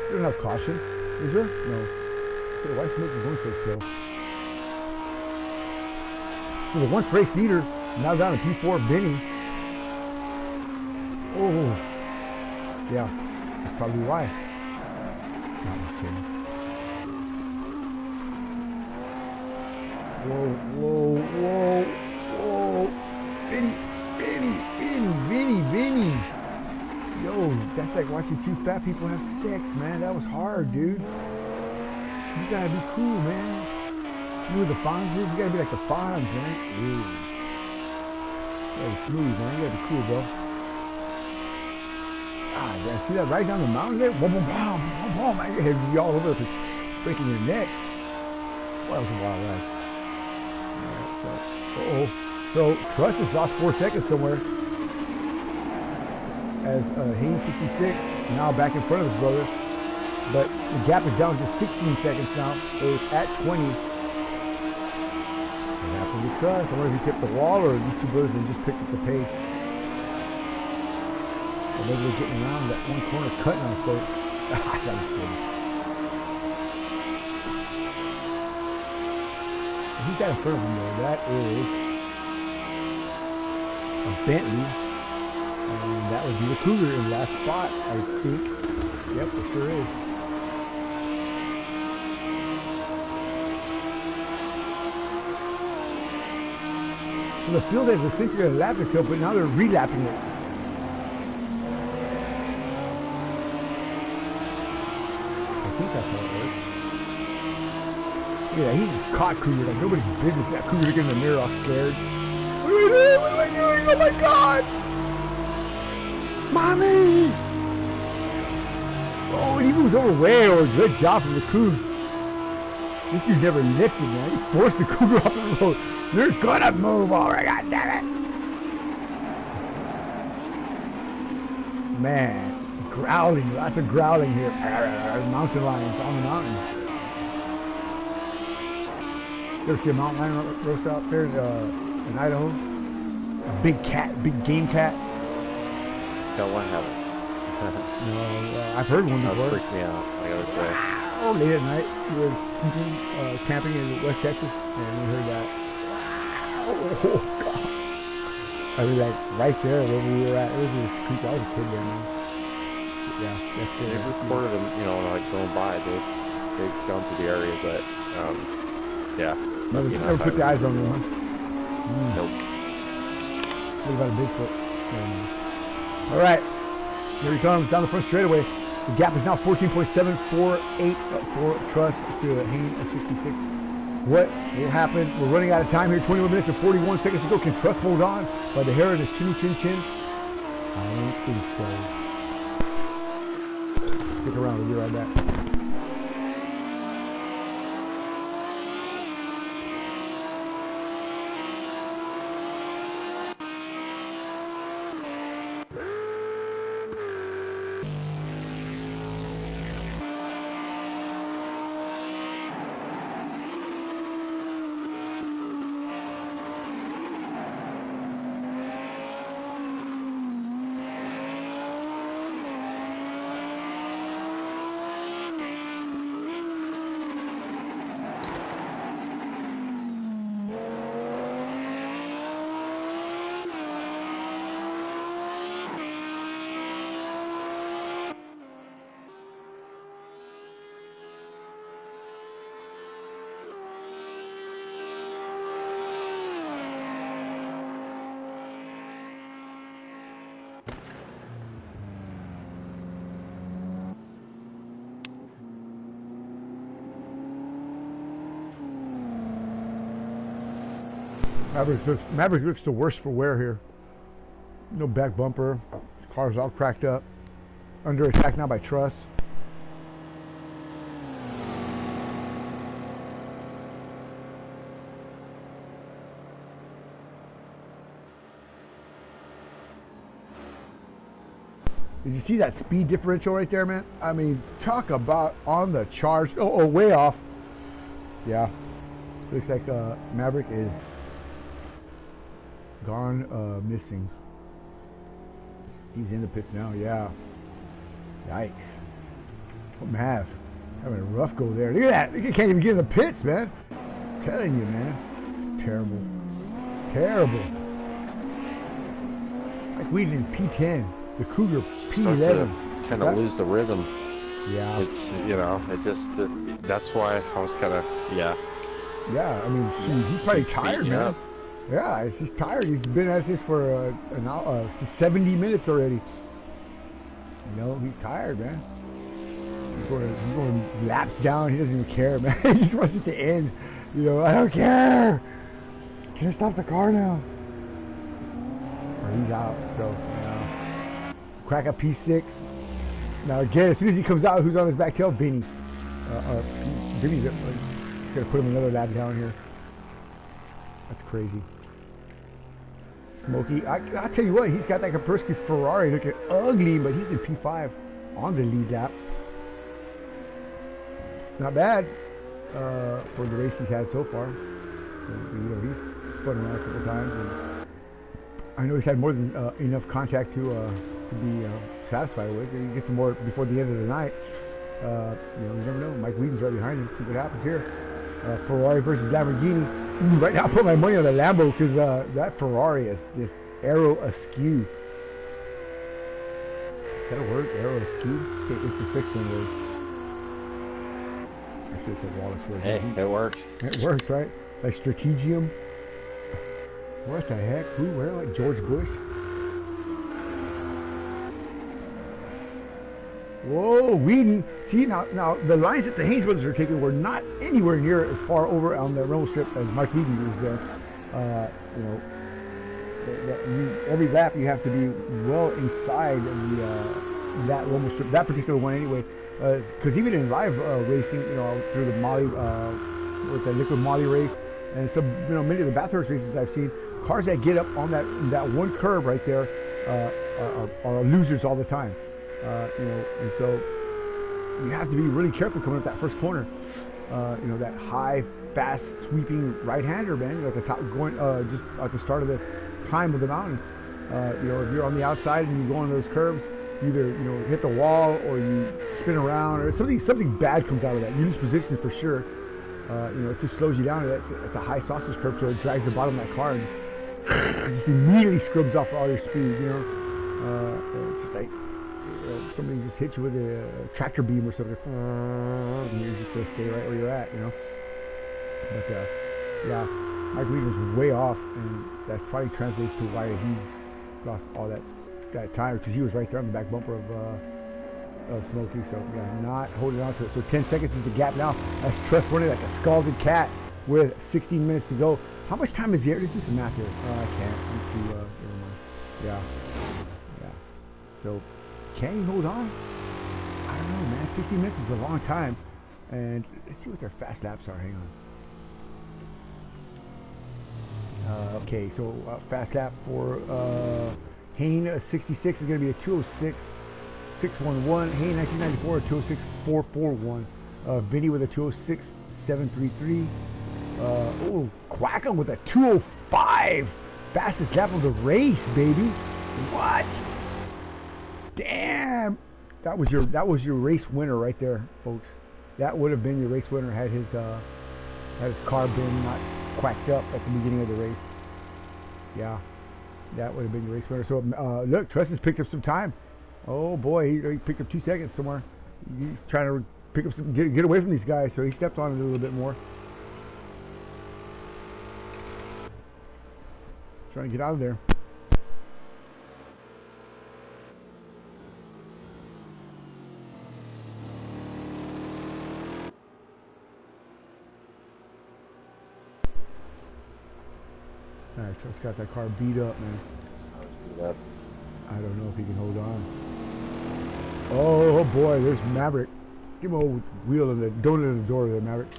You don't have caution, is there? No. So why is Smoker going so slow? So the once race leader, now down to P4 Benny. Oh, yeah, that's probably why. No, I'm just kidding. Whoa. Benny. Yo, that's like watching two fat people have sex, man. That was hard, dude. You gotta be cool, man. You know what the Fonz is? You gotta be like the Fonz, man. Ooh. That was smooth, man. You gotta be cool, bro. Ah, yeah, see that right down the mountain there? Boom, man. Your head would be all over the place, breaking your neck. Well, that was a wild ride. Alright, so Trust has lost 4 seconds somewhere. As Haynes 66 now back in front of his brother, but the gap is down to 16 seconds now, so it's at 20. What happened to Trust? I wonder if he's hit the wall or these two brothers have just picked up the pace. Or maybe they're getting around that one corner cutting on folks. That was good. Who's that in front of him though? That is a Bentley. And that would be the Cougar in last spot, I think. Yep, it sure is. So the field has essentially a lap itself, but now they're relapping it. I think that's how it works. Yeah, he just caught Cougar like nobody's business. That Cougar looking in the mirror all scared. What are we doing? What am I doing? Oh my God! Mommy! Oh, and he moves over way over. Good job from the Cougar. This dude never lifted, man. He forced the Cougar off the road. You're gonna move over, goddammit! Man, growling, lots of growling here. Mountain lions on the mountain. You ever see a mountain lion roast out there in Idaho? A big cat, big game cat. No, I haven't. No, I've heard one before. That freaked me out, I gotta say. Oh, late at night, we were sleeping, camping in West Texas, and we heard that. Oh, God. I was like right there where we were at. It was just creepy. I was a kid there, man. Yeah, that's good. They've recorded them, you know, like going by. They've gone to the area, but, yeah. Never put the eyes on them, huh? Nope. What about a Bigfoot? All right. Here he comes down the front straightaway. The gap is now 14.748 for Truss to Hain at 66. What will happen? We're running out of time here. 21 minutes and 41 seconds to go. Can Truss hold on by the hair of his chinny chin chin? I don't think so. Stick around. We'll be right back. Maverick looks the worst for wear here. No back bumper. Car's all cracked up. Under attack now by Truss. Did you see that speed differential right there, man? I mean, talk about on the charge. Oh, way off. Yeah. Looks like Maverick is gone missing. He's in the pits now, yeah. Yikes. Oh, Mav. Having a rough go there. Look at that. He can't even get in the pits, man. I'm telling you, man. It's terrible. Terrible. Like we in P10. The Cougar P11. Kind of lose the rhythm. Yeah. It's, you know, it just, that's why I was kind of, yeah. Yeah, I mean, he's probably tired, man. Up. Yeah, he's tired. He's been at this for 70 minutes already. You know, he's tired, man. He's going laps down. He doesn't even care, man. He just wants it to end. You know, I don't care. Can I stop the car now? Or he's out. So, you know, crack a P6. Now again, as soon as he comes out, who's on his back tail? Vinny. Vinny's gonna put him another lap down here. That's crazy. Smokey, I'll tell you what, he's got that Kaspersky Ferrari looking ugly, but he's in P5 on the lead lap. Not bad for the race he's had so far. You know, he's spun around a couple times, and I know he's had more than enough contact to be satisfied with. He gets some more before the end of the night. You know, you never know. Mike Wheaton's right behind him. See what happens here. Ferrari versus Lamborghini. Right now, I put my money on the Lambo because that Ferrari is just arrow askew. Is that a word? Arrow askew? It's the 6th one word. Actually, it's a Wallace word. Hey, it works. It works, right? Like strategium. What the heck? Who? Where? Like George Bush? Whoa, Whedon. See, now the lines that the Haynes brothers are taking were not anywhere near as far over on the rumble strip as Mike Whedon was there. You know, every lap you have to be well inside of that rumble strip, that particular one anyway. Because even in live racing, you know, through the Molly, with the liquid Molly race, and some, you know, many of the Bathurst races I've seen, cars that get up on that one curb right there are losers all the time. You know, and so you have to be really careful coming up that first corner. You know, that high, fast, sweeping right-hander, man. You know, at the top, going just at the start of the climb of the mountain. You know, if you're on the outside and you go on those curves, you either, you know, hit the wall or you spin around, or something bad comes out of that. You lose position for sure. You know, it just slows you down. It's a high sausage curve, so it drags the bottom of that car and just immediately scrubs off all your speed. You know, it's just like somebody just hit you with a tractor beam or something, and you're just gonna stay right where you're at. You know, but yeah, Mike Whedon was way off, and that probably translates to why he's lost all that time, because he was right there on the back bumper of Smokey. So yeah, not holding on to it. So 10 seconds is the gap now. That's Trust running like a scalded cat with 16 minutes to go. How much time is here? Let's do some math here. I can't. I'm too, never mind. Yeah. So can he hold on? I don't know, man. 60 minutes is a long time. And let's see what their fast laps are. Hang on. Okay, so fast lap for Hayne 66 is going to be a 206.611. Hayne 1994 a 206.441. Vinny with a 206.733. Oh, Quacka with a 205. Fastest lap of the race, baby. What? Damn. That was your race winner right there, folks. That would have been your race winner had his car been not quacked up at the beginning of the race. Yeah, that would have been your race winner. So look, Trust has picked up some time. Oh boy, he picked up 2 seconds somewhere. He's trying to pick up some, get away from these guys. So he stepped on it a little bit more. Trying to get out of there. Alright, Trust got that car beat up, man. I don't know if he can hold on. Oh boy, there's Maverick. Give him a old wheel in the donut in the door there, Maverick.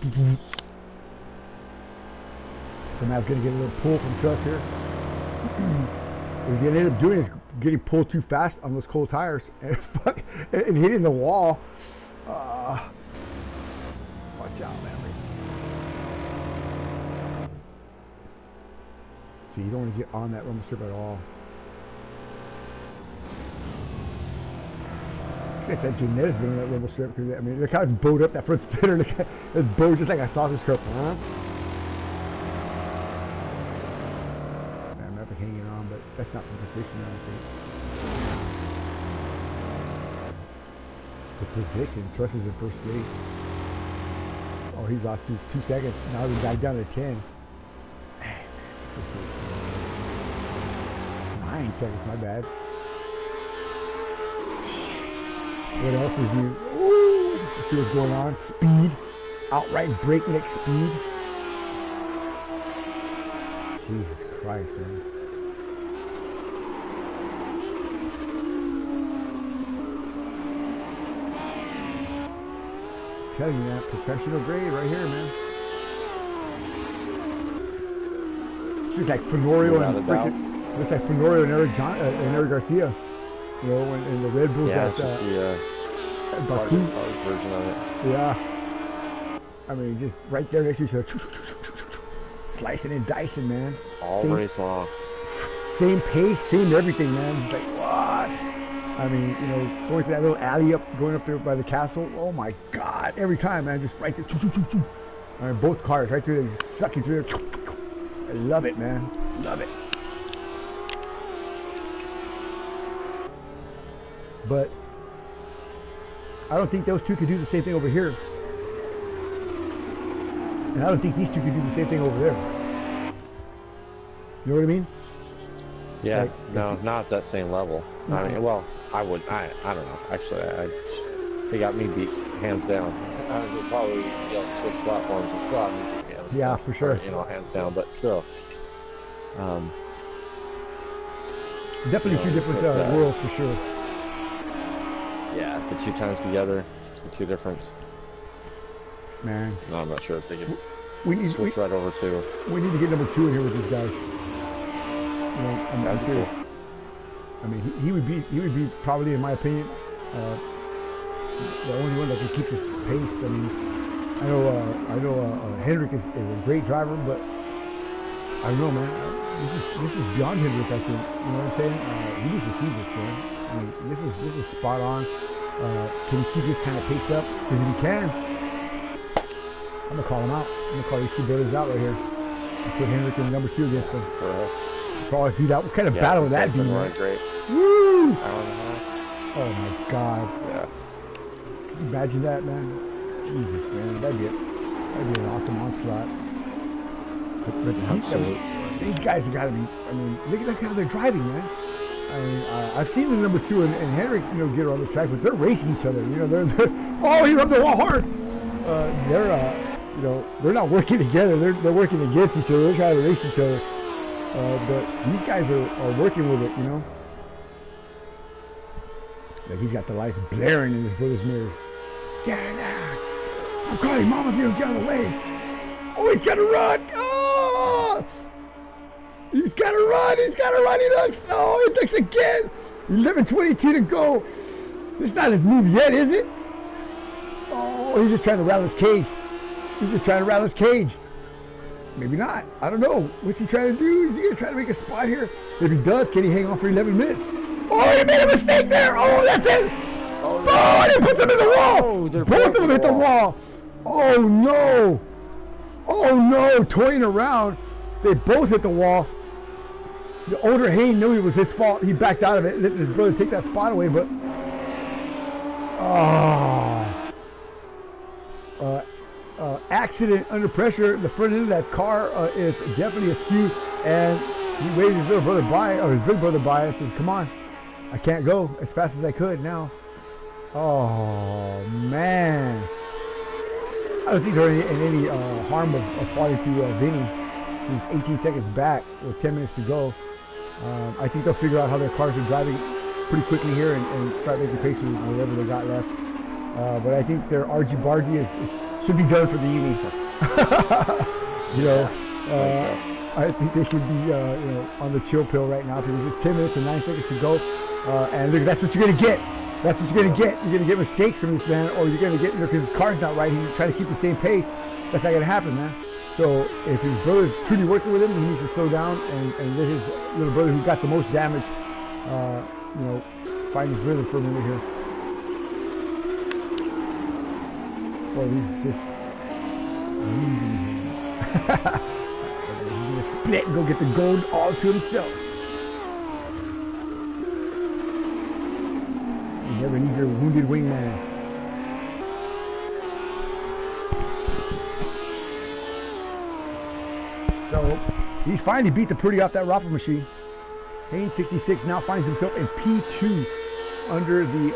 So Mav's gonna get a little pull from Trust here. What he's gonna end up doing is getting pulled too fast on those cold tires and hitting the wall. Watch out, Maverick. So you don't want to get on that rumble strip at all. Looks like that Jeanette's been on that rumble strip, because I mean, look how it's bowed up, that front splitter. Look how it's bowed just like a sausage curve. Huh? I'm not hanging on, but that's not the position, I don't think. The position, Trust is in first place. Oh, he's lost 2 seconds. Now he's back down to 10. 9 seconds, my bad. What else is new? Ooh, let's see what's going on. Speed. Outright breakneck speed. Jesus Christ, man. I'm telling you, man, professional grade right here, man. Looks like Fenorio and freaking, looks like Fenorio and Eric Garcia, you know, and the Red Bulls at Baku. Version of it. Yeah, I mean, just right there next to each other, slicing and dicing, man. All race long. Same pace, same everything, man. Just like what? I mean, you know, going to that little alley going up there by the castle. Oh my God! Every time, man, just right there. I mean, both cars right through there, just sucking through there. I love it, man. Love it. but I don't think those two could do the same thing over here. And I don't think these two could do the same thing over there. You know what I mean? Yeah, like, no, not at that same level. No. I mean, well, I don't know. Actually, they got me beat hands down. I would probably switch platforms and still have me beat hands yeah, down. for sure. Or, hands down, but still. Definitely two different worlds for sure. Yeah, the two times together, the two different. Man. No, I'm not sure if they could switch right over to. We need to get number 2 in here with these guys. I'm serious. Cool. I mean, he would be probably, in my opinion, the only one that can keep this pace. I mean, I know Hendrick is a great driver, but I don't know, man. This is beyond Hendrick, I think. You know what I'm saying? He needs to see this, man. I mean, this is spot on. Can he keep this kind of pace up? Because if he can, I'm gonna call him out. I'm gonna call these two brothers out right here. And put Hendrick in number 2 against them. Probably do that. What kind of battle would that be, man? Great. Woo! Hour and a half. Oh my God. Yeah. Can you imagine that, man? Jesus, man. That'd be an awesome onslaught. But these guys have got to be. I mean, look at how they're driving, man. I mean, I've seen the number 2 and Henrik, get around the track, but they're racing each other. They're oh, he rubbed the wall hard. They're not working together. They're working against each other. They're trying to race each other. But these guys are working with it, Like he's got the lights blaring in his brother's mirrors. Get out! I'm calling Mama if you don't get out of the way. Oh, he's got to run! Oh! He's got to run! He's got to run! He looks! Oh, he looks again! 11:22 to go. It's not his move yet, is it? Oh, he's just trying to rattle his cage. Maybe not. I don't know. What's he trying to do? Is he going to try to make a spot here? If he does, can he hang on for 11 minutes? Oh, he made a mistake there. Oh, that's it. Oh, and he puts him in the wall. Oh, both of them hit the wall. Oh, no. Oh, no. Toying around. They both hit the wall. The older Hayne knew it was his fault. He backed out of it. Let his brother take that spot away, but... accident under pressure. The front end of that car is definitely askew, and he waves his little brother by, or his big brother by, and says, "Come on, I can't go as fast as I could now." Oh man, I don't think there's any harm of falling to Vinny, who's 18 seconds back with 10 minutes to go. I think they'll figure out how their cars are driving pretty quickly here and start making pace with whatever they got left. But I think their argy-bargy should be done for the evening. I think they should be on the chill pill right now because it's 10 minutes and 9 seconds to go. And look, that's what you're going to get. That's what you're going to get. You're going to get mistakes from this man, or you're going to get, because his car's not right, he's trying to keep the same pace. That's not going to happen, man. So if his brother's truly working with him, he needs to slow down and let his little brother, who got the most damage, find his rhythm for a minute here. Or he's just losing him. He's going to split and go get the gold all to himself. You never need your wounded wingman. So, he's finally beat the pretty off that Rapper machine. Haynes 66 now finds himself in P2 under the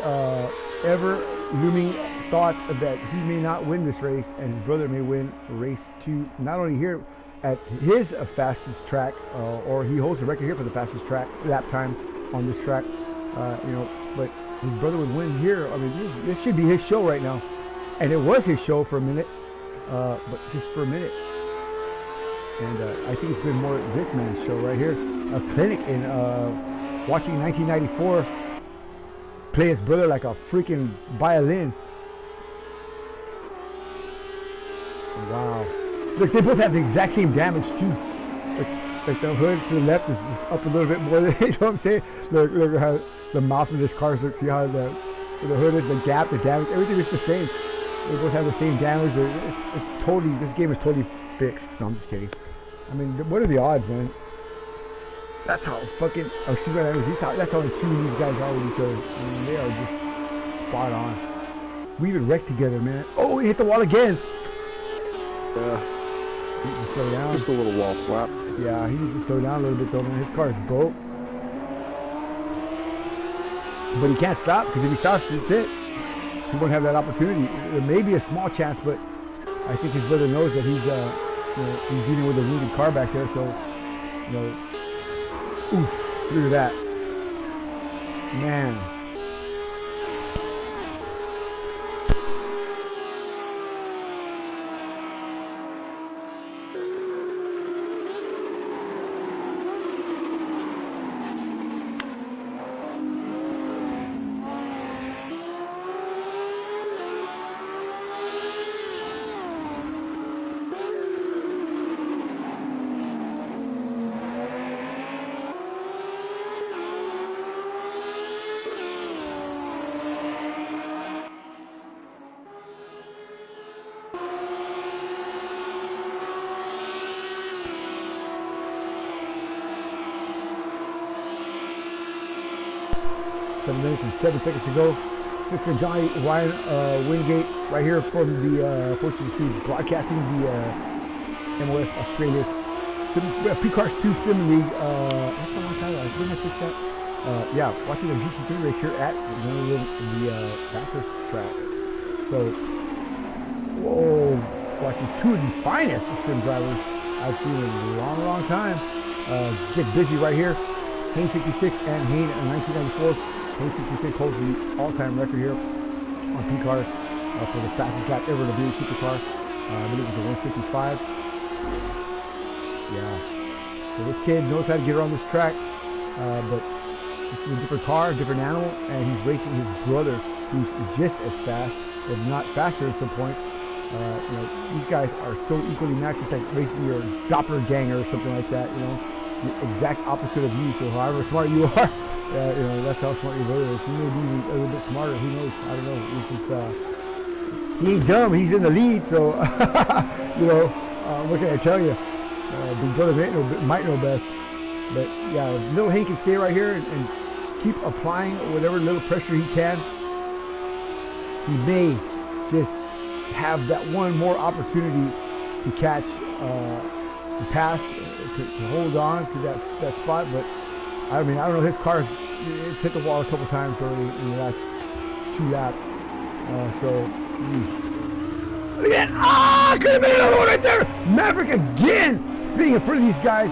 ever-looming thought that he may not win this race and his brother may win race 2, not only here at his fastest track, or he holds the record here for the fastest track lap time on this track, but his brother would win here. I mean, this should be his show right now, and it was his show for a minute, but just for a minute. And I think it's been more this man's show right here. A clinic in watching 1994 play his brother like a freaking violin. Wow. Look, they both have the exact same damage too. Like the hood to the left is just up a little bit more than, you know what I'm saying? Look how the mouth of this car is. Look, see how the hood is, the gap, the damage, everything is the same. They both have the same damage. It's totally, this game is totally fixed. No, I'm just kidding. I mean, what are the odds, man? That's how fucking, oh, excuse me, that's how in tune these guys are with each other. I mean, they are just spot on. We even wrecked together, man. Oh, he hit the wall again. Yeah. He needs to slow down. Just a little wall slap. Yeah, he needs to slow down a little bit though, man. His car is broke. But he can't stop, because if he stops, that's it. He won't have that opportunity. There may be a small chance, but I think his brother knows that he's, he's dealing with a wounded car back there, so, oof, look at that. Man. 7 minutes and 7 seconds to go. Sister Johnny Ryan Wingate right here from the Fortune Speed broadcasting the MOS Australia's P-Cars 2 Sim League. What's the long title? Didn't I fix that? Yeah, watching the GT3 race here at the Bathurst track. So, whoa, watching two of the finest sim drivers I've seen in a long, long time. Get busy right here. Hayne 66 and Hayne 1994. Hayne 66 holds the all-time record here on P-Cars for the fastest lap ever in a BA Supercar. I believe it was a 155. Yeah. So this kid knows how to get around this track, but this is a different car, a different animal, and he's racing his brother, who's just as fast, if not faster at some points. These guys are so equally matched. It's like racing your doppelganger or something like that. The exact opposite of you. So however smart you are, that's how smart your brother is. He may be a little bit smarter. Who knows? I don't know. It's just he ain't dumb. He's in the lead. So what can I tell you? Big brother might know best. But yeah, little Hank can stay right here and keep applying whatever little pressure he can. He may just have that one more opportunity to catch, to pass, to hold on to that spot. But I don't know. His car's it's hit the wall a couple times already in the last 2 laps. Look at that! Could have been another one right there. Maverick again, speeding in front of these guys.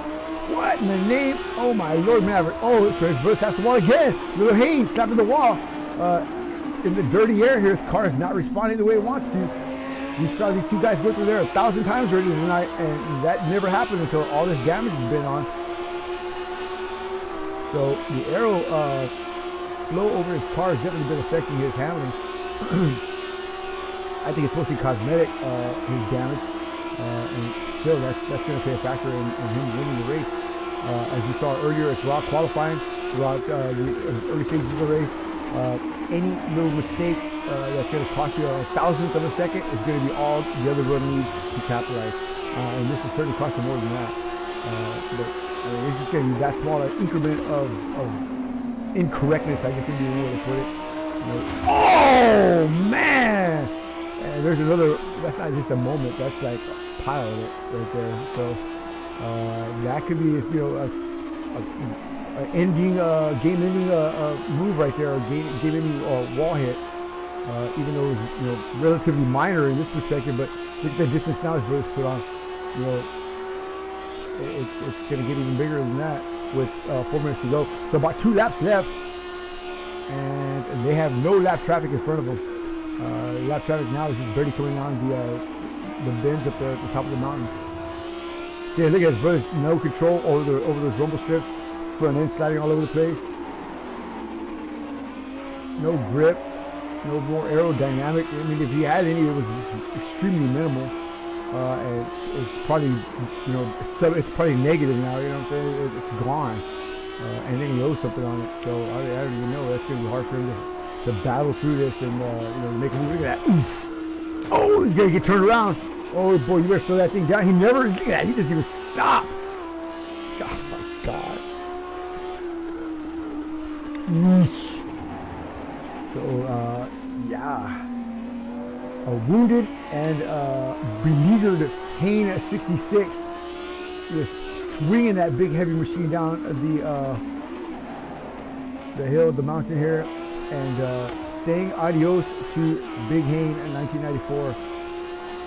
What in the name? Oh my Lord, Maverick! Oh, it's his brother taps the wall again. Little Haynes slapping the wall. In the dirty air here, his car is not responding the way it wants to. We saw these two guys go through there 1,000 times already tonight, and that never happened until all this damage has been on. So the aero flow over his car has definitely been affecting his handling. I think it's mostly cosmetic, his damage, and still that's going to play a factor in him winning the race. As you saw earlier, throughout qualifying, throughout the early stages of the race, any little mistake that's going to cost you a thousandth of a second is going to be all the other road needs to capitalize. And this is certainly costing more than that. But it's just going to be that small an increment of incorrectness, I guess would be the way to put it. Oh, man! And there's another, that's not just a moment, that's like a pile of it right there. So that could be, game-ending move right there, a game-ending wall hit. Even though it was relatively minor in this perspective, but look at the distance now his brother's put on. It's going to get even bigger than that with 4 minutes to go. So about 2 laps left, and they have no lap traffic in front of them. Lap traffic now is just barely coming on the bends up there at the top of the mountain. See, look at his brother's no control over those rumble strips, front end sliding all over the place. No grip, no more aerodynamic. I mean, if he had any, it was just extremely minimal. And it's probably, it's probably negative now. You know what I'm saying? It's gone. And then he owes something on it. So I don't even know. That's gonna be hard for him to battle through this and make a move. Look at that. Oof. Oh, he's gonna get turned around. Oh boy, you better slow that thing down. He never, look at that. He doesn't even stop. Oh my God. So, yeah. A wounded and beleaguered Hayne 66 just swinging that big heavy machine down the hill, the mountain here, and saying adios to Big Hayne in 1994.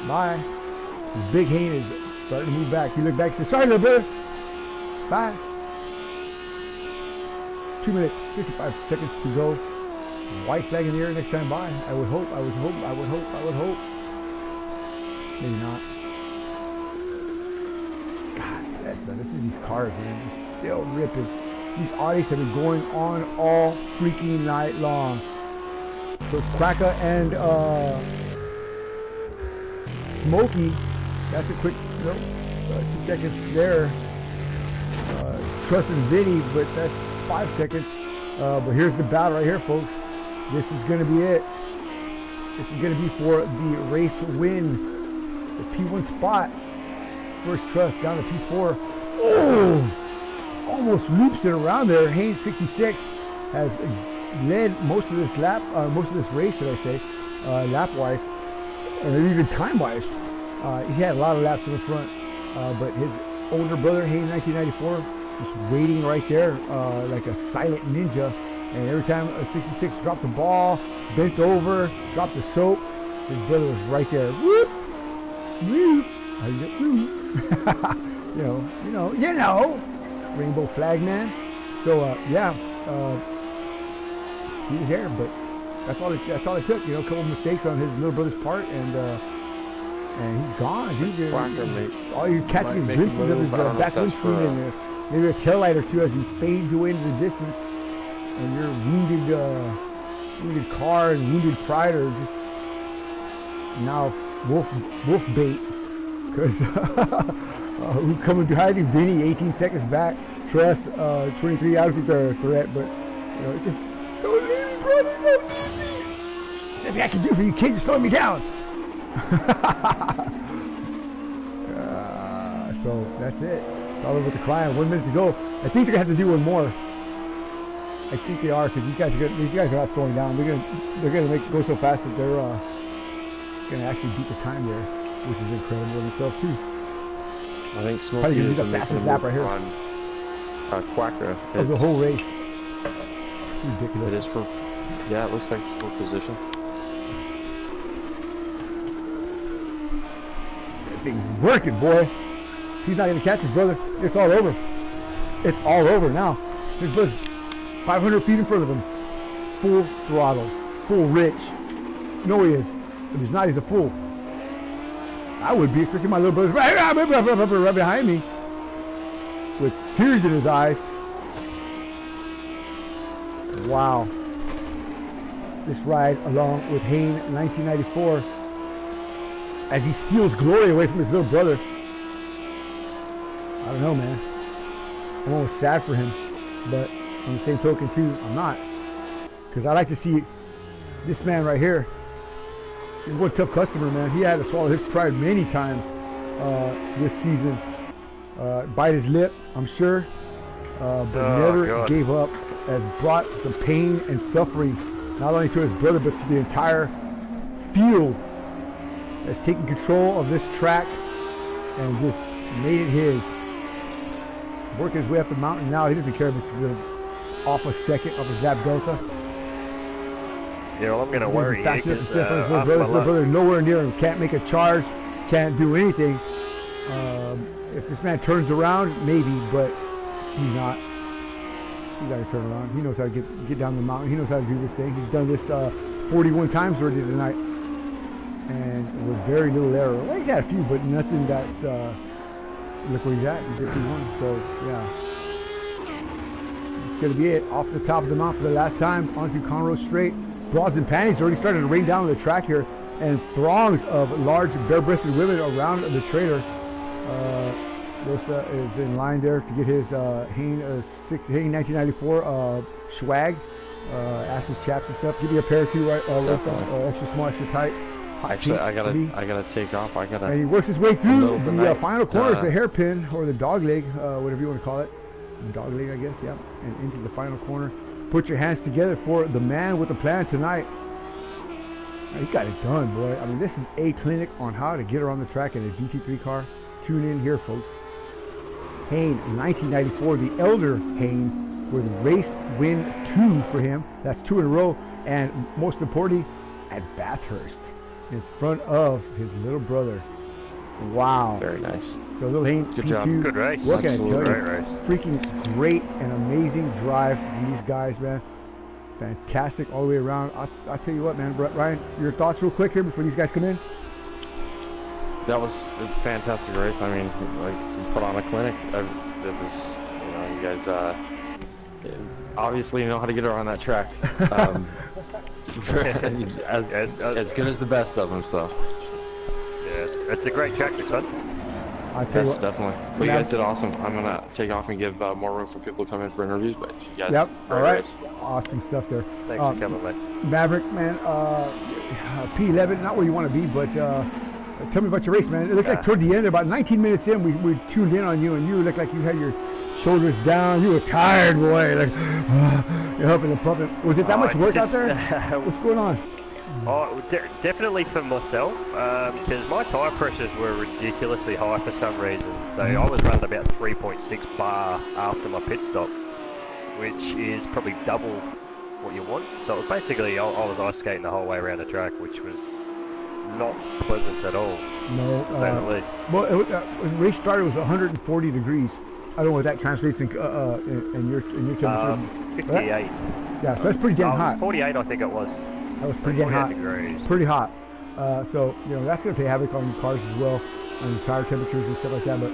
Bye. Big Hayne is starting to move back. You look back and say, sorry, little brother. Bye. 2 minutes, 55 seconds to go. White flag in the air next time by. I would hope. Maybe not. God, that's man. This is these cars, man. They're still ripping. These Audis have been going on all freaking night long. So Quacka and Smokey, that's a quick 2 seconds there. Trust and Vinny, but that's 5 seconds. But here's the battle right here, folks. This is going to be it. This is going to be for the race win. The P1 spot. First Trust down to P4. Oh! Almost loops it around there. Haynes 66 has led most of this lap, most of this race, should I say, lap-wise, and even time-wise. He had a lot of laps in the front, but his older brother, Haynes 1994, just waiting right there like a silent ninja. And every time a 66 dropped the ball, bent over, dropped the soap, his brother was right there. Whoop! Whoop! How you get through? you know. Rainbow flag man. So yeah, he was there, but that's all it took. You know, a couple of mistakes on his little brother's part, and he's gone. All you're catching glimpses of his back windscreen and maybe a tail light or two as he fades away into the distance. And your wounded car and wounded pride are just now wolf bait, because who coming behind you? Vinny 18 seconds back. Tress 23. I don't think they're a threat, but it's just don't leave me, brother. Don't leave me. There's nothing I can do for you, kid. You're slowing me down. So that's it. It's all over with the climb. 1 minute to go. I think they're gonna have to do one more. I think they are, because these guys are not slowing down. They're gonna make it go so fast that they're gonna actually beat the time there, which is incredible in itself too. I think Smokey is the fastest lap right here on Quacker of the whole race. Ridiculous. It is for, yeah, it looks like for position. That thing's working, boy. He's not gonna catch his brother. It's all over. It's all over now. His brother's 500 feet in front of him. Full throttle. Full rich. No, he is. If he's not, he's a fool. I would be, especially my little brother's right behind me with tears in his eyes. Wow. This ride along with Hayne 1994 as he steals glory away from his little brother. I don't know, man. I'm almost sad for him, but on the same token too, I'm not, because I like to see this man right here. He's one tough customer, man. He had to swallow his pride many times this season. Bite his lip, I'm sure, but never gave up. Has brought the pain and suffering not only to his brother but to the entire field. Has taken control of this track and just made it his. Working his way up the mountain now. He doesn't care if it's going to off a second off his lap delta. Yeah, well, I'm going to worry here because his brother nowhere near him. Can't make a charge. Can't do anything. If this man turns around, maybe, but he's not. He's got to turn around. He knows how to get down the mountain. He knows how to do this thing. He's done this 41 times already tonight, and with very little error. Well, he got a few, but nothing that's. Look where he's at. He's at P1. So yeah. It's going to be it. Off the top of the mountain for the last time. Onto Conroe Straight. Bras and panties already started to rain down on the track here. And throngs of large bare-breasted women around the trailer. Rosta is in line there to get his Hayne 1994 swag. Ashes, chaps and stuff. Give me a pair too, right? Extra small, extra tight. Actually, I gotta take off. And he works his way through the final corners, the hairpin or the dog leg, whatever you want to call it. The dog leg, I guess, yeah. And into the final corner. put your hands together for the man with the plan tonight. He got it done, boy. I mean, this is a clinic on how to get around the track in a GT3 car. Tune in here, folks. Hayne, 1994, the elder Hayne, with race win 2 for him. That's 2 in a row, and most importantly, at Bathurst, in front of his little brother. Wow. Very nice. So little Hayne, Good P2, job. Good race. What can I Absolutely. tell you? Great race. Freaking great and amazing drive from these guys, man. Fantastic all the way around. I'll tell you what, man. Ryan, your thoughts real quick here before these guys come in? That was a fantastic race. I mean, like, you put on a clinic. It was, you know, you guys obviously know how to get around that track. As good as the best of them, so. Yeah, it's a great track, this one. I'll tell you Yes, what. definitely. But you guys did awesome. I'm going to take off and give more room for people to come in for interviews, but you guys, Yep. great All right. race. Awesome stuff there. Thanks for coming, mate. Maverick, man. P11, not where you want to be, but tell me about your race, man. It looked like toward the end, about 19 minutes in, we tuned in on you, and you looked like you had your shoulders down. You were tired, boy. Like, you're huffing and puffing. Was it that much work out there? What's going on? Oh, definitely for myself, because my tyre pressures were ridiculously high for some reason. So I was running about 3.6 bar after my pit stop, which is probably double what you want. So it was basically, I was ice skating the whole way around the track, which was not pleasant at all, No. to say the least. Well, when the race started, it was 140 degrees. I don't know what that translates in your temperature. 58. Yeah, so that's pretty damn It was hot. 48, I think it was. That was pretty damn 48 hot. degrees. Pretty hot. So, you know, that's going to play havoc on cars as well, and tire temperatures and stuff like that. But,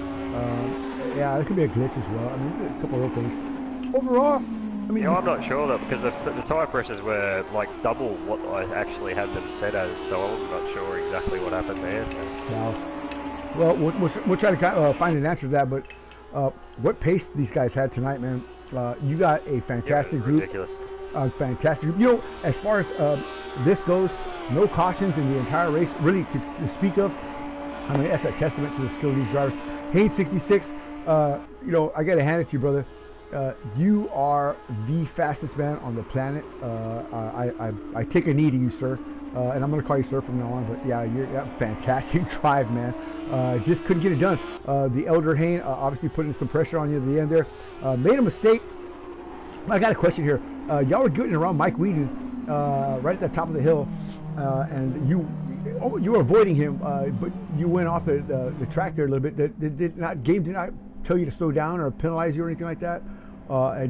yeah, it could be a glitch as well. I mean, a couple of other things. Overall, I mean... Yeah, I'm not sure though, because the tyre pressures were like double what I actually had them set as, so I'm not sure exactly what happened there. So. Wow. Well, we'll try to find an answer to that, but what pace these guys had tonight, man. You got a fantastic group. Ridiculous. Fantastic group. You know, as far as this goes, no cautions in the entire race, really, to speak of. I mean, that's a testament to the skill of these drivers. Haynes 66, you know, I got to hand it to you, brother. You are the fastest man on the planet. I take a knee to you, sir. And I'm going to call you sir from now on. But yeah, you're fantastic drive, man. Just couldn't get it done. The elder Hayne obviously putting some pressure on you at the end there. Made a mistake. I got a question here. Y'all were getting around Mike Whedon right at the top of the hill, and you were avoiding him, but you went off the track there a little bit. Game did not tell you to slow down or penalize you or anything like that?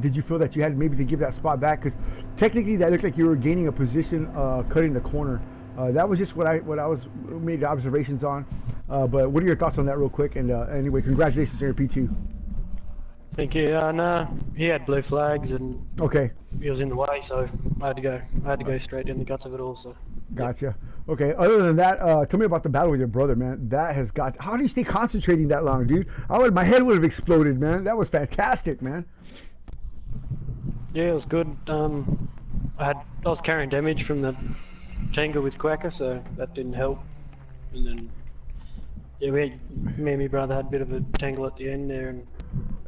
Did you feel that you had maybe to give that spot back? Because technically that looked like you were gaining a position cutting the corner. That was just what I was made observations on. But what are your thoughts on that real quick? And anyway, congratulations on your P2. Thank you. No, he had blue flags and Okay. he was in the way, so I had to go straight in the guts of it all. So. Gotcha. Okay. Other than that, tell me about the battle with your brother, man. That has got. How do you stay concentrating that long, dude? My head would have exploded, man. That was fantastic, man. Yeah, it was good. I was carrying damage from the tangle with Quacker, so that didn't help. And then, yeah, me and my brother had a bit of a tangle at the end there and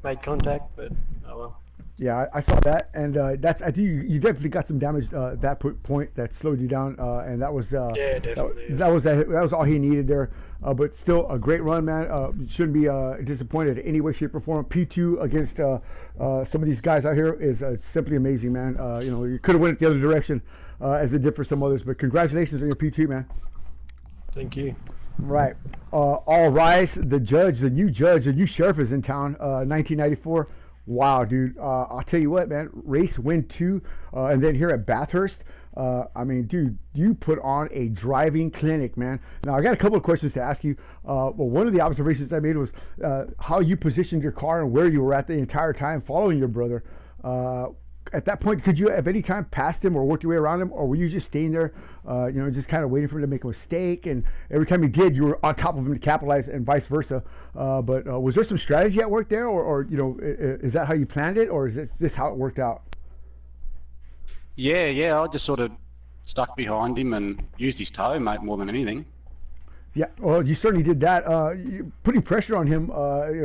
made contact, but oh well. Yeah, I saw that, and I think you definitely got some damage at that point that slowed you down, and that was yeah, definitely. That was all he needed there. But still a great run, man. You shouldn't be disappointed in any way, shape, or form. P2 against some of these guys out here is simply amazing, man. You know, you could have went the other direction as it did for some others, but congratulations on your P2, man. Thank you. Right. All rise. The new sheriff is in town. 1994. Wow, dude. I'll tell you what, man. Race win 2, and then here at Bathurst. I mean, dude, you put on a driving clinic, man. Now, I got a couple of questions to ask you. Well, one of the observations I made was how you positioned your car and where you were at the entire time following your brother. At that point, could you at any time passed him or work your way around him, or were you just staying there, you know, just kind of waiting for him to make a mistake? And every time you did, you were on top of him to capitalize, and vice versa. But was there some strategy at work there, or you know, is that how you planned it, or is this how it worked out? Yeah, I just sort of stuck behind him and used his toe, mate, more than anything. Yeah, well, you certainly did that. Putting pressure on him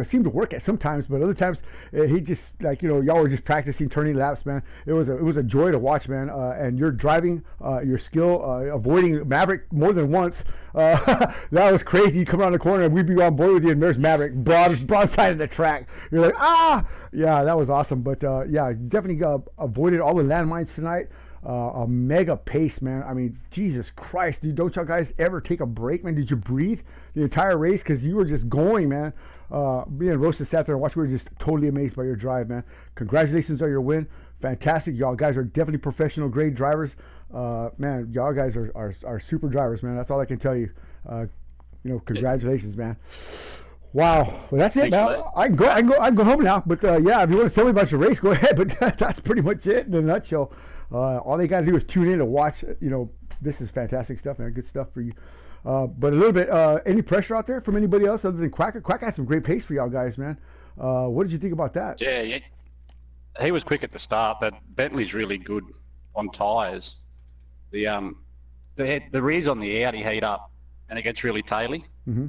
seemed to work at sometimes, but other times he just y'all were just practicing turning laps, man. It was a joy to watch, man. And your driving, your skill, avoiding Maverick more than once, that was crazy. You come around the corner and we'd be on board with you, and there's Maverick broadside of the track. You're like, yeah, that was awesome. But yeah, definitely avoided all the landmines tonight. A mega pace, man. I mean, Jesus Christ, dude, don't y'all guys ever take a break, man? Did you breathe the entire race? Because you were just going, man. Me and Rosa sat there and watched. We were just totally amazed by your drive, man. Congratulations on your win. Fantastic. Y'all guys are definitely professional grade drivers. Man, y'all guys are super drivers, man. That's all I can tell you. Congratulations, man. Wow. Well, that's it, man. I can go home now. But yeah, if you want to tell me about your race, go ahead. But that's pretty much it in a nutshell. All they got to do is tune in to watch. This is fantastic stuff, man. Good stuff for you. But a little bit, any pressure out there from anybody else other than Quacker? Quacker had some great pace for y'all guys, man. What did you think about that? Yeah. He was quick at the start. That Bentley's really good on tyres. The rears on the Audi heat up, and it gets really taily. Mm-hmm.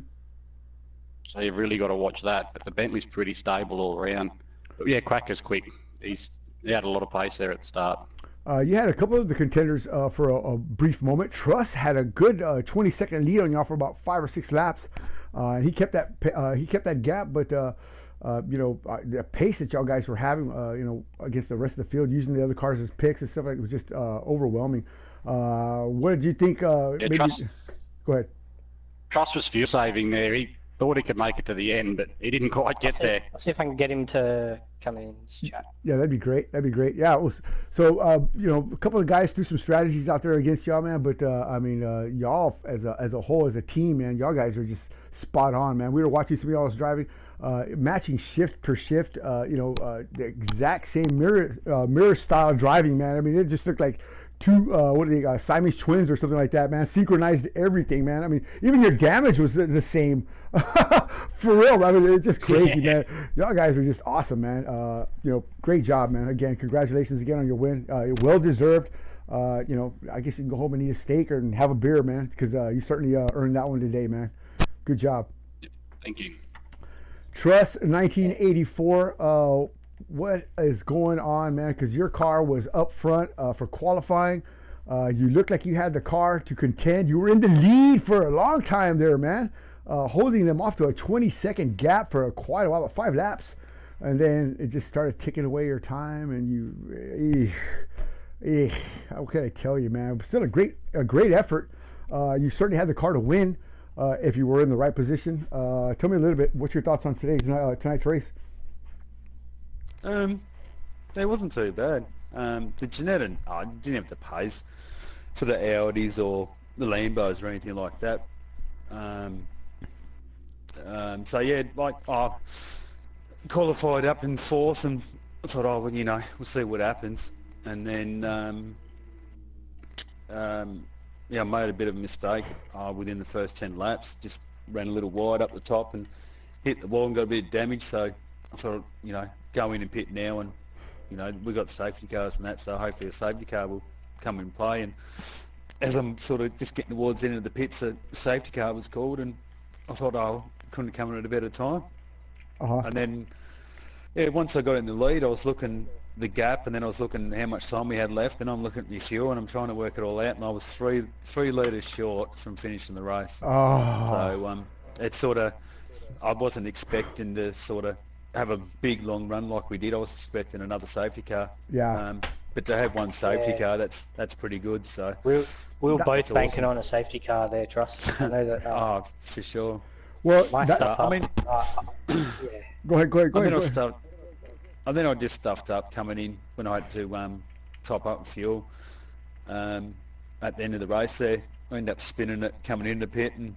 So you've really got to watch that. But the Bentley's pretty stable all around. But yeah, Quacker's quick. He had a lot of pace there at the start. You had a couple of the contenders for a brief moment. Truss had a good 20-second lead on y'all for about 5 or 6 laps. He kept that gap, but the pace that y'all guys were having, against the rest of the field, using the other cars as picks and stuff like that, was just overwhelming. What did you think? Go ahead. Truss was fuel saving there. He thought he could make it to the end, but he didn't quite get there. I'll see if I can get him to come in this chat. Yeah, that'd be great. Yeah, it was, so a couple of guys threw some strategies out there against y'all, man. But y'all as a whole, as a team, man, y'all guys are just spot on, man. We were watching some of y'all's driving, matching shift per shift. The exact same mirror style driving, man. I mean, it just looked like two Siamese twins or something like that, man. Synchronized everything, man. I mean, even your damage was the same. For real, I mean, it's just crazy, man. Y'all guys are just awesome, man. Great job, man. Again, congratulations again on your win. Well deserved. I guess you can go home and eat a steak and have a beer, man, because you certainly earned that one today, man. Good job. Thank you. Truss 1984. What is going on, man? Because your car was up front for qualifying. You looked like you had the car to contend. You were in the lead for a long time there, man, holding them off to a 20-second gap for quite a while, about 5 laps. And then it just started ticking away your time, and how can I tell you, man? Still a great effort. You certainly had the car to win if you were in the right position. Tell me a little bit, what's your thoughts on tonight's race? It wasn't too bad. The Janetta, didn't have the pace for the Audis or the Lambos or anything like that. So yeah, I qualified up in 4th and I thought, we'll see what happens. And then, I made a bit of a mistake within the first 10 laps. Just ran a little wide up the top and hit the wall and got a bit of damage. So I thought, go in and pit now, and we got safety cars and that, so hopefully a safety car will come and play. And as I'm sort of just getting towards the end of the pits, a safety car was called, and I thought, couldn't come in at a better time. And then, once I got in the lead, I was looking the gap, and then I was looking how much time we had left, and I'm looking at my fuel, and I'm trying to work it all out, and I was three litres short from finishing the race. So it's sort of, I wasn't expecting to sort of have a big long run like we did. I was expecting another safety car. Yeah. But to have one safety car, that's pretty good. So we were both banking on a safety car there, Truss. I know that. For sure. Well, my stuff. I mean, go ahead. And then I just stuffed up coming in when I had to top up fuel. At the end of the race there, I ended up spinning it coming into pit, and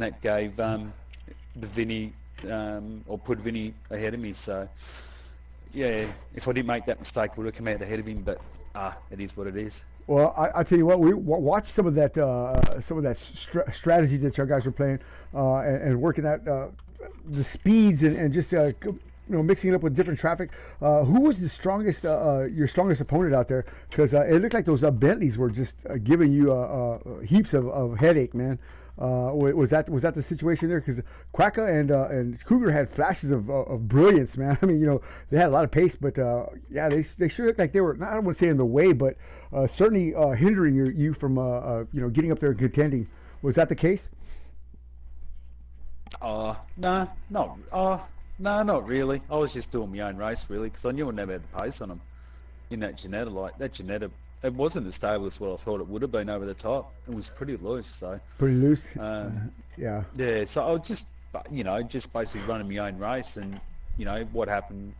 that gave the Vinny. Or put Vinny ahead of me, so yeah, if I didn't make that mistake, we would have come out ahead of him, but it is what it is. Well, I tell you what, we watched some of that strategy that your guys were playing and working at the speeds and just mixing it up with different traffic. Who was the strongest, your strongest opponent out there? Because it looked like those Bentleys were just giving you heaps of headache, man. Was that the situation there? Because Quacka and Cougar had flashes of brilliance, man. I mean, you know, they had a lot of pace, but yeah, they sure looked like they were, I don't want to say in the way, but certainly hindering you from you know, getting up there and contending. Was that the case? No, not really. I was just doing my own race, really, because I knew I never had the pace on them in that Ginetta. Like, that Ginetta, it wasn't as stable as what I thought it would have been over the top. It was pretty loose, so... Pretty loose? Yeah. Yeah, so I was just, you know, just basically running my own race and, you know, what happened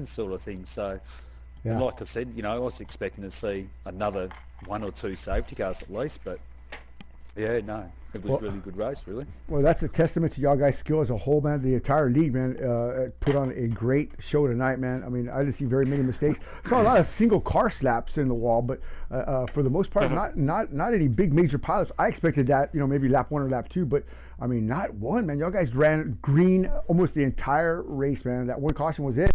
sort of thing. So, yeah. And like I said, you know, I was expecting to see another 1 or 2 safety cars at least, but, yeah, no. It was a really good race, really. Well, that's a testament to y'all guys' skill as a whole, man. The entire league, man, put on a great show tonight, man. I mean, I didn't see very many mistakes. Saw a lot of single car slaps in the wall, but for the most part, not any big major pilots. I expected that, you know, maybe lap 1 or lap 2, but I mean, not one, man. Y'all guys ran green almost the entire race, man. That one caution was it.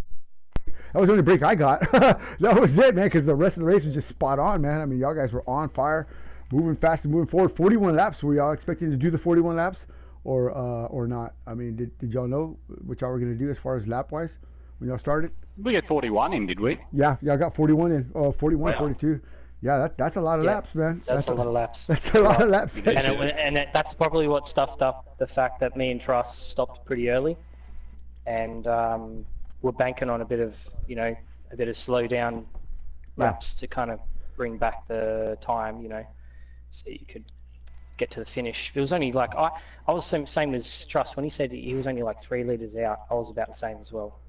That was the only break I got. That was it, man, because the rest of the race was just spot on, man. I mean, y'all guys were on fire. Moving fast and moving forward. 41 laps. Were y'all expecting to do the 41 laps or not? I mean, did y'all know what y'all were going to do as far as lap wise when y'all started? We got 41 in, did we? Yeah, y'all got 41 in. 41, wow. 42. Yeah, that's a lot of laps, man. That's a lot of laps. That's a lot of laps. That's probably what stuffed up the fact that me and Truss stopped pretty early, and we're banking on a bit of slow down laps to kind of bring back the time, you know, so you could get to the finish. It was only like I was same as Truss when he said he was only like 3 litres out. I was about the same as well.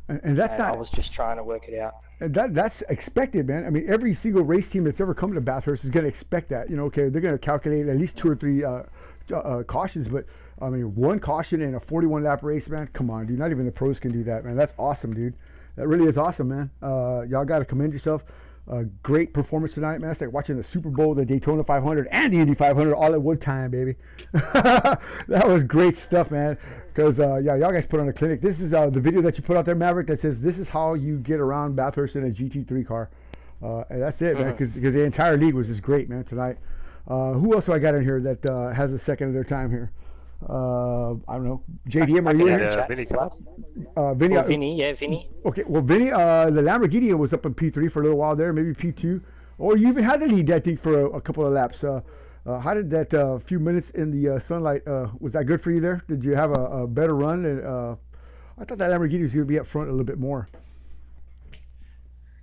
And that's not. I was just trying to work it out. And that's expected, man. I mean, every single race team that's ever come to Bathurst is going to expect that. You know, okay, they're going to calculate at least 2 or 3 cautions, but I mean, 1 caution in a 41 lap race, man. Come on, dude. Not even the pros can do that, man. That's awesome, dude. That really is awesome, man. Y'all got to commend yourself. Great performance tonight, man. It's like watching the Super Bowl, the Daytona 500, and the Indy 500 all at one time, baby. That was great stuff, man. Because, yeah, y'all guys put on a clinic. This is the video that you put out there, Maverick, that says this is how you get around Bathurst in a GT3 car. And that's it, man, because the entire league was just great, man, tonight. Who else do I got in here that has a second of their time here? I don't know. JDM, are you in here? Vinny. Okay, well, Vinny, the Lamborghini was up in P3 for a little while there, maybe P2. Or you even had the lead, I think, for a couple of laps. How did that few minutes in the sunlight, was that good for you there? Did you have a better run? And I thought that Lamborghini was going to be up front a little bit more.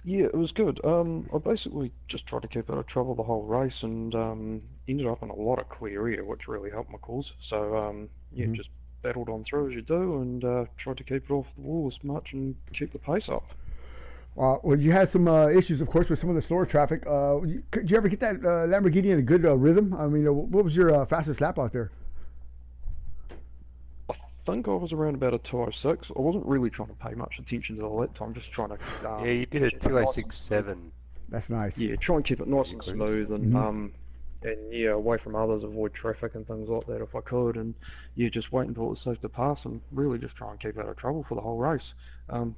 Yeah, it was good. I basically just tried to keep out of trouble the whole race and ended up in a lot of clear air, which really helped my cause. So, yeah, just battled on through as you do and tried to keep it off the wall as much and keep the pace up. Well, you had some issues, of course, with some of the slower traffic. Did you ever get that Lamborghini in a good rhythm? I mean, what was your fastest lap out there? I think I was around about a 2:06. I wasn't really trying to pay much attention to the lap time, just trying to... yeah, you did a 2:06.7. That's nice. Yeah, try and keep it nice and smooth and yeah, away from others, avoid traffic and things like that if I could, and yeah, just wait until it was safe to pass and really just try and keep out of trouble for the whole race.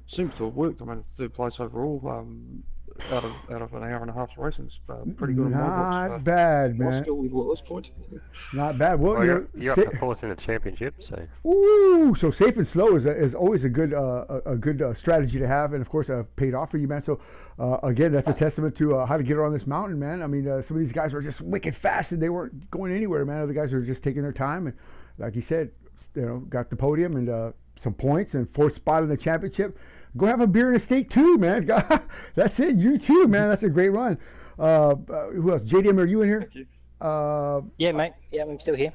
Seems to have worked. I mean, 3rd place overall, out of an hour and a half's racing, pretty good in my books. Not bad, man. My skill level at this point. Not bad. Well, you're up to 4th in the championship, so. Ooh, so safe and slow is always a good strategy to have, and of course, paid off for you, man. So, again, that's a testament to how to get around this mountain, man. I mean, some of these guys were just wicked fast, and they weren't going anywhere, man. Other guys were just taking their time, and like you said, you know, got the podium and some points and 4th spot in the championship. Go have a beer and a steak too, man. That's it. You too, man. That's a great run. Who else? JDM, are you in here? Yeah, mate. Yeah, I'm still here.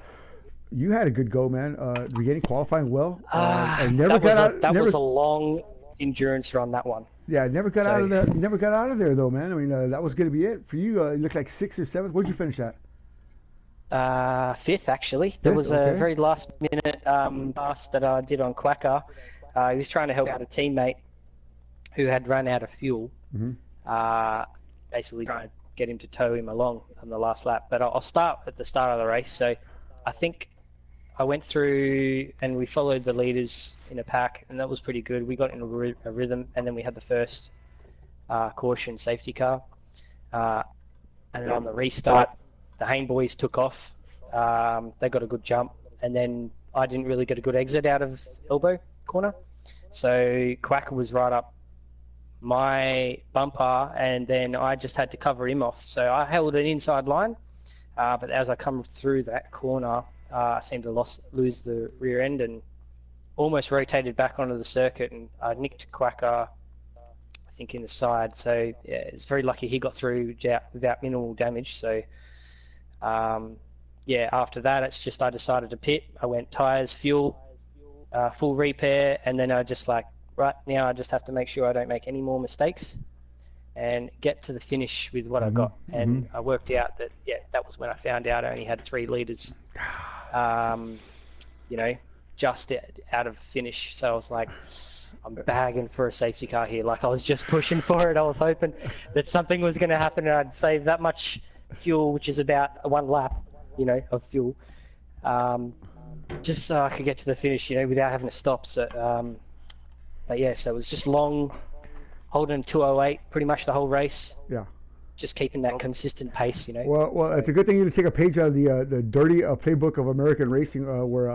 You had a good go, man. Beginning qualifying well. That was a long endurance run. That one. Yeah, never got out of that. Never got out of there though, man. I mean, that was going to be it for you. You looked like 6th or 7th. Where'd you finish at? 5th actually. There was a very last minute pass that I did on Quacker. He was trying to help out a teammate who had run out of fuel, basically trying to get him to tow him along on the last lap. But I'll start at the start of the race. So I think I went through and we followed the leaders in a pack, and that was pretty good. We got in a rhythm, and then we had the first caution safety car. And then on the restart, the Hain boys took off They got a good jump, and then I didn't really get a good exit out of elbow corner. So Quacker was right up my bumper, and then I just had to cover him off. So I held an inside line, but as I come through that corner, I seemed to lose the rear end and almost rotated back onto the circuit, and I nicked Quacker, I think, in the side. So yeah, it's very lucky he got through without minimal damage. So yeah, after that, it's just I decided to pit. I went tyres, fuel, full repair, and then I just like, right now I just have to make sure I don't make any more mistakes and get to the finish with what I got. And I worked out that, yeah, that was when I found out I only had 3 litres, you know, just out of finish. So I was like, I'm bagging for a safety car here. Like, I was just pushing for it. I was hoping that something was going to happen and I'd save that much fuel, which is about 1 lap, you know, of fuel, just so I could get to the finish, you know, without having to stop. So, but yeah, so it was just long, holding 208 pretty much the whole race. Yeah. Just keeping that consistent pace, you know. Well, it's a good thing you take a page out of the dirty playbook of American racing, where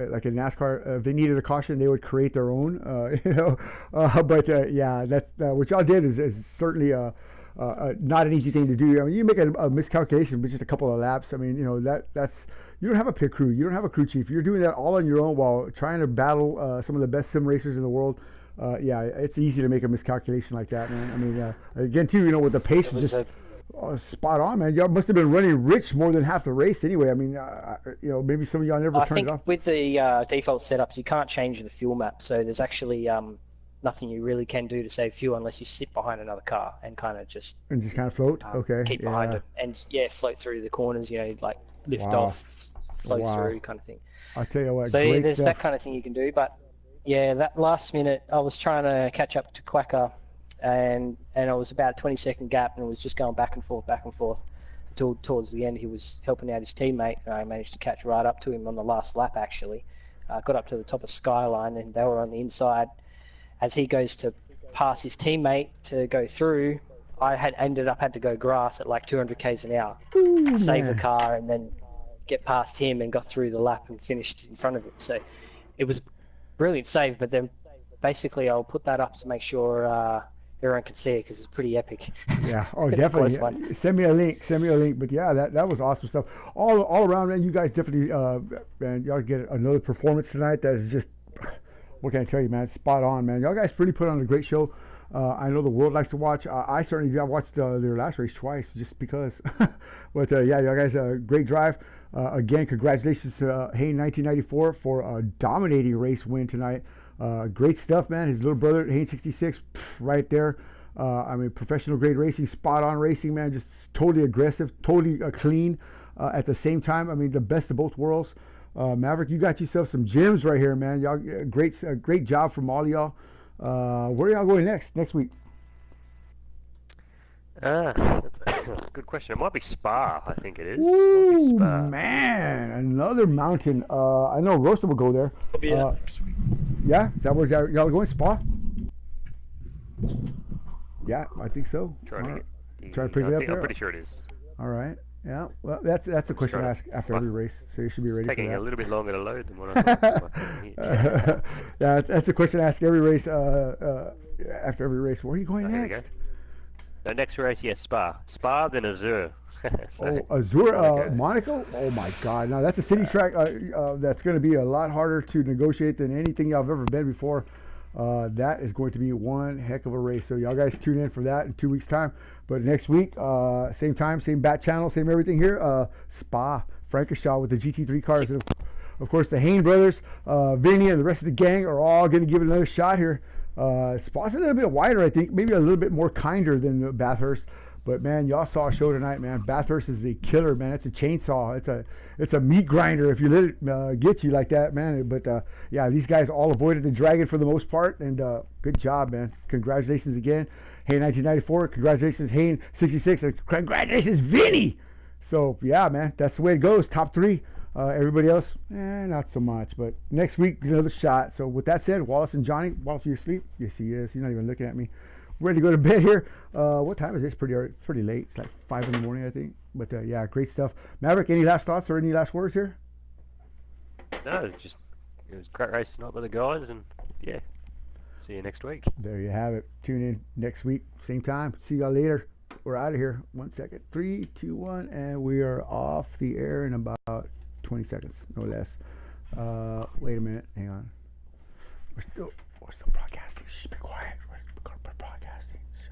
like in NASCAR, if they needed a caution, they would create their own, you know. But yeah, that's what y'all did is certainly not an easy thing to do. I mean, you make a miscalculation with just a couple of laps. I mean, you know, that's you don't have a pit crew, you don't have a crew chief. You're doing that all on your own while trying to battle some of the best sim racers in the world. Yeah, it's easy to make a miscalculation like that, man. I mean, again, too, you know, with the pace was just spot on, man. Y'all must have been running rich more than half the race anyway. I mean, you know, maybe some of y'all never turned it off. I think with the default setups, you can't change the fuel map, so there's actually nothing you really can do to save fuel unless you sit behind another car and kind of just float. Okay, keep behind it and float through the corners. You know, like lift off, float through, kind of thing. I'll tell you what. So there's that kind of thing you can do, but. Yeah, that last minute, I was trying to catch up to Quacker, and I was about a 20-second gap, and it was just going back and forth, until towards the end he was helping out his teammate, and I managed to catch right up to him on the last lap, actually. Got up to the top of Skyline, and they were on the inside. As he goes to pass his teammate to go through, I had to go grass at like 200 k's an hour, save the car, and then get past him, and got through the lap and finished in front of him. So it was brilliant save, but then basically I'll put that up to make sure everyone can see it because it's pretty epic. Yeah, oh definitely. Send me a link. But yeah, that was awesome stuff. All around, man. You guys definitely, man, y'all get another performance tonight that is just, what can I tell you, man? Spot on, man. Y'all guys really put on a great show. I know the world likes to watch. I certainly watched their last race twice just because. But yeah, y'all guys, great drive. Again, congratulations to Hayne 1994 for a dominating race win tonight. Great stuff, man. His little brother, Hayne 66, right there. I mean, professional grade racing, spot on racing, man. Just totally aggressive, totally clean at the same time. I mean, the best of both worlds. Maverick, you got yourself some gems right here, man. Y'all, great job from all of y'all. Where are y'all going next week? That's a good question. It might be Spa, I think it is. Ooh, man, another mountain. I know Roasted will go there. Next week. Yeah, is that where y'all going? Spa? Yeah, I think so. Try to pick it up there. I'm pretty sure it is. All right. Yeah, well, that's a question I ask after every race, so you should be ready for that. Taking a little bit longer to load than what I thought. Yeah, that's a question I ask every race after every race. Where are you going next? No, next race, yes, Spa, then Azure. So, Azure, Monaco? Oh my God! Now that's a city track that's going to be a lot harder to negotiate than anything y'all have ever been before. That is going to be one heck of a race. So y'all guys tune in for that in 2 weeks' time. But next week, same time, same bat channel, same everything here. Spa, Frankenshaw with the GT3 cars. And of course, the Hayne brothers, Vinny, and the rest of the gang are all going to give it another shot here. Spa's a little bit wider, I think, maybe a little bit more kinder than Bathurst. But man, y'all saw a show tonight, man. Bathurst is a killer, man. It's a chainsaw. It's a meat grinder if you let it get you like that, man. But yeah, these guys all avoided the dragon for the most part, and good job, man. Congratulations again, Hayne 1994. Congratulations, Hayne 66, and congratulations, Vinny. So yeah, man, that's the way it goes. Top 3. Everybody else, not so much. But next week, another shot. So with that said, Wallace and Johnny, Wallace, are you asleep? Yes, he is. He's not even looking at me. We're ready to go to bed here. What time is this? Pretty late. It's like 5 in the morning, I think. But yeah, great stuff. Maverick, any last thoughts or any last words here? No, it was a great race tonight by the guys, and yeah, see you next week. There you have it. Tune in next week, same time. See y'all later. We're out of here. 1 second. 3, 2, 1, and we are off the air in about 20 seconds, no less. Wait a minute. Hang on. We're still broadcasting. Shh, be quiet. We're broadcasting. Shh,